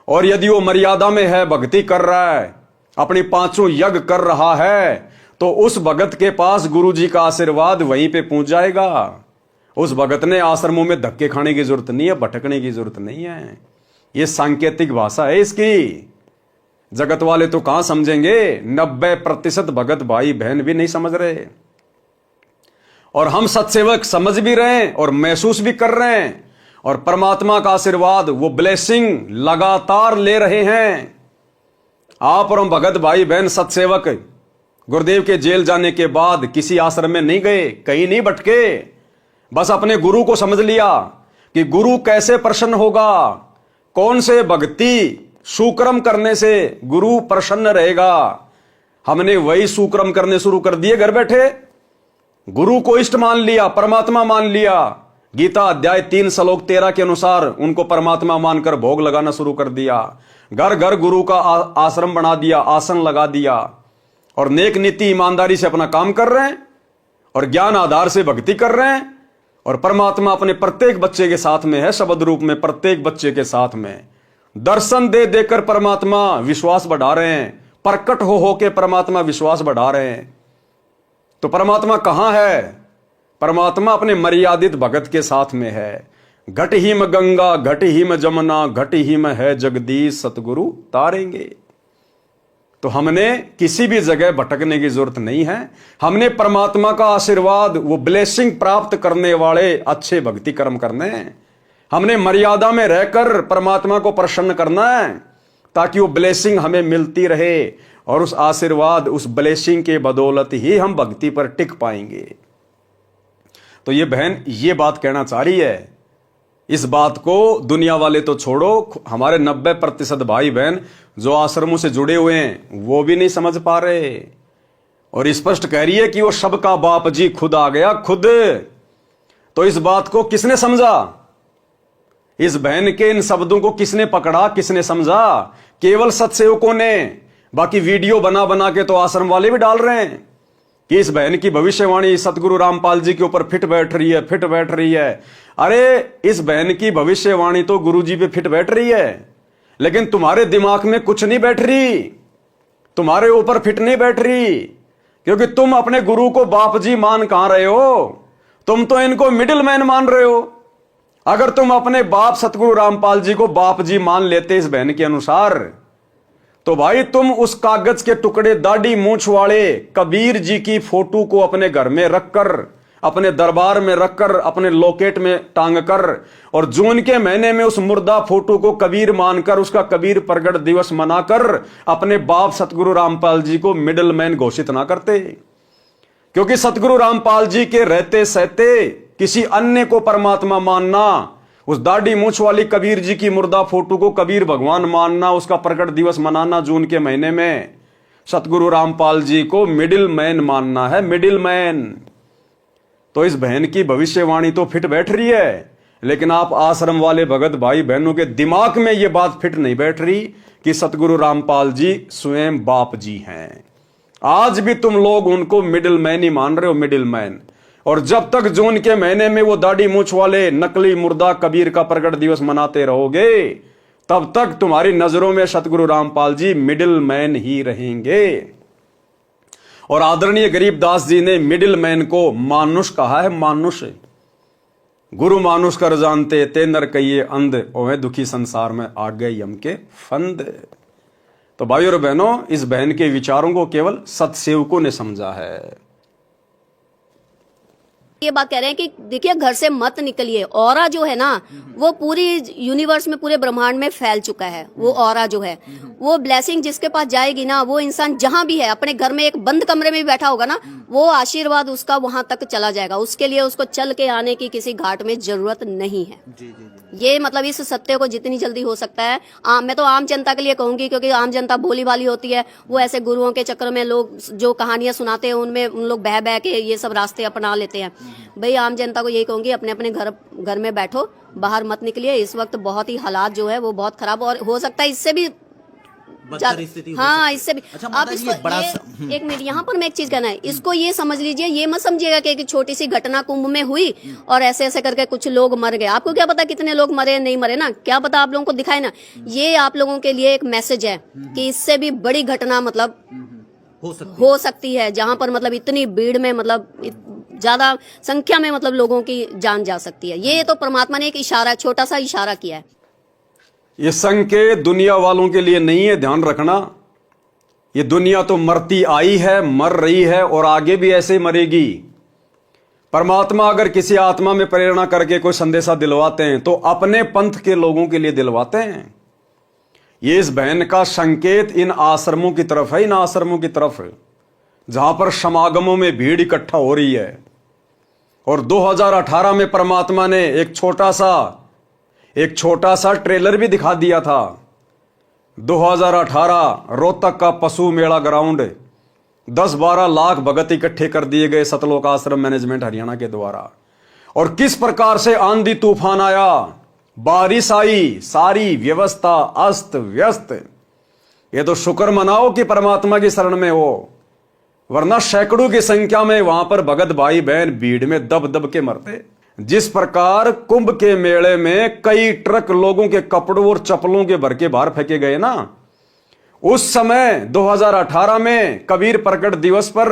S1: और यदि वो मर्यादा में है, भक्ति कर रहा है, अपनी 5 यज्ञ कर रहा है, तो उस भगत के पास गुरुजी का आशीर्वाद वहीं पे पहुंच जाएगा। उस भगत ने आश्रमों में धक्के खाने की जरूरत नहीं है, भटकने की जरूरत नहीं है। ये सांकेतिक भाषा है इसकी। जगत वाले तो कहां समझेंगे, 90% भगत भाई बहन भी नहीं समझ रहे। और हम सत्सेवक समझ भी रहे हैं और महसूस भी कर रहे हैं, और परमात्मा का आशीर्वाद, वो ब्लेसिंग लगातार ले रहे हैं। आप और हम भगत भाई बहन सत्सेवक गुरुदेव के जेल जाने के बाद किसी आश्रम में नहीं गए, कहीं नहीं भटके, बस अपने गुरु को समझ लिया कि गुरु कैसे प्रसन्न होगा, कौन से भक्ति सुक्रम करने से गुरु प्रसन्न रहेगा। हमने वही सुक्रम करने शुरू कर दिए घर बैठे। गुरु को इष्ट मान लिया, परमात्मा मान लिया। गीता अध्याय 3 श्लोक 13 के अनुसार उनको परमात्मा मानकर भोग लगाना शुरू कर दिया। घर घर गुरु का आश्रम बना दिया, आसन लगा दिया, और नेक नीति ईमानदारी से अपना काम कर रहे हैं, और ज्ञान आधार से भक्ति कर रहे हैं। और परमात्मा अपने प्रत्येक बच्चे के साथ में है, शब्द रूप में प्रत्येक बच्चे के साथ में। दर्शन दे देकर परमात्मा विश्वास बढ़ा रहे हैं, प्रकट हो के परमात्मा विश्वास बढ़ा रहे हैं। तो परमात्मा कहां है? परमात्मा अपने मर्यादित भगत के साथ में है। घट हिम गंगा, घट हिम जमुना, घट हिम है जगदीश, सतगुरु तारेंगे। तो हमने किसी भी जगह भटकने की जरूरत नहीं है। हमने परमात्मा का आशीर्वाद, वो ब्लेसिंग प्राप्त करने वाले अच्छे भक्ति कर्म करने हैं। हमने मर्यादा में रहकर परमात्मा को प्रसन्न करना है, ताकि वो ब्लेसिंग हमें मिलती रहे, और उस आशीर्वाद, उस ब्लेसिंग के बदौलत ही हम भक्ति पर टिक पाएंगे। तो ये बहन ये बात कहना चाह रही है। इस बात को दुनिया वाले तो छोड़ो, हमारे 90% भाई बहन जो आश्रमों से जुड़े हुए हैं वो भी नहीं समझ पा रहे, और स्पष्ट कह रही है कि वो सबका बाप जी खुद आ गया, खुद। तो इस बात को किसने समझा? इस बहन के इन शब्दों को किसने पकड़ा, किसने समझा? केवल सत्सेवकों ने। बाकी वीडियो बना बना के तो आश्रम वाले भी डाल रहे हैं कि इस बहन की भविष्यवाणी सतगुरु रामपाल जी के ऊपर फिट बैठ रही है, फिट बैठ रही है। अरे इस बहन की भविष्यवाणी तो गुरु जी पे फिट बैठ रही है, लेकिन तुम्हारे दिमाग में कुछ नहीं बैठ रही, तुम्हारे ऊपर फिट नहीं बैठ रही, क्योंकि तुम अपने गुरु को बाप जी मान कहां रहे हो? तुम तो इनको मिडिल मैन मान रहे हो। अगर तुम अपने बाप सतगुरु रामपाल जी को बाप जी मान लेते इस बहन के अनुसार, तो भाई तुम उस कागज के टुकड़े दाढ़ी मूंछ वाले कबीर जी की फोटो को अपने घर में रखकर, अपने दरबार में रखकर, अपने लॉकेट में टांग कर, और जून के महीने में उस मुर्दा फोटो को कबीर मानकर, उसका कबीर प्रगट दिवस मनाकर अपने बाप सतगुरु रामपाल जी को मिडिल मैन घोषित ना करते। क्योंकि सतगुरु रामपाल जी के रहते सहते किसी अन्य को परमात्मा मानना, उस दाढ़ी मूंछ वाली कबीर जी की मुर्दा फोटो को कबीर भगवान मानना, उसका प्रकट दिवस मनाना जून के महीने में, सतगुरु रामपाल जी को मिडिल मैन मानना है, मिडिल मैन। तो इस बहन की भविष्यवाणी तो फिट बैठ रही है, लेकिन आप आश्रम वाले भगत भाई बहनों के दिमाग में यह बात फिट नहीं बैठ रही कि सतगुरु रामपाल जी स्वयं बाप जी हैं। आज भी तुम लोग उनको मिडिल मैन ही मान रहे हो, मिडिल मैन। और जब तक जून के महीने में वो दाढ़ी मूंछ वाले नकली मुर्दा कबीर का प्रकट दिवस मनाते रहोगे, तब तक तुम्हारी नजरों में सतगुरु रामपाल जी मिडिल मैन ही रहेंगे। और आदरणीय गरीबदास जी ने मिडिल मैन को मानुष कहा है, मानुष। गुरु मानुष कर जानते ते नर कहिए अंध, ओहे दुखी संसार में आ गए यम के फंद। तो भाई और बहनों, इस बहन के विचारों को केवल सत्सेवकों ने समझा है।
S3: ये बात कह रहे हैं कि देखिए घर से मत निकलिए। ऑरा जो है ना वो पूरी यूनिवर्स में, पूरे ब्रह्मांड में फैल चुका है। वो ऑरा जो है, वो ब्लेसिंग जिसके पास जाएगी ना, वो इंसान जहां भी है, अपने घर में एक बंद कमरे में भी बैठा होगा ना, वो आशीर्वाद उसका वहां तक चला जाएगा। उसके लिए उसको चल के आने की किसी घाट में जरूरत नहीं है। ये मतलब इस सत्य को जितनी जल्दी हो सकता है, मैं तो आम जनता के लिए कहूंगी, क्योंकि आम जनता भोली भाली होती है। वो ऐसे गुरुओं के चक्कर में लोग जो कहानियां सुनाते हैं उनमें उन लोग बह बह के ये सब रास्ते अपना लेते हैं। भाई आम जनता को यही कहूंगी, अपने अपने घर में बैठो, बाहर मत निकलिए। इस वक्त बहुत ही हालात जो है वो बहुत खराब, और हो सकता है इससे भी हाँ, इससे भी।
S2: अच्छा,
S3: आप इसको एक मिनट, यहाँ पर मैं एक चीज कहना है, इसको ये समझ लीजिए, ये मत समझिएगा कि एक छोटी सी घटना कुंभ में हुई और ऐसे ऐसे करके कुछ लोग मर गए। आपको क्या पता कितने लोग मरे नहीं मरे ना, क्या पता आप लोगों को दिखाए ना। ये आप लोगों के लिए एक मैसेज है कि इससे भी बड़ी घटना मतलब हो सकती है, जहां पर मतलब इतनी भीड़ में मतलब ज्यादा संख्या में मतलब लोगों की जान जा सकती है। ये तो परमात्मा ने एक इशारा, छोटा सा इशारा किया है।
S1: ये संकेत दुनिया वालों के लिए नहीं है, ध्यान रखना। ये दुनिया तो मरती आई है, मर रही है, और आगे भी ऐसे मरेगी। परमात्मा अगर किसी आत्मा में प्रेरणा करके कोई संदेशा दिलवाते हैं तो अपने पंथ के लोगों के लिए दिलवाते हैं। ये इस बहन का संकेत इन आश्रमों की तरफ है, इन आश्रमों की तरफ जहां पर समागमों में भीड़ इकट्ठा हो रही है। और 2018 में परमात्मा ने एक छोटा सा ट्रेलर भी दिखा दिया था। 2018 रोहतक का पशु मेला ग्राउंड, 10-12 लाख भगत इकट्ठे कर दिए गए सतलोक आश्रम मैनेजमेंट हरियाणा के द्वारा। और किस प्रकार से आंधी तूफान आया, बारिश आई, सारी व्यवस्था अस्त व्यस्त। ये तो शुक्र मनाओ कि परमात्मा की शरण में हो, वरना सैकड़ों की संख्या में वहां पर भगत भाई बहन भीड़ में दब दब के मरते। जिस प्रकार कुंभ के मेले में कई ट्रक लोगों के कपड़ों और चप्पलों के भर के बाहर फेंके गए ना, उस समय 2018 में कबीर प्रकट दिवस पर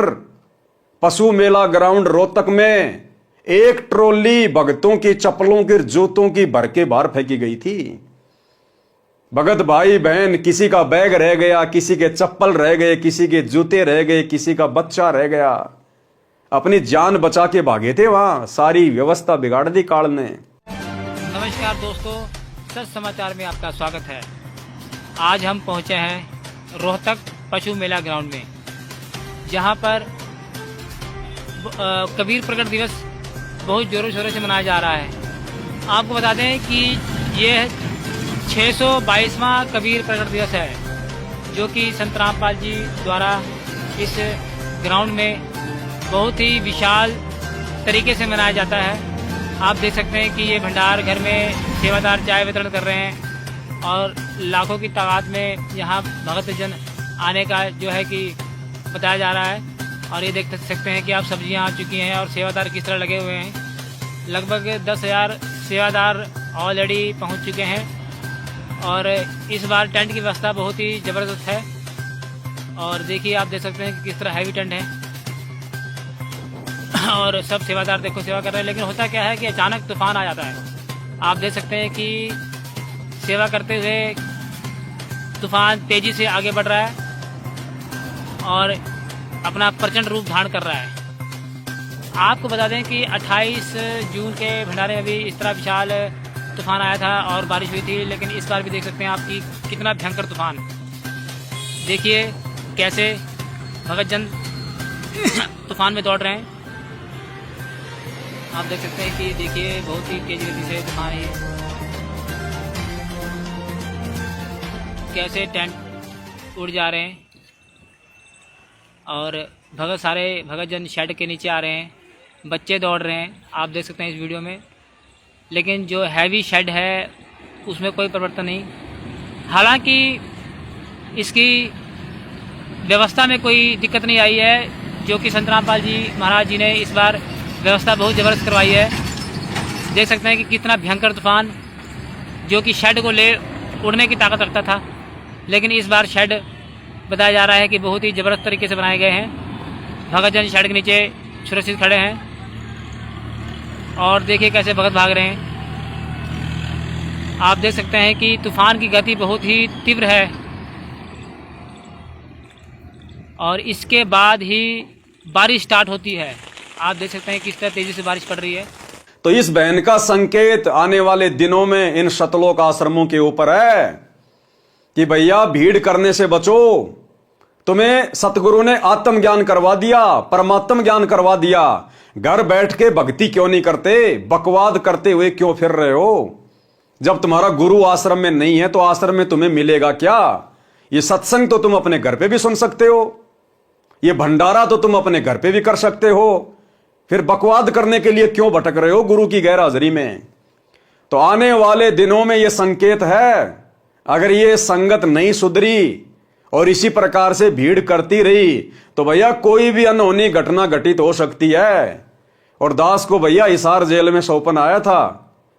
S1: पशु मेला ग्राउंड रोहतक में एक ट्रॉली भगतों की चप्पलों की, जूतों की भर के बाहर फेंकी गई थी। भगत भाई बहन, किसी का बैग रह गया, किसी के चप्पल रह गए, किसी के जूते रह गए, किसी का बच्चा रह गया, अपनी जान बचा के भागे थे वहां। सारी व्यवस्था बिगाड़ दी काल ने।
S5: नमस्कार। नमस्कार दोस्तों, सच समाचार में आपका स्वागत है। आज हम पहुंचे हैं रोहतक पशु मेला ग्राउंड में, जहां पर कबीर प्रकट दिवस बहुत जोरों शोरों से मनाया जा रहा है। आपको बता दें कि ये 622वां कबीर प्रकट दिवस है, जो कि संत रामपाल जी द्वारा इस ग्राउंड में बहुत ही विशाल तरीके से मनाया जाता है। आप देख सकते हैं कि ये भंडार घर में सेवादार चाय वितरण कर रहे हैं और लाखों की तादाद में यहाँ भगत जन आने का जो है कि बताया जा रहा है। और ये देख सकते हैं कि आप सब्जियाँ आ चुकी हैं और सेवादार किस तरह लगे हुए हैं। लगभग 10,000 सेवादार ऑलरेडी पहुँच चुके हैं और इस बार टेंट की व्यवस्था बहुत ही ज़बरदस्त है। और देखिए, आप देख सकते हैं कि किस तरह हैवी टेंट है और सब सेवादार देखो सेवा कर रहे हैं। लेकिन होता क्या है कि अचानक तूफान आ जाता है। आप देख सकते हैं कि सेवा करते हुए तूफान तेजी से आगे बढ़ रहा है और अपना प्रचंड रूप धारण कर रहा है। आपको बता दें कि 28 जून के भंडारे में भी इस तरह विशाल तूफान आया था और बारिश हुई थी। लेकिन इस बार भी देख सकते हैं आप कि कितना भयंकर तूफान। देखिए कैसे भगत जन तूफान में दौड़ रहे हैं। आप देख सकते हैं कि देखिए बहुत ही तेज गति से तूफान है। कैसे टेंट उड़ जा रहे हैं और सारे भगत जन शेड के नीचे आ रहे हैं। बच्चे दौड़ रहे हैं, आप देख सकते हैं इस वीडियो में। लेकिन जो हैवी शेड है उसमें कोई परिवर्तन नहीं। हालांकि इसकी व्यवस्था में कोई दिक्कत नहीं आई है, जो कि संत रामपाल जी महाराज जी ने इस बार व्यवस्था बहुत ज़बरदस्त करवाई है। देख सकते हैं कि कितना भयंकर तूफान, जो कि शेड को ले उड़ने की ताकत रखता था। लेकिन इस बार शेड बताया जा रहा है कि बहुत ही ज़बरदस्त तरीके से बनाए गए हैं। भगत जन शेड के नीचे सुरक्षित खड़े हैं और देखिए कैसे भगत भाग रहे हैं। आप देख सकते हैं कि तूफान की गति बहुत ही तीव्र है और इसके बाद ही बारिश स्टार्ट होती है। आप देख सकते हैं किस तरह तेजी से बारिश पड़ रही है।
S1: तो इस बहन का संकेत आने वाले दिनों में इन शतलोक आश्रमों के ऊपर है कि भैया भीड़ करने से बचो। तुम्हें सतगुरु ने आत्मज्ञान करवा दिया, परमात्म ज्ञान करवा दिया। घर बैठ के भक्ति क्यों नहीं करते? बकवाद करते हुए क्यों फिर रहे हो? जब तुम्हारा गुरु आश्रम में नहीं है तो आश्रम में तुम्हें मिलेगा क्या? ये सत्संग तो तुम अपने घर पे भी सुन सकते हो, ये भंडारा तो तुम अपने घर पे भी कर सकते हो। फिर बकवाद करने के लिए क्यों भटक रहे हो गुरु की गैर हाजिरी में? तो आने वाले दिनों में यह संकेत है, अगर ये संगत नहीं सुधरी और इसी प्रकार से भीड़ करती रही तो भैया कोई भी अनहोनी घटना घटित हो सकती है। और दास को भैया हिसार जेल में सौंपन आया था।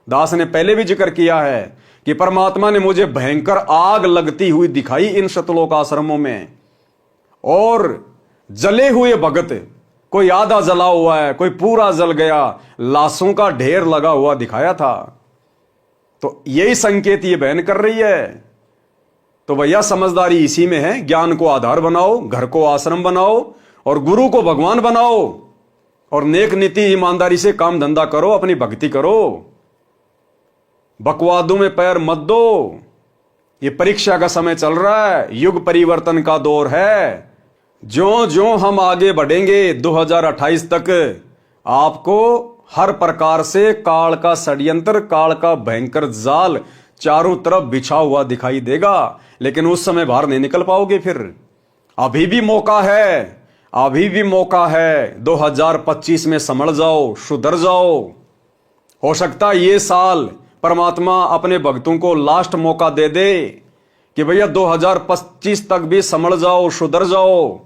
S1: दास ने पहले भी जिक्र किया है कि परमात्मा ने मुझे भयंकर आग लगती हुई दिखाई इन शतलोक आश्रमों में, और जले हुए भगत, कोई आधा जला हुआ है, कोई पूरा जल गया, लाशों का ढेर लगा हुआ दिखाया था। तो यही संकेत ये बहन कर रही है। तो भैया समझदारी इसी में है, ज्ञान को आधार बनाओ, घर को आश्रम बनाओ और गुरु को भगवान बनाओ और नेक नीति ईमानदारी से काम धंधा करो, अपनी भक्ति करो, बकवादों में पैर मत दो। ये परीक्षा का समय चल रहा है, युग परिवर्तन का दौर है। ज्यों ज्यों हम आगे बढ़ेंगे 2028 तक, आपको हर प्रकार से काल का षड्यंत्र, काल का भयंकर जाल चारों तरफ बिछा हुआ दिखाई देगा। लेकिन उस समय बाहर नहीं निकल पाओगे। फिर अभी भी मौका है, अभी भी मौका है। 2025 में संभल जाओ, सुधर जाओ। हो सकता है ये साल परमात्मा अपने भक्तों को लास्ट मौका दे दे कि भैया 2025 तक भी संभल जाओ, सुधर जाओ।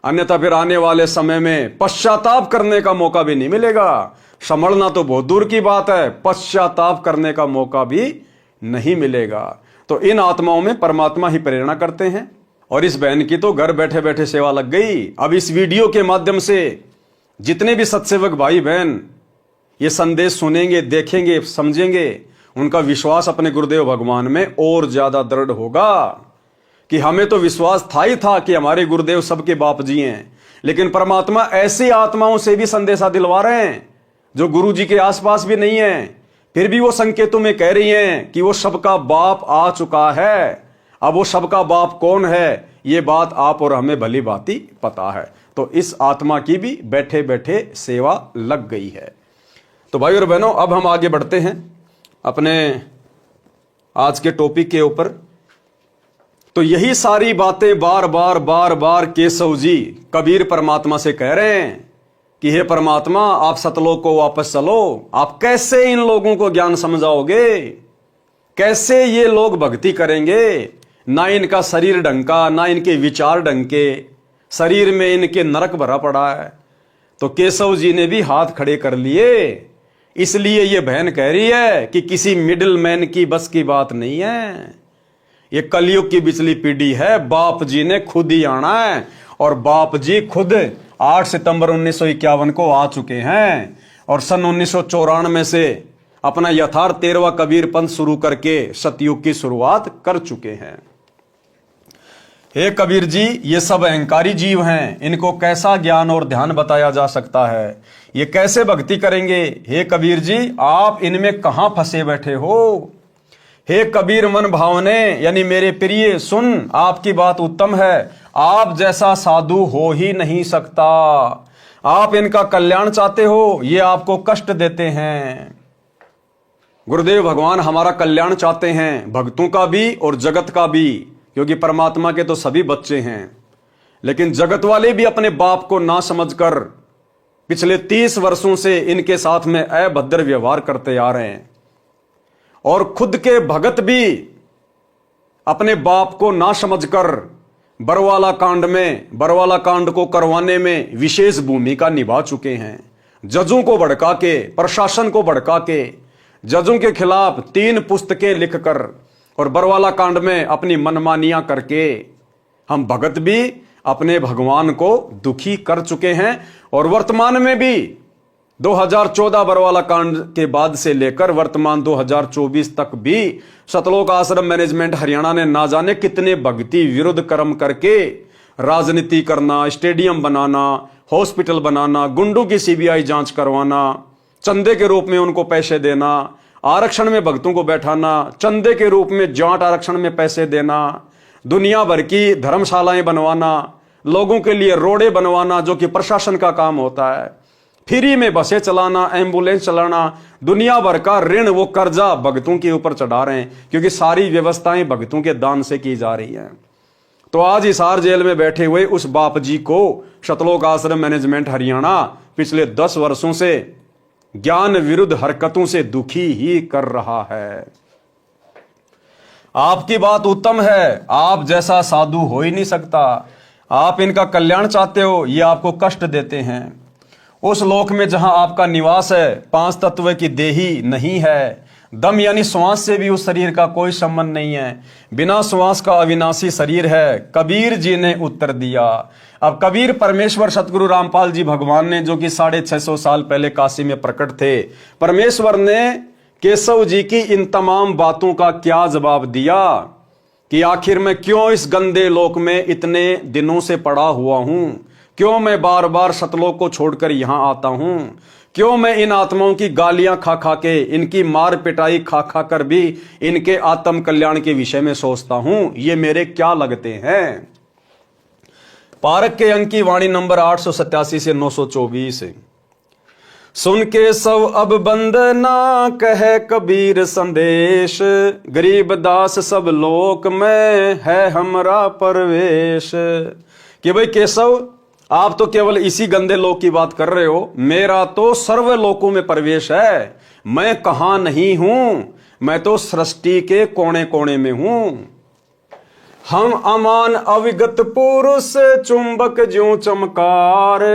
S1: अन्यथा फिर आने वाले समय में पश्चाताप करने का मौका भी नहीं मिलेगा। संभलना तो बहुत दूर की बात है, पश्चाताप करने का मौका भी नहीं मिलेगा। तो इन आत्माओं में परमात्मा ही प्रेरणा करते हैं। और इस बहन की तो घर बैठे बैठे सेवा लग गई। अब इस वीडियो के माध्यम से जितने भी सत्सेवक भाई बहन ये संदेश सुनेंगे, देखेंगे, समझेंगे, उनका विश्वास अपने गुरुदेव भगवान में और ज्यादा दृढ़ होगा। कि हमें तो विश्वास था ही था कि हमारे गुरुदेव सबके बाप जी हैं, लेकिन परमात्मा ऐसी आत्माओं से भी संदेशा दिलवा रहे हैं जो गुरु जी के आसपास भी नहीं है, फिर भी वो संकेतों में कह रही हैं कि वो सबका बाप आ चुका है। अब वो सबका बाप कौन है, ये बात आप और हमें भली भांति पता है। तो इस आत्मा की भी बैठे बैठे सेवा लग गई है। तो भाई और बहनों, अब हम आगे बढ़ते हैं अपने आज के टॉपिक के ऊपर। तो यही सारी बातें बार बार केशव जी कबीर परमात्मा से कह रहे हैं कि हे परमात्मा, आप सतलोक को वापस चलो। आप कैसे इन लोगों को ज्ञान समझाओगे, कैसे ये लोग भक्ति करेंगे? ना इनका शरीर ढंग का, ना इनके विचार ढंग के, शरीर में इनके नरक भरा पड़ा है। तो केशव जी ने भी हाथ खड़े कर लिए। इसलिए ये बहन कह रही है कि किसी मिडिल मैन की बस की बात नहीं है। ये कलयुग की बिचली पीढ़ी है। बाप जी ने खुद ही आना है, और बाप जी खुद 8 सितंबर 1951 को आ चुके हैं, और सन 1994 से अपना यथार्थ 13वां कबीर पंथ शुरू करके सतयुग की शुरुआत कर चुके हैं। हे कबीर जी, ये सब अहंकारी जीव हैं, इनको कैसा ज्ञान और ध्यान बताया जा सकता है? ये कैसे भक्ति करेंगे? हे कबीर जी, आप इनमें कहां फंसे बैठे हो? हे कबीर मन भावने, यानी मेरे प्रिय सुन, आपकी बात उत्तम है। आप जैसा साधु हो ही नहीं सकता। आप इनका कल्याण चाहते हो, ये आपको कष्ट देते हैं। गुरुदेव भगवान हमारा कल्याण चाहते हैं, भक्तों का भी और जगत का भी, क्योंकि परमात्मा के तो सभी बच्चे हैं। लेकिन जगत वाले भी अपने बाप को ना समझकर पिछले 30 वर्षों से इनके साथ में अभद्र व्यवहार करते आ रहे हैं, और खुद के भगत भी अपने बाप को ना समझकर बरवाला कांड को करवाने में विशेष भूमिका निभा चुके हैं। जजों को भड़का के, प्रशासन को भड़का के, जजों के खिलाफ 3 पुस्तकें लिखकर और बरवाला कांड में अपनी मनमानियां करके हम भगत भी अपने भगवान को दुखी कर चुके हैं। और वर्तमान में भी 2014 बरवाला कांड के बाद से लेकर वर्तमान 2024 तक भी सतलोक आश्रम मैनेजमेंट हरियाणा ने ना जाने कितने भक्ति विरुद्ध कर्म करके राजनीति करना, स्टेडियम बनाना, हॉस्पिटल बनाना, गुंडों की सीबीआई जांच करवाना, चंदे के रूप में उनको पैसे देना, आरक्षण में भक्तों को बैठाना, चंदे के रूप में जाट आरक्षण में पैसे देना, दुनिया भर की धर्मशालाएं बनवाना, लोगों के लिए रोडे बनवाना जो कि प्रशासन का काम होता है, फ्री में बसें चलाना, एम्बुलेंस चलाना, दुनिया भर का ऋण वो कर्जा भक्तों के ऊपर चढ़ा रहे हैं, क्योंकि सारी व्यवस्थाएं भक्तों के दान से की जा रही हैं। तो आज हिसार जेल में बैठे हुए उस बाप जी को सतलोक आश्रम मैनेजमेंट हरियाणा पिछले 10 वर्षों से ज्ञान विरुद्ध हरकतों से दुखी ही कर रहा है। आपकी बात उत्तम है, आप जैसा साधु हो ही नहीं सकता। आप इनका कल्याण चाहते हो, ये आपको कष्ट देते हैं। उस लोक में जहां आपका निवास है, 5 तत्व की देही नहीं है, दम यानी श्वास से भी उस शरीर का कोई संबंध नहीं है, बिना श्वास का अविनाशी शरीर है। कबीर जी ने उत्तर दिया। अब कबीर परमेश्वर सतगुरु रामपाल जी भगवान ने, जो कि 650 साल पहले काशी में प्रकट थे, परमेश्वर ने केशव जी की इन तमाम बातों का क्या जवाब दिया कि आखिर मैं क्यों इस गंदे लोक में इतने दिनों से पड़ा हुआ हूं, क्यों मैं बार बार सतलोक को छोड़कर यहां आता हूं, क्यों मैं इन आत्माओं की गालियां खा खा के, इनकी मार पिटाई खा खा कर भी इनके आत्म कल्याण के विषय में सोचता हूं, ये मेरे क्या लगते हैं। पारक के अंक की वाणी नंबर 887 से 924। सुन के सब अब बंदना कहे कबीर संदेश, गरीब दास सब लोक में है हमरा परवेश। कि भाई केशव, आप तो केवल इसी गंदे लोक की बात कर रहे हो, मेरा तो सर्व लोकों में प्रवेश है। मैं कहां नहीं हूं, मैं तो सृष्टि के कोने कोने में हूं। हम अमान अविगत पुरुष चुंबक ज्यों चमकार,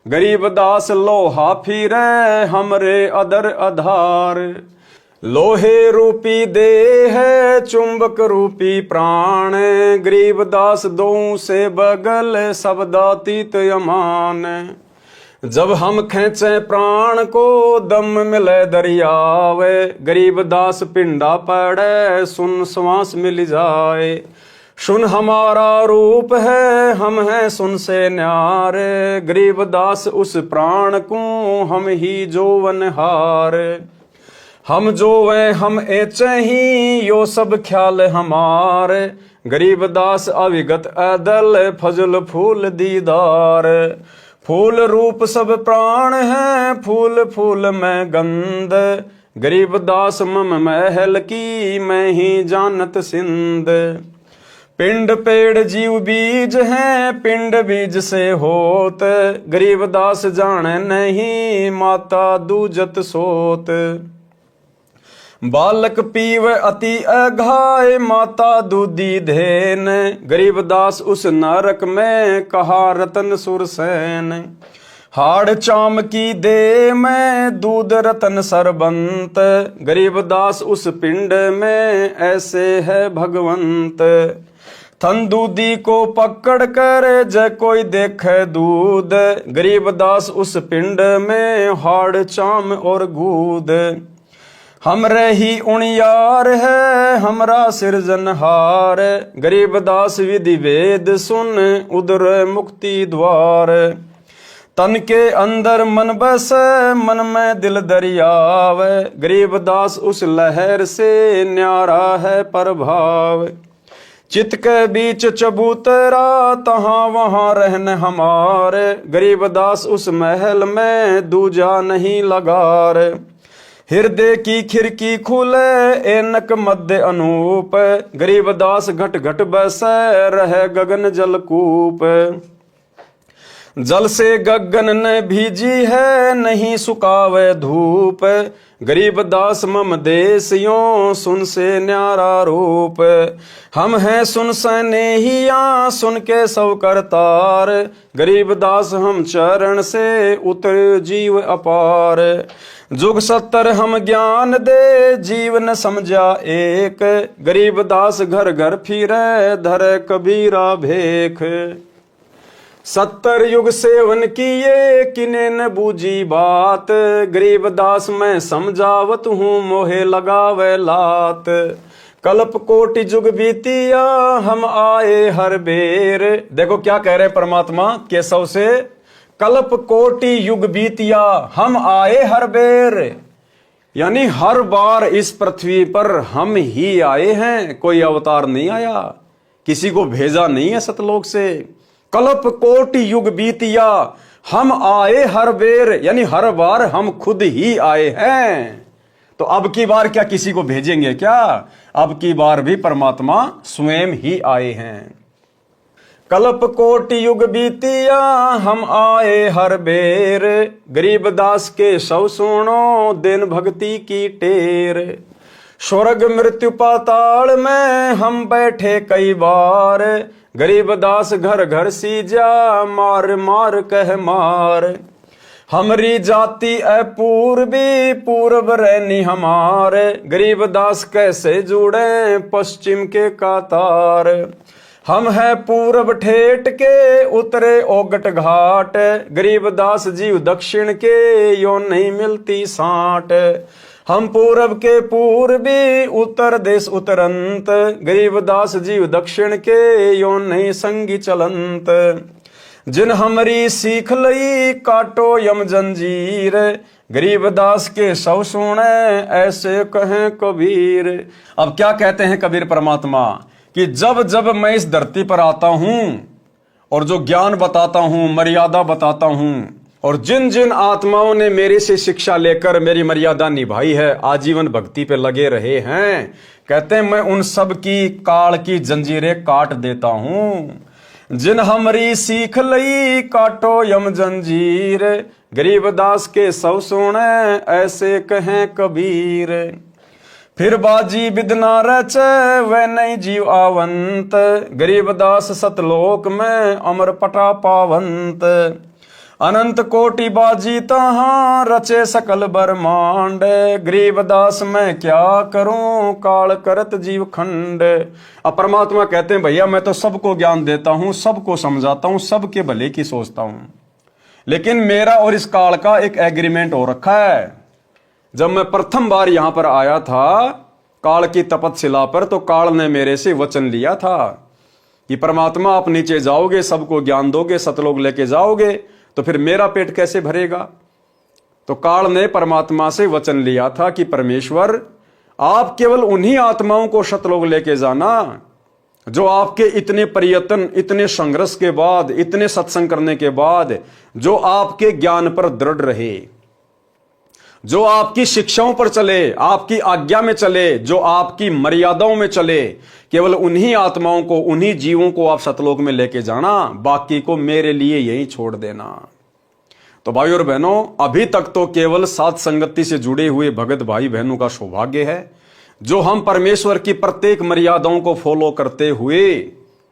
S1: गरीब दास लोहा फिरे हमरे अदर आधार। लोहे रूपी देह चुंबक रूपी प्राण, गरीब दास दो से बगल शब्दातीत अमान। जब हम खेचे प्राण को दम मिले दरियावे, गरीब दास पिंडा पड़े सुन श्वास मिल जाए। सुन हमारा रूप है हम हैं सुन से न्यारे, गरीब दास उस प्राण को हम ही जोवन हार। हम जो वे हम एचे ही यो सब ख्याल हमारे, गरीबदास अविगत अदल फजल फूल दीदार। फूल रूप सब प्राण है, फूल फूल में गंध, गरीबदास मम महल की मैं ही जानत सिंध। पिंड पेड़ जीव बीज है, पिंड बीज से होत, गरीबदास जाने नहीं माता दूजत सोत। बालक पीव अति अघाय, माता दूधी धेन, गरीबदास उस नरक में कहा रतन सुरसैन। हाड़ चाम की दे में दूध रतन सरबंत, गरीबदास उस पिंड में ऐसे है भगवंत। थन दूधी को पकड़ कर जय कोई देखे दूध, गरीबदास उस पिंड में हाड़ चाम और गूद। हमरे ही उणियार है हमरा सिरजनहार, गरीबदास विधि वेद सुन उदर मुक्ति द्वार। तन के अंदर मन बस मन में दिल दरियाव, गरीबदास उस लहर से न्यारा है प्रभाव। चित के बीच चबूतरा तहाँ वहाँ रहन हमारे, गरीबदास उस महल में दूजा नहीं लगार। हृदय की खिड़की खुले एनक मध्य अनूप, गरीबदास घट घट बस रह गगन जलकूप। जल से गगन ने भीजी है नहीं सुकावे धूप, गरीबदास मम देश यों सुन से न्यारा रूप। हम हैं सुन सनेहिया सुन के सब करतार, गरीबदास हम चरण से उतर जीव अपार। जुग 70 हम ज्ञान दे जीव न समझा एक, गरीबदास घर घर फिरे धरे कबीरा भेख। 70 युग सेवन किए किने न बूझी बात, गरीबदास मैं समझावत हूँ मोहे लगावे लात। कल्प कोटि जुग बीतिया हम आए हर बेर, देखो क्या कह रहे परमात्मा केशव से, कल्प कोटि युग बीतिया हम आए हर बेर, यानी हर बार इस पृथ्वी पर हम ही आए हैं, कोई अवतार नहीं आया, किसी को भेजा नहीं है सतलोक से। कल्प कोटि युग बीतिया हम आए हर बेर, यानी हर बार हम खुद ही आए हैं। तो अब की बार क्या किसी को भेजेंगे क्या? अब की बार भी परमात्मा स्वयं ही आए हैं। कल्प कोटि युग बीतिया हम आए हर बेर, गरीबदास के सौ सुनो दिन भक्ति की टेर। स्वर्ग मृत्यु पाताल में हम बैठे कई बार, गरीबदास घर घर सीजा मार मार कह मार। हमरी जाति अपूर्वी पूर्व रहनी हमारे, गरीबदास कैसे जुड़े पश्चिम के कातार। हम है पूर्व ठेठ के उतरे ओगट घाट, गरीबदास जीव दक्षिण के यो नहीं मिलती साट। हम पूरब के पूर्वी उत्तर देश उतरंत, गरीबदास जीव दक्षिण के यो नहीं संगी चलंत। जिन हमरी सीख लई काटो यम जंजीर, गरीबदास के सौ सुने ऐसे कहें कबीर। अब क्या कहते हैं कबीर परमात्मा कि जब जब मैं इस धरती पर आता हूं और जो ज्ञान बताता हूं, मर्यादा बताता हूं, और जिन जिन आत्माओं ने मेरे से शिक्षा लेकर मेरी मर्यादा निभाई है, आजीवन भक्ति पे लगे रहे हैं, कहते हैं मैं उन सब की काल की जंजीरें काट देता हूं। जिन हमरी सीख लई काटो यम जंजीर, गरीबदास के सौ सुने ऐसे कहें कबीर। फिर बाजी बिदना रचे वह नहीं जीव आवंत, गरीबदास सतलोक में अमर पटा पावंत। अनंत कोटि बाजी तहां रचे सकल ब्रह्मांड, गरीबदास मैं क्या करूं काल करत जीव खंड। अब परमात्मा कहते हैं भैया मैं तो सबको ज्ञान देता हूं, सबको समझाता हूं, सबके भले की सोचता हूं, लेकिन मेरा और इस काल का एक एग्रीमेंट हो रखा है। जब मैं प्रथम बार यहां पर आया था काल की तपतशिला पर, तो काल ने मेरे से वचन लिया था कि परमात्मा आप नीचे जाओगे, सबको ज्ञान दोगे, सतलोक लेके जाओगे, तो फिर मेरा पेट कैसे भरेगा? तो काल ने परमात्मा से वचन लिया था कि परमेश्वर, आप केवल उन्हीं आत्माओं को सतलोक लेके जाना जो आपके इतने प्रयत्न, इतने संघर्ष के बाद, इतने सत्संग करने के बाद जो आपके ज्ञान पर दृढ़ रहे, जो आपकी शिक्षाओं पर चले, आपकी आज्ञा में चले, जो आपकी मर्यादाओं में चले। केवल उन्हीं आत्माओं को, उन्हीं जीवों को आप सतलोक में लेके जाना, बाकी को मेरे लिए यहीं छोड़ देना। तो भाई और बहनों, अभी तक तो केवल साथ संगति से जुड़े हुए भगत भाई बहनों का सौभाग्य है जो हम परमेश्वर की प्रत्येक मर्यादाओं को फॉलो करते हुए,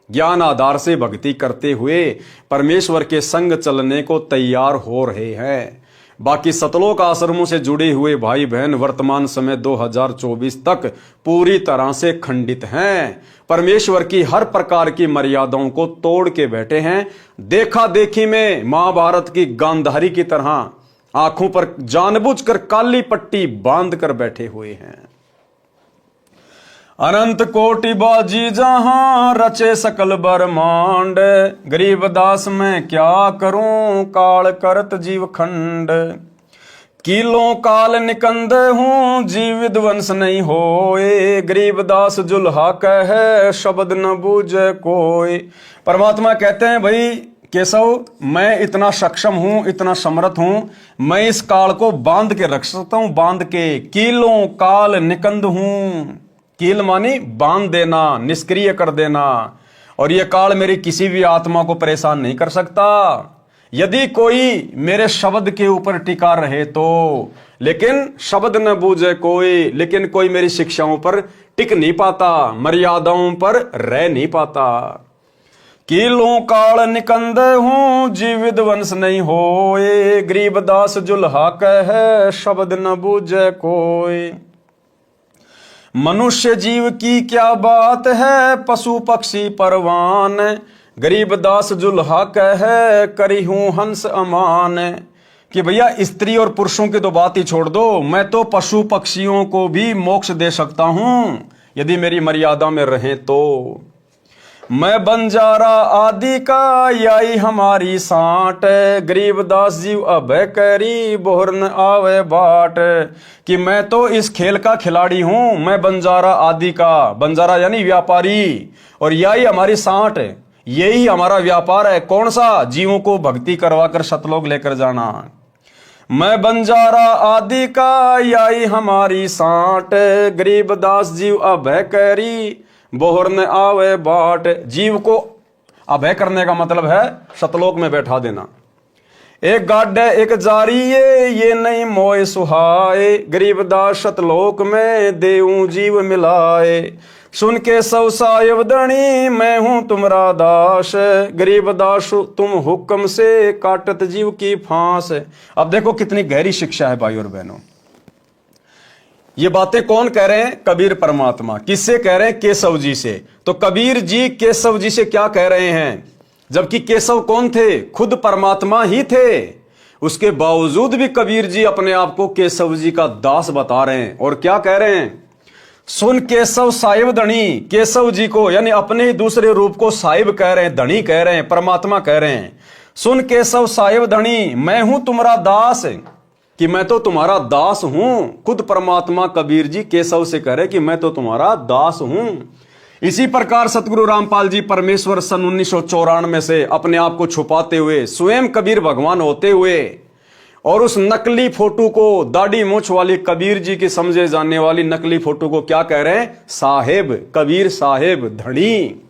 S1: ज्ञान आधार से भक्ति करते हुए परमेश्वर के संग चलने को तैयार हो रहे हैं। बाकी सतलोक आश्रमों से जुड़े हुए भाई बहन वर्तमान समय 2024 तक पूरी तरह से खंडित हैं, परमेश्वर की हर प्रकार की मर्यादाओं को तोड़ के बैठे हैं। देखा देखी में महाभारत की गांधारी की तरह आंखों पर जानबूझकर काली पट्टी बांध कर बैठे हुए हैं। अनंत कोटि बाजी जहां रचे सकल ब्रह्मांड, गरीब दास मैं क्या करूं काल करत जीव खंड। कीलों काल निकंद हूं जीव विध्वंस नहीं होए, गरीब दास जुल्हा कहे शब्द न बूझे कोई। परमात्मा कहते हैं, भाई केशव, मैं इतना सक्षम हूं, इतना समर्थ हूं, मैं इस काल को बांध के रख सकता हूं, बांध के। कीलों काल निकंद हूं, कील मानी बांध देना, निष्क्रिय कर देना, और यह काल मेरी किसी भी आत्मा को परेशान नहीं कर सकता यदि कोई मेरे शब्द के ऊपर टिका रहे तो। लेकिन शब्द न बूझे कोई, लेकिन कोई मेरी शिक्षाओं पर टिक नहीं पाता, मर्यादाओं पर रह नहीं पाता। कीलों काल निकंद हूं जीव विध्वंस नहीं होए, गरीब दास जुल्हा कहे शब्द न बूझे कोई। मनुष्य जीव की क्या बात है पशु पक्षी परवान, गरीब दास जुल्हा कहे करी हूं हंस अमान। कि भैया स्त्री और पुरुषों की तो बात ही छोड़ दो, मैं तो पशु पक्षियों को भी मोक्ष दे सकता हूं यदि मेरी मर्यादा में रहें तो। मैं बंजारा आदि का याई हमारी साठ, गरीब दास जीव अभय करी बोहर न आवे बाट। कि मैं तो इस खेल का खिलाड़ी हूं, मैं बंजारा आदि का, बंजारा यानी व्यापारी, और याई हमारी साठ, यही हमारा व्यापार है। कौन सा? जीवों को भक्ति करवा कर सतलोक लेकर जाना। मैं बंजारा आदि का याई हमारी साठ, गरीब दास जीव अभय करी बोहर न आवे बाट। जीव को अभय करने का मतलब है सतलोक में बैठा देना। एक गाड एक जारी ये नहीं मोय सुहाए, गरीब दास सतलोक में देऊं जीव मिलाए। सुन के सौ सायब धनी मैं हूं तुम्हारा दास, गरीब दास तुम हुक्म से काटत जीव की फांस। अब देखो कितनी गहरी शिक्षा है भाई और बहनों। ये बातें कौन कह रहे हैं? कबीर परमात्मा। किससे कह रहे हैं? केशव जी से। तो कबीर जी केशव जी से क्या कह रहे हैं? जबकि केशव कौन थे? खुद परमात्मा ही थे। उसके बावजूद भी कबीर जी अपने आप को केशव जी का दास बता रहे हैं। और क्या कह रहे हैं? सुन केशव साहिब धनी, केशव जी को यानी अपने ही दूसरे रूप को साहिब कह रहे हैं, धनी कह रहे हैं, परमात्मा कह रहे हैं। सुन केशव साहिब धनी मैं हूं तुम्हारा दास, कि मैं तो तुम्हारा दास हूं। खुद परमात्मा कबीर जी केशव से कह रहे कि मैं तो तुम्हारा दास हूं। इसी प्रकार सतगुरु रामपाल जी परमेश्वर सन 1994 से अपने आप को छुपाते हुए स्वयं कबीर भगवान होते हुए और उस नकली फोटो को, दाढ़ी मूंछ वाली कबीर जी की समझे जाने वाली नकली फोटो को क्या कह रहे हैं? साहेब, कबीर साहेब धनी,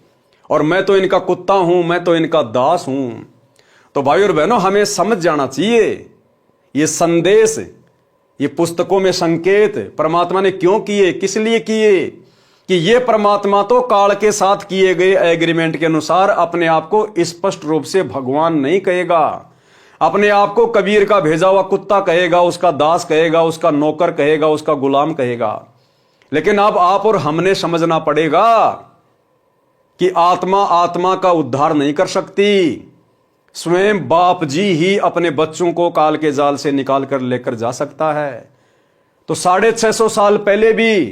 S1: और मैं तो इनका कुत्ता हूं, मैं तो इनका दास हूं। तो भाई और बहनों, हमें समझ जाना चाहिए ये संदेश, ये पुस्तकों में संकेत परमात्मा ने क्यों किए, किस लिए किए, कि ये परमात्मा तो काल के साथ किए गए एग्रीमेंट के अनुसार अपने आप को स्पष्ट रूप से भगवान नहीं कहेगा, अपने आप को कबीर का भेजा हुआ कुत्ता कहेगा, उसका दास कहेगा, उसका नौकर कहेगा, उसका गुलाम कहेगा। लेकिन अब आप और हमने समझना पड़ेगा कि आत्मा आत्मा का उद्धार नहीं कर सकती। स्वयं बाप जी ही अपने बच्चों को काल के जाल से निकाल कर लेकर जा सकता है। तो 650 साल पहले भी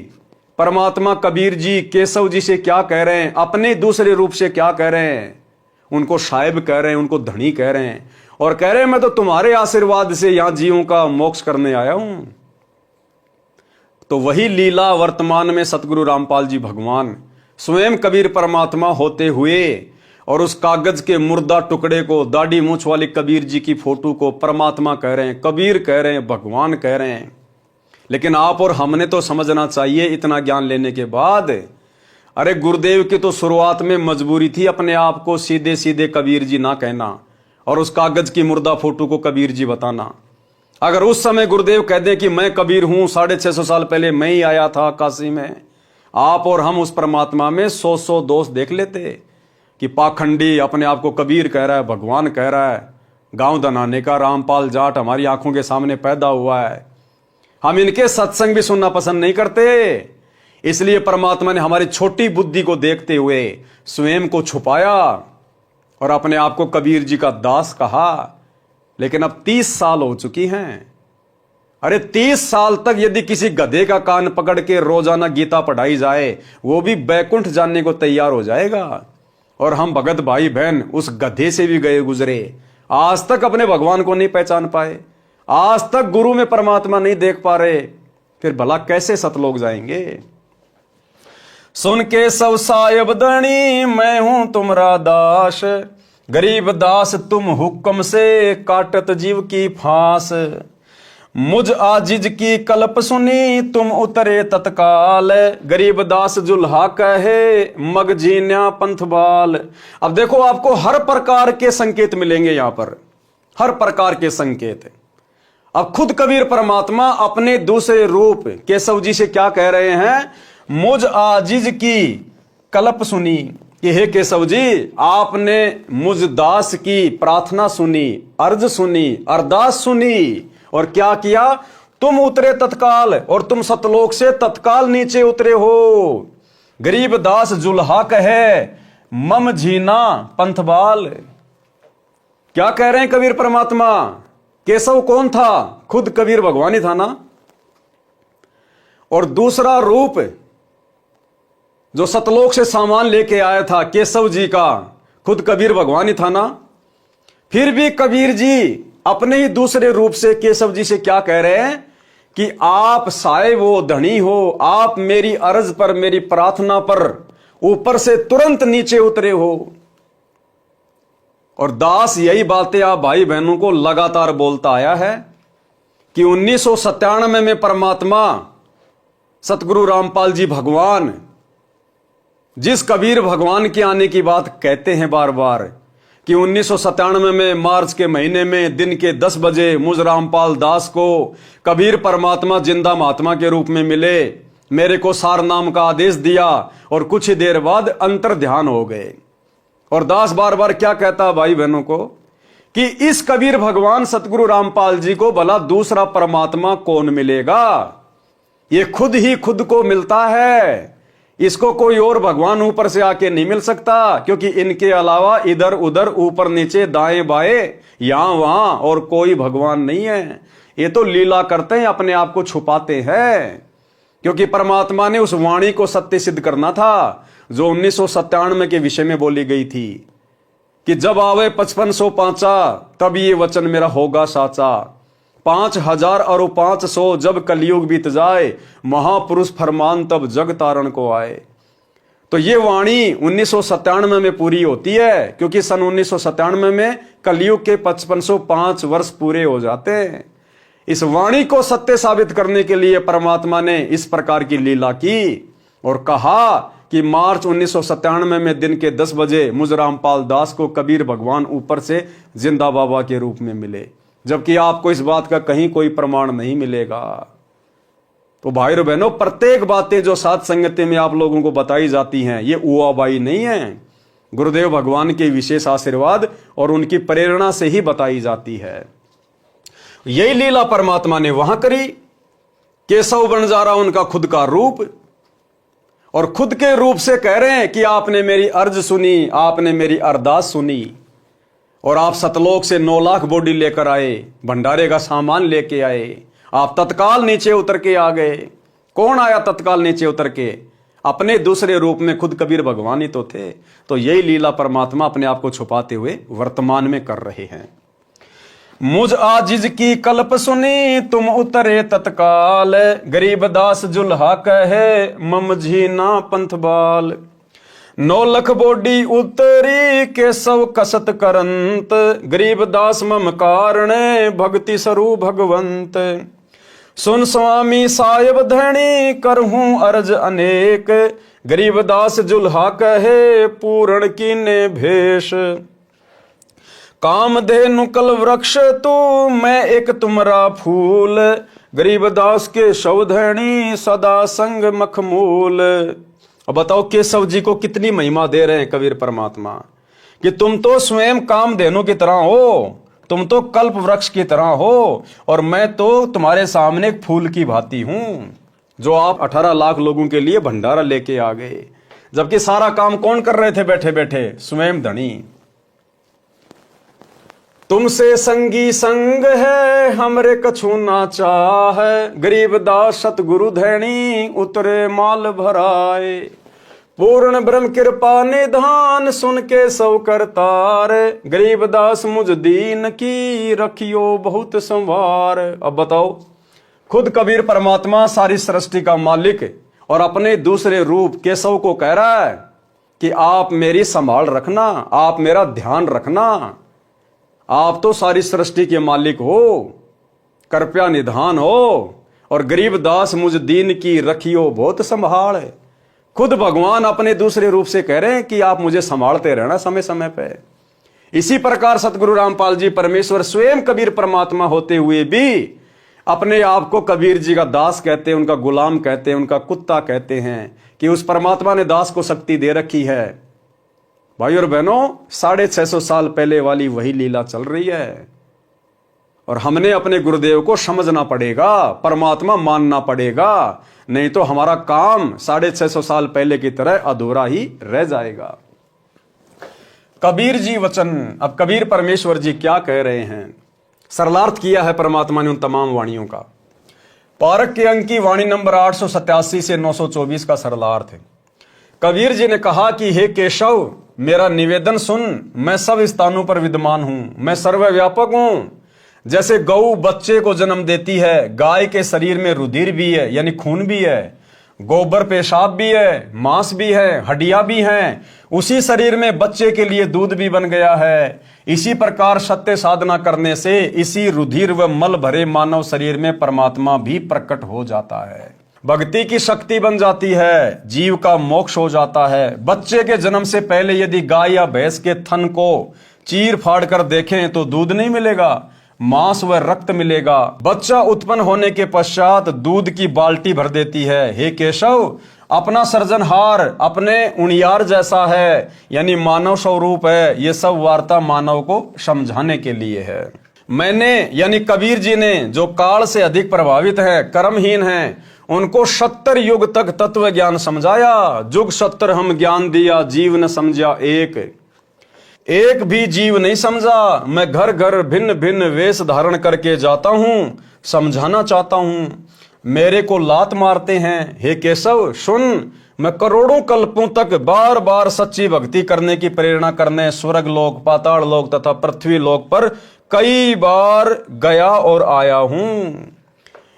S1: परमात्मा कबीर जी केशव जी से क्या कह रहे हैं, अपने दूसरे रूप से क्या कह रहे हैं? उनको साहिब कह रहे हैं, उनको धनी कह रहे हैं, और कह रहे हैं मैं तो तुम्हारे आशीर्वाद से यहां जीवों का मोक्ष करने आया हूं। तो वही लीला वर्तमान में सतगुरु रामपाल जी भगवान स्वयं कबीर परमात्मा होते हुए और उस कागज के मुर्दा टुकड़े को, दाढ़ी मूंछ वाले कबीर जी की फोटो को परमात्मा कह रहे हैं, कबीर कह रहे हैं, भगवान कह रहे हैं। लेकिन आप और हमने तो समझना चाहिए इतना ज्ञान लेने के बाद, अरे गुरुदेव की तो शुरुआत में मजबूरी थी अपने आप को सीधे सीधे कबीर जी ना कहना और उस कागज की मुर्दा फोटो को कबीर जी बताना। अगर उस समय गुरुदेव कह दें कि मैं कबीर हूं, 650 साल पहले मैं ही आया था काशी में, आप और हम उस परमात्मा में 100 दोष देख लेते कि पाखंडी अपने आप को कबीर कह रहा है, भगवान कह रहा है, गांव दनाने का रामपाल जाट हमारी आंखों के सामने पैदा हुआ है। हम इनके सत्संग भी सुनना पसंद नहीं करते, इसलिए परमात्मा ने हमारी छोटी बुद्धि को देखते हुए स्वयं को छुपाया और अपने आप को कबीर जी का दास कहा। लेकिन अब 30 साल हो चुकी हैं। अरे 30 साल तक यदि किसी गधे का कान पकड़ के रोजाना गीता पढ़ाई जाए, वो भी बैकुंठ जानने को तैयार हो जाएगा। और हम भगत भाई बहन उस गधे से भी गए गुजरे, आज तक अपने भगवान को नहीं पहचान पाए, आज तक गुरु में परमात्मा नहीं देख पा रहे, फिर भला कैसे सतलोक जाएंगे। सुन के सब साहिब धनी, मैं हूं तुमरा दास, गरीब दास तुम हुक्म से, काटत जीव की फांस। मुझ आजिज की कल्प सुनी, तुम उतरे तत्काल, गरीब दास जुल्हा कहे, मग जीन्या पंथबाल। अब देखो आपको हर प्रकार के संकेत मिलेंगे यहां पर, हर प्रकार के संकेत। अब खुद कबीर परमात्मा अपने दूसरे रूप केशव जी से क्या कह रहे हैं, मुझ आजिज की कल्प सुनी, कि हे केशव जी आपने मुझ दास की प्रार्थना सुनी, अर्ज सुनी, अरदास सुनी, और क्या किया, तुम उतरे तत्काल, और तुम सतलोक से तत्काल नीचे उतरे हो। गरीब दास जुल्हा कहे, मम झीना पंथबाल। क्या कह रहे हैं कबीर परमात्मा? केशव कौन था? खुद कबीर भगवान ही था ना। और दूसरा रूप जो सतलोक से सामान लेके आया था केशव जी का, खुद कबीर भगवान ही था ना। फिर भी कबीर जी अपने ही दूसरे रूप से केशव जी से क्या कह रहे हैं कि आप साहिब हो, धनी हो, आप मेरी अर्ज पर, मेरी प्रार्थना पर ऊपर से तुरंत नीचे उतरे हो। और दास यही बातें आप भाई बहनों को लगातार बोलता आया है कि 1997 में परमात्मा सतगुरु रामपाल जी भगवान जिस कबीर भगवान के आने की बात कहते हैं बार बार कि 1997 में मार्च के महीने में दिन के 10 बजे मुझ रामपाल दास को कबीर परमात्मा जिंदा महात्मा के रूप में मिले, मेरे को सार नाम का आदेश दिया और कुछ ही देर बाद अंतर ध्यान हो गए। और दास बार बार क्या कहता भाई बहनों को कि इस कबीर भगवान सतगुरु रामपाल जी को भला दूसरा परमात्मा कौन मिलेगा, ये खुद ही खुद को मिलता है, इसको कोई और भगवान ऊपर से आके नहीं मिल सकता, क्योंकि इनके अलावा इधर उधर ऊपर नीचे दाएं बाएं यहां वहां और कोई भगवान नहीं है। ये तो लीला करते हैं, अपने आप को छुपाते हैं, क्योंकि परमात्मा ने उस वाणी को सत्य सिद्ध करना था जो 1997 के विषय में बोली गई थी कि जब आवे 5500 पांचा तब ये वचन मेरा होगा साचा, 5000 और 500 जब कलयुग बीत जाए, महापुरुष फरमान तब जग तारण को आए। तो ये वाणी 1997 में पूरी होती है, क्योंकि सन 1997 में कलयुग के 5505 वर्ष पूरे हो जाते हैं। इस वाणी को सत्य साबित करने के लिए परमात्मा ने इस प्रकार की लीला की और कहा कि मार्च 1997 में दिन के 10 बजे मुझ रामपाल दास को कबीर भगवान ऊपर से जिंदा बाबा के रूप में मिले, जबकि आपको इस बात का कहीं कोई प्रमाण नहीं मिलेगा। तो भाई और बहनों, प्रत्येक बातें जो साध संगति में आप लोगों को बताई जाती हैं ये उआबाई नहीं है, गुरुदेव भगवान के विशेष आशीर्वाद और उनकी प्रेरणा से ही बताई जाती है। यही लीला परमात्मा ने वहां करी। केशव बंजारा उनका खुद का रूप, और खुद के रूप से कह रहे हैं कि आपने मेरी अर्ज सुनी, आपने मेरी अरदास सुनी, और आप सतलोक से 9 लाख बॉडी लेकर आए, भंडारे का सामान लेके आए, आप तत्काल नीचे उतर के आ गए। कौन आया तत्काल नीचे उतर के? अपने दूसरे रूप में खुद कबीर भगवान ही तो थे। तो यही लीला परमात्मा अपने आप को छुपाते हुए वर्तमान में कर रहे हैं। मुझ आजिज की कल्प सुनी तुम उतरे तत्काल, गरीब दास जुल्हा कहे मम झीना पंथ बाल। 9 लख बोडी उतरी केशव कसत करंत, गरीब दास मम कारणे भक्ति स्वरूप भगवंत। सुन स्वामी साहेब धनी करहूं अर्ज अनेक, गरीब दास जुल्हा कहे पूर्ण कीने भेष। कामधेनु कल वृक्ष तू मैं एक तुमरा फूल, गरीब दास के शवधनी सदा संग मखमूल। अब बताओ केशव जी को कितनी महिमा दे रहे हैं कबीर परमात्मा कि तुम तो स्वयं कामधेनु की तरह हो, तुम तो कल्प वृक्ष की तरह हो, और मैं तो तुम्हारे सामने एक फूल की भांति हूं, जो आप 18 लाख लोगों के लिए भंडारा लेके आ गए। जबकि सारा काम कौन कर रहे थे बैठे बैठे? स्वयं धनी। तुमसे संगी संग है हमरे कछु ना चाहे, गरीब दास सतगुरु धैनी उतरे माल भराए। पूर्ण ब्रह्म कृपा निधान सुन के सौ करतार, गरीब दास मुझ दीन की रखियो बहुत संवार। अब बताओ, खुद कबीर परमात्मा सारी सृष्टि का मालिक और अपने दूसरे रूप केशव को कह रहा है कि आप मेरी संभाल रखना, आप मेरा ध्यान रखना, आप तो सारी सृष्टि के मालिक हो, कृपया निधान हो, और गरीब दास मुझ दीन की रखियो बहुत संभाल। खुद भगवान अपने दूसरे रूप से कह रहे हैं कि आप मुझे संभालते रहना समय समय पे। इसी प्रकार सतगुरु रामपाल जी परमेश्वर स्वयं कबीर परमात्मा होते हुए भी अपने आप को कबीर जी का दास कहते हैं, उनका गुलाम कहते हैं, उनका कुत्ता कहते हैं कि उस परमात्मा ने दास को शक्ति दे रखी है। भाई और बहनों, 650 साल पहले वाली वही लीला चल रही है, और हमने अपने गुरुदेव को समझना पड़ेगा, परमात्मा मानना पड़ेगा, नहीं तो हमारा काम 650 साल पहले की तरह अधूरा ही रह जाएगा। कबीर जी वचन। अब कबीर परमेश्वर जी क्या कह रहे हैं? सरलार्थ किया है परमात्मा ने उन तमाम वाणियों का। पारक के अंक की वाणी नंबर 887 से 924 का सरलार्थ है। कबीर जी ने कहा कि हे केशव, मेरा निवेदन सुन, मैं सब स्थानों पर विद्यमान हूं, मैं सर्वव्यापक हूं। जैसे गऊ बच्चे को जन्म देती है, गाय के शरीर में रुधिर भी है यानी खून भी है, गोबर पेशाब भी है, मांस भी है, हड्डियां भी हैं, उसी शरीर में बच्चे के लिए दूध भी बन गया है। इसी प्रकार सत्य साधना करने से इसी रुधिर व मल भरे मानव शरीर में परमात्मा भी प्रकट हो जाता है, भक्ति की शक्ति बन जाती है, जीव का मोक्ष हो जाता है। बच्चे के जन्म से पहले यदि गाय या भैंस के थन को चीर फाड़ कर देखें तो दूध नहीं मिलेगा, मांस व रक्त मिलेगा। बच्चा उत्पन्न होने के पश्चात दूध की बाल्टी भर देती है। हे केशव, अपना सृजनहार अपने उणियार जैसा है, यानी मानव स्वरूप है। ये सब वार्ता मानव को समझाने के लिए है। मैंने यानी कबीर जी ने, जो काल से अधिक प्रभावित है, कर्महीन हैं, उनको 70 युग तक तत्व ज्ञान समझाया। जुग 70 हम ज्ञान दिया, जीव न समझा एक भी जीव नहीं समझा। मैं घर घर भिन्न भिन्न वेश धारण करके जाता हूं, समझाना चाहता हूं, मेरे को लात मारते हैं। हे केशव सुन, मैं करोड़ों कल्पों तक बार बार सच्ची भक्ति करने की प्रेरणा करने स्वर्ग लोक, पाताल लोक तथा पृथ्वी लोक पर कई बार गया और आया हूं।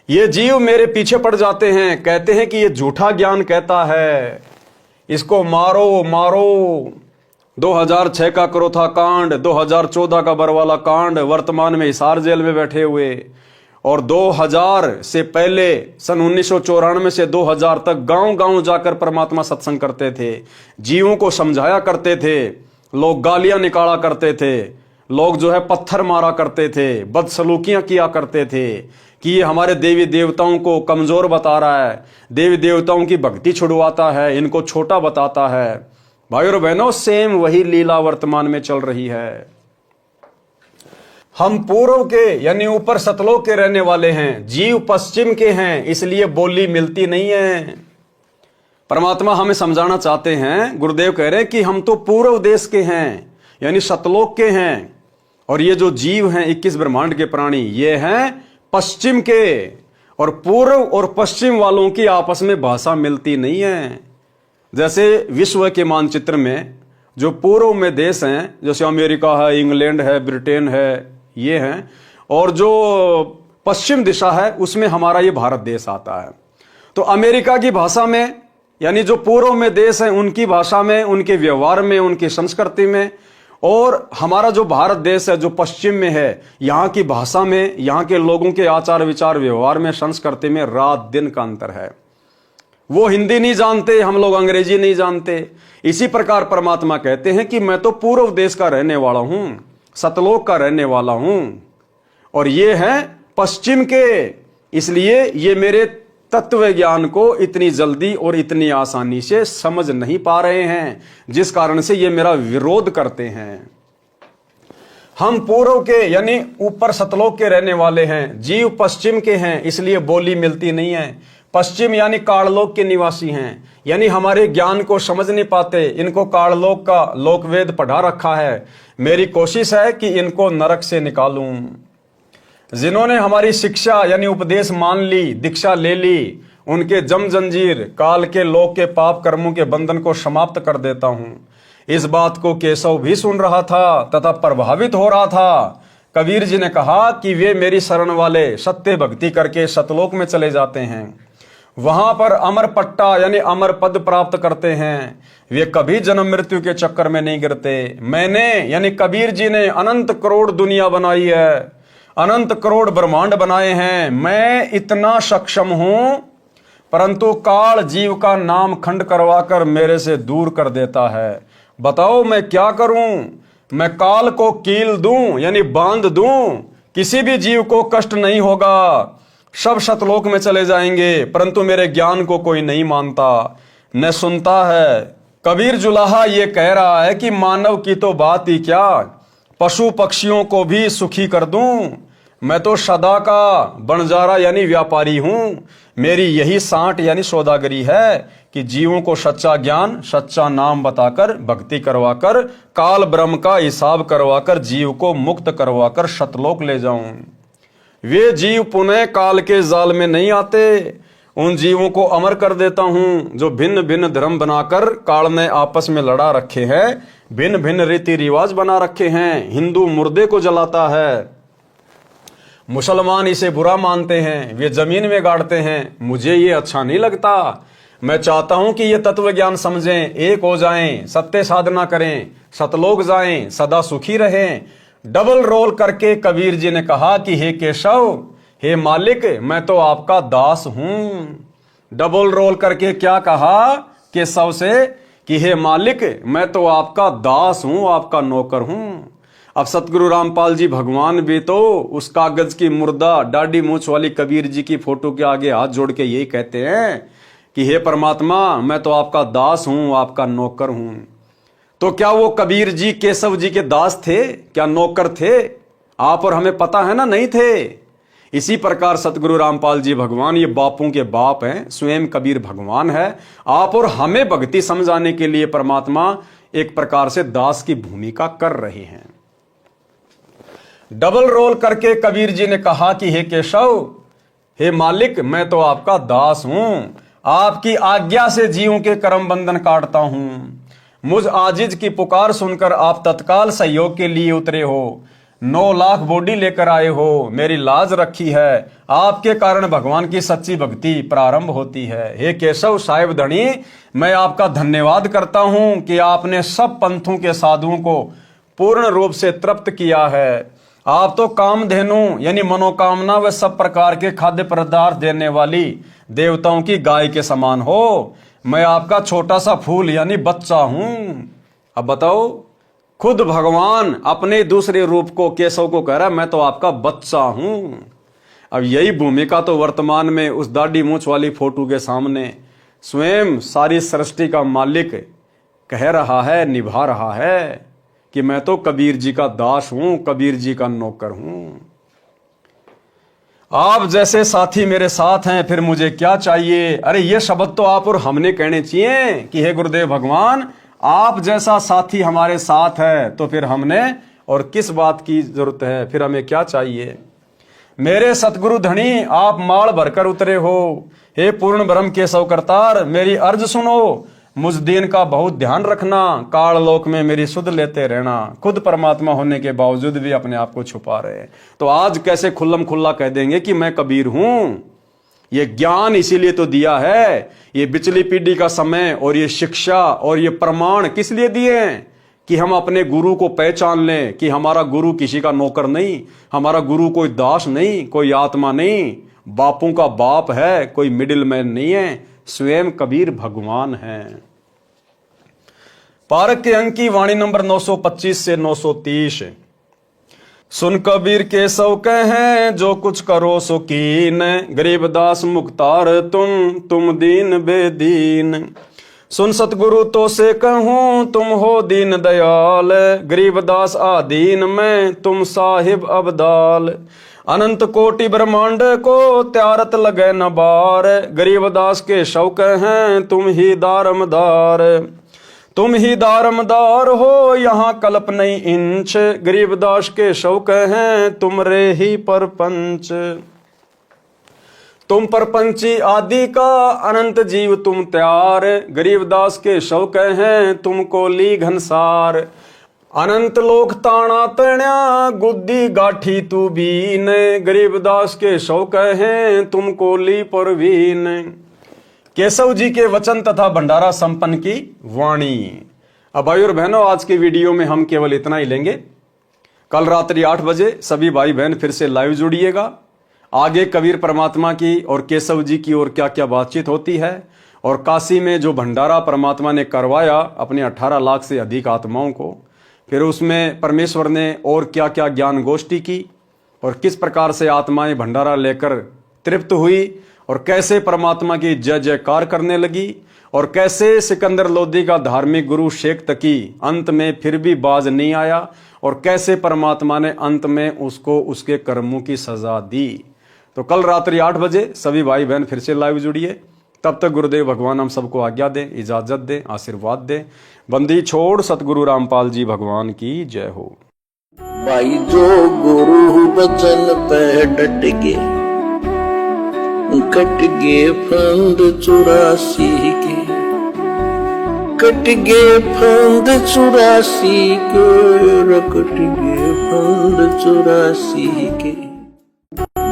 S1: ये जीव मेरे पीछे पड़ जाते हैं, कहते हैं कि ये झूठा ज्ञान कहता है, इसको मारो मारो। 2006 का क्रोथा कांड, 2014 का बरवाला कांड, वर्तमान में हिसार जेल में बैठे हुए, और 2000 से पहले सन 1994 से 2000 तक गांव गांव जाकर परमात्मा सत्संग करते थे, जीवों को समझाया करते थे। लोग गालियां निकाला करते थे, लोग जो है पत्थर मारा करते थे, बदसलूकियां किया करते थे कि ये हमारे देवी देवताओं को कमजोर बता रहा है, देवी देवताओं की भक्ति छुड़वाता है, इनको छोटा बताता है। भाई और बहनों, सेम वही लीला वर्तमान में चल रही है। हम पूर्व के यानी ऊपर सतलोक के रहने वाले हैं, जीव पश्चिम के हैं, इसलिए बोली मिलती नहीं है। परमात्मा हमें समझाना चाहते हैं, गुरुदेव कह रहे हैं कि हम तो पूर्व देश के हैं यानी सतलोक के हैं, और ये जो जीव हैं 21 ब्रह्मांड के प्राणी, ये हैं पश्चिम के। और पूर्व और पश्चिम वालों की आपस में भाषा मिलती नहीं है। जैसे विश्व के मानचित्र में जो पूर्व में देश हैं, जैसे अमेरिका है, इंग्लैंड है, ब्रिटेन है, ये हैं, और जो पश्चिम दिशा है उसमें हमारा ये भारत देश आता है। तो अमेरिका की भाषा में, यानी जो पूर्व में देश हैं उनकी भाषा में, उनके व्यवहार में, उनकी संस्कृति में, और हमारा जो भारत देश है जो पश्चिम में है, यहाँ की भाषा में, यहाँ के लोगों के आचार विचार व्यवहार में, संस्कृति में रात दिन का अंतर है। वो हिंदी नहीं जानते, हम लोग अंग्रेजी नहीं जानते। इसी प्रकार परमात्मा कहते हैं कि मैं तो पूर्व देश का रहने वाला हूं, सतलोक का रहने वाला हूं, और ये है पश्चिम के। इसलिए ये मेरे तत्व ज्ञान को इतनी जल्दी और इतनी आसानी से समझ नहीं पा रहे हैं, जिस कारण से ये मेरा विरोध करते हैं। हम पूर्व के यानी ऊपर सतलोक के रहने वाले हैं, जीव पश्चिम के हैं, इसलिए बोली मिलती नहीं है। पश्चिम यानी काललोक के निवासी हैं, यानी हमारे ज्ञान को समझ नहीं पाते। इनको काललोक का लोकवेद पढ़ा रखा है। मेरी कोशिश है कि इनको नरक से निकालूं। जिन्होंने हमारी शिक्षा यानी उपदेश मान ली, दीक्षा ले ली, उनके जम जंजीर काल के लोक के पाप कर्मों के बंधन को समाप्त कर देता हूं। इस बात को केशव भी सुन रहा था तथा प्रभावित हो रहा था। कबीर जी ने कहा कि वे मेरी शरण वाले सत्य भक्ति करके सतलोक में चले जाते हैं, वहां पर अमर पट्टा यानी अमर पद प्राप्त करते हैं। वे कभी जन्म मृत्यु के चक्कर में नहीं गिरते। मैंने यानी कबीर जी ने अनंत करोड़ दुनिया बनाई है, अनंत करोड़ ब्रह्मांड बनाए हैं। मैं इतना सक्षम हूं, परंतु काल जीव का नाम खंड करवाकर मेरे से दूर कर देता है। बताओ मैं क्या करूं? मैं काल को कील दूं यानी बांध दूं, किसी भी जीव को कष्ट नहीं होगा, सब सतलोक में चले जाएंगे, परंतु मेरे ज्ञान को कोई नहीं मानता, न सुनता है। कबीर जुलाहा ये कह रहा है कि मानव की तो बात ही क्या, पशु पक्षियों को भी सुखी कर दूं। मैं तो सदा का बंजारा यानी व्यापारी हूं। मेरी यही सांठ यानी सौदागरी है कि जीवों को सच्चा ज्ञान, सच्चा नाम बताकर, भक्ति करवाकर, काल ब्रह्म का हिसाब करवाकर, जीव को मुक्त करवाकर सतलोक ले जाऊं। वे जीव पुनः काल के जाल में नहीं आते। उन जीवों को अमर कर देता हूं जो भिन्न भिन्न धर्म बनाकर काल ने आपस में लड़ा रखे हैं, भिन्न भिन्न रीति रिवाज बना रखे हैं। हिंदू मुर्दे को जलाता है, मुसलमान इसे बुरा मानते हैं, वे जमीन में गाड़ते हैं। मुझे ये अच्छा नहीं लगता। मैं चाहता हूं कि ये तत्व ज्ञान समझें, एक हो जाएं, सत्य साधना करें, सतलोक जाएं, सदा सुखी रहें। डबल रोल करके कबीर जी ने कहा कि हे केशव, हे मालिक, मैं तो आपका दास हूं। डबल रोल करके क्या कहा केशव से कि हे मालिक, मैं तो आपका दास हूं, आपका नौकर हूं। अब सतगुरु रामपाल जी भगवान भी तो उस कागज की मुर्दा डाडी मूछ वाली कबीर जी की फोटो के आगे हाथ जोड़ के यही कहते हैं कि हे परमात्मा, मैं तो आपका दास हूं, आपका नौकर हूं। तो क्या वो कबीर जी केशव जी के दास थे? क्या नौकर थे? आप और हमें पता है ना, नहीं थे। इसी प्रकार सतगुरु रामपाल जी भगवान ये बापों के बाप हैं, स्वयं कबीर भगवान है। आप और हमें भक्ति समझाने के लिए परमात्मा एक प्रकार से दास की भूमिका कर रहे हैं। डबल रोल करके कबीर जी ने कहा कि हे केशव, हे मालिक, मैं तो आपका दास हूं, आपकी आज्ञा से जीवों के कर्म बंधन काटता हूं। मुझ आजिज की पुकार सुनकर आप तत्काल सहयोग के लिए उतरे हो, 9 लाख बॉडी लेकर आए हो, मेरी लाज रखी है। आपके कारण भगवान की सच्ची भक्ति प्रारंभ होती है। हे केशव साहिब धनी, मैं आपका धन्यवाद करता हूं कि आपने सब पंथों के साधुओं को पूर्ण रूप से तृप्त किया है। आप तो कामधेनु यानी मनोकामना व सब प्रकार के खाद्य पदार्थ देने वाली देवताओं की गाय के समान हो। मैं आपका छोटा सा फूल यानी बच्चा हूं। अब बताओ, खुद भगवान अपने दूसरे रूप को केशव को कह रहा है, मैं तो आपका बच्चा हूं। अब यही भूमिका तो वर्तमान में उस दाढ़ी मूछ वाली फोटो के सामने स्वयं सारी सृष्टि का मालिक कह रहा है, निभा रहा है कि मैं तो कबीर जी का दास हूं, कबीर जी का नौकर हूं। आप जैसे साथी मेरे साथ हैं, फिर मुझे क्या चाहिए? अरे ये शब्द तो आप और हमने कहने चाहिए कि हे गुरुदेव भगवान, आप जैसा साथी हमारे साथ है तो फिर हमने और किस बात की जरूरत है, फिर हमें क्या चाहिए? मेरे सतगुरु धनी, आप माल भरकर उतरे हो। हे पूर्ण ब्रह्म केशव करतार, मेरी अर्ज सुनो। मुझ दीन का बहुत ध्यान रखना, काल लोक में मेरी सुध लेते रहना। खुद परमात्मा होने के बावजूद भी अपने आप को छुपा रहे हैं। तो आज कैसे खुल्लम खुल्ला कह देंगे कि मैं कबीर हूं? ये ज्ञान इसीलिए तो दिया है, ये पिछली पीढ़ी का समय और ये शिक्षा और ये प्रमाण किस लिए दिए हैं? कि हम अपने गुरु को पहचान लें कि हमारा गुरु किसी का नौकर नहीं, हमारा गुरु कोई दास नहीं, कोई आत्मा नहीं, बापों का बाप है, कोई मिडिल मैन नहीं है, स्वयं कबीर भगवान है। पारक के अंक की वाणी नंबर 925 से 930। सुन कबीर के सौ कहें, जो कुछ करो सो कीन, गरीबदास मुख्तार तुम दीन बेदीन। सुन सतगुरु तो से कहूं, तुम हो दीन दयाल, गरीबदास आदीन में तुम साहिब अबदाल। अनंत कोटि ब्रह्मांड को त्यारत लगे न बार, गरीबदास के शौक हैं तुम ही दारमदार। तुम ही दारमदार हो यहाँ कल्प नहीं इंच, गरीबदास के शौक हैं तुम रे ही परपंच। तुम परपंची आदि का अनंत जीव तुम त्यार, गरीबदास के शौक हैं तुमको ली घनसार। अनंत लोक ताना तण्या गुद्दी गाठी तू बीन, गरीबदास के शौक हैं तुमको ली परवीन। केशव जी के वचन तथा भंडारा संपन्न की वाणी। अब भाई और बहनों, आज की वीडियो में हम केवल इतना ही लेंगे। कल रात्रि 8 बजे सभी भाई बहन फिर से लाइव जुड़िएगा। आगे कबीर परमात्मा की और केशव जी की और क्या क्या बातचीत होती है, और काशी में जो भंडारा परमात्मा ने करवाया अपने 18 लाख से अधिक आत्माओं को, फिर उसमें परमेश्वर ने और क्या क्या ज्ञान गोष्ठी की, और किस प्रकार से आत्माएं भंडारा लेकर तृप्त हुई, और कैसे परमात्मा की जय जयकार करने लगी, और कैसे सिकंदर लोदी का धार्मिक गुरु शेख तकी अंत में फिर भी बाज नहीं आया, और कैसे परमात्मा ने अंत में उसको उसके कर्मों की सजा दी। तो कल रात्रि 8 बजे सभी भाई बहन फिर से लाइव जुड़िए। तब तक गुरुदेव भगवान हम सबको आज्ञा दें, इजाजत दें, आशीर्वाद दें। बंदी छोड़ सतगुरु रामपाल जी भगवान की जय हो।
S6: भाई जो गुरु बचन पे डट गे, कट गे फंद 84 के, कट गे फंद 84 के, कट गे फंद 84 के।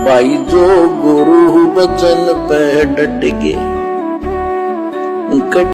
S6: भाई जो गुरु बचन पे डट गे, कट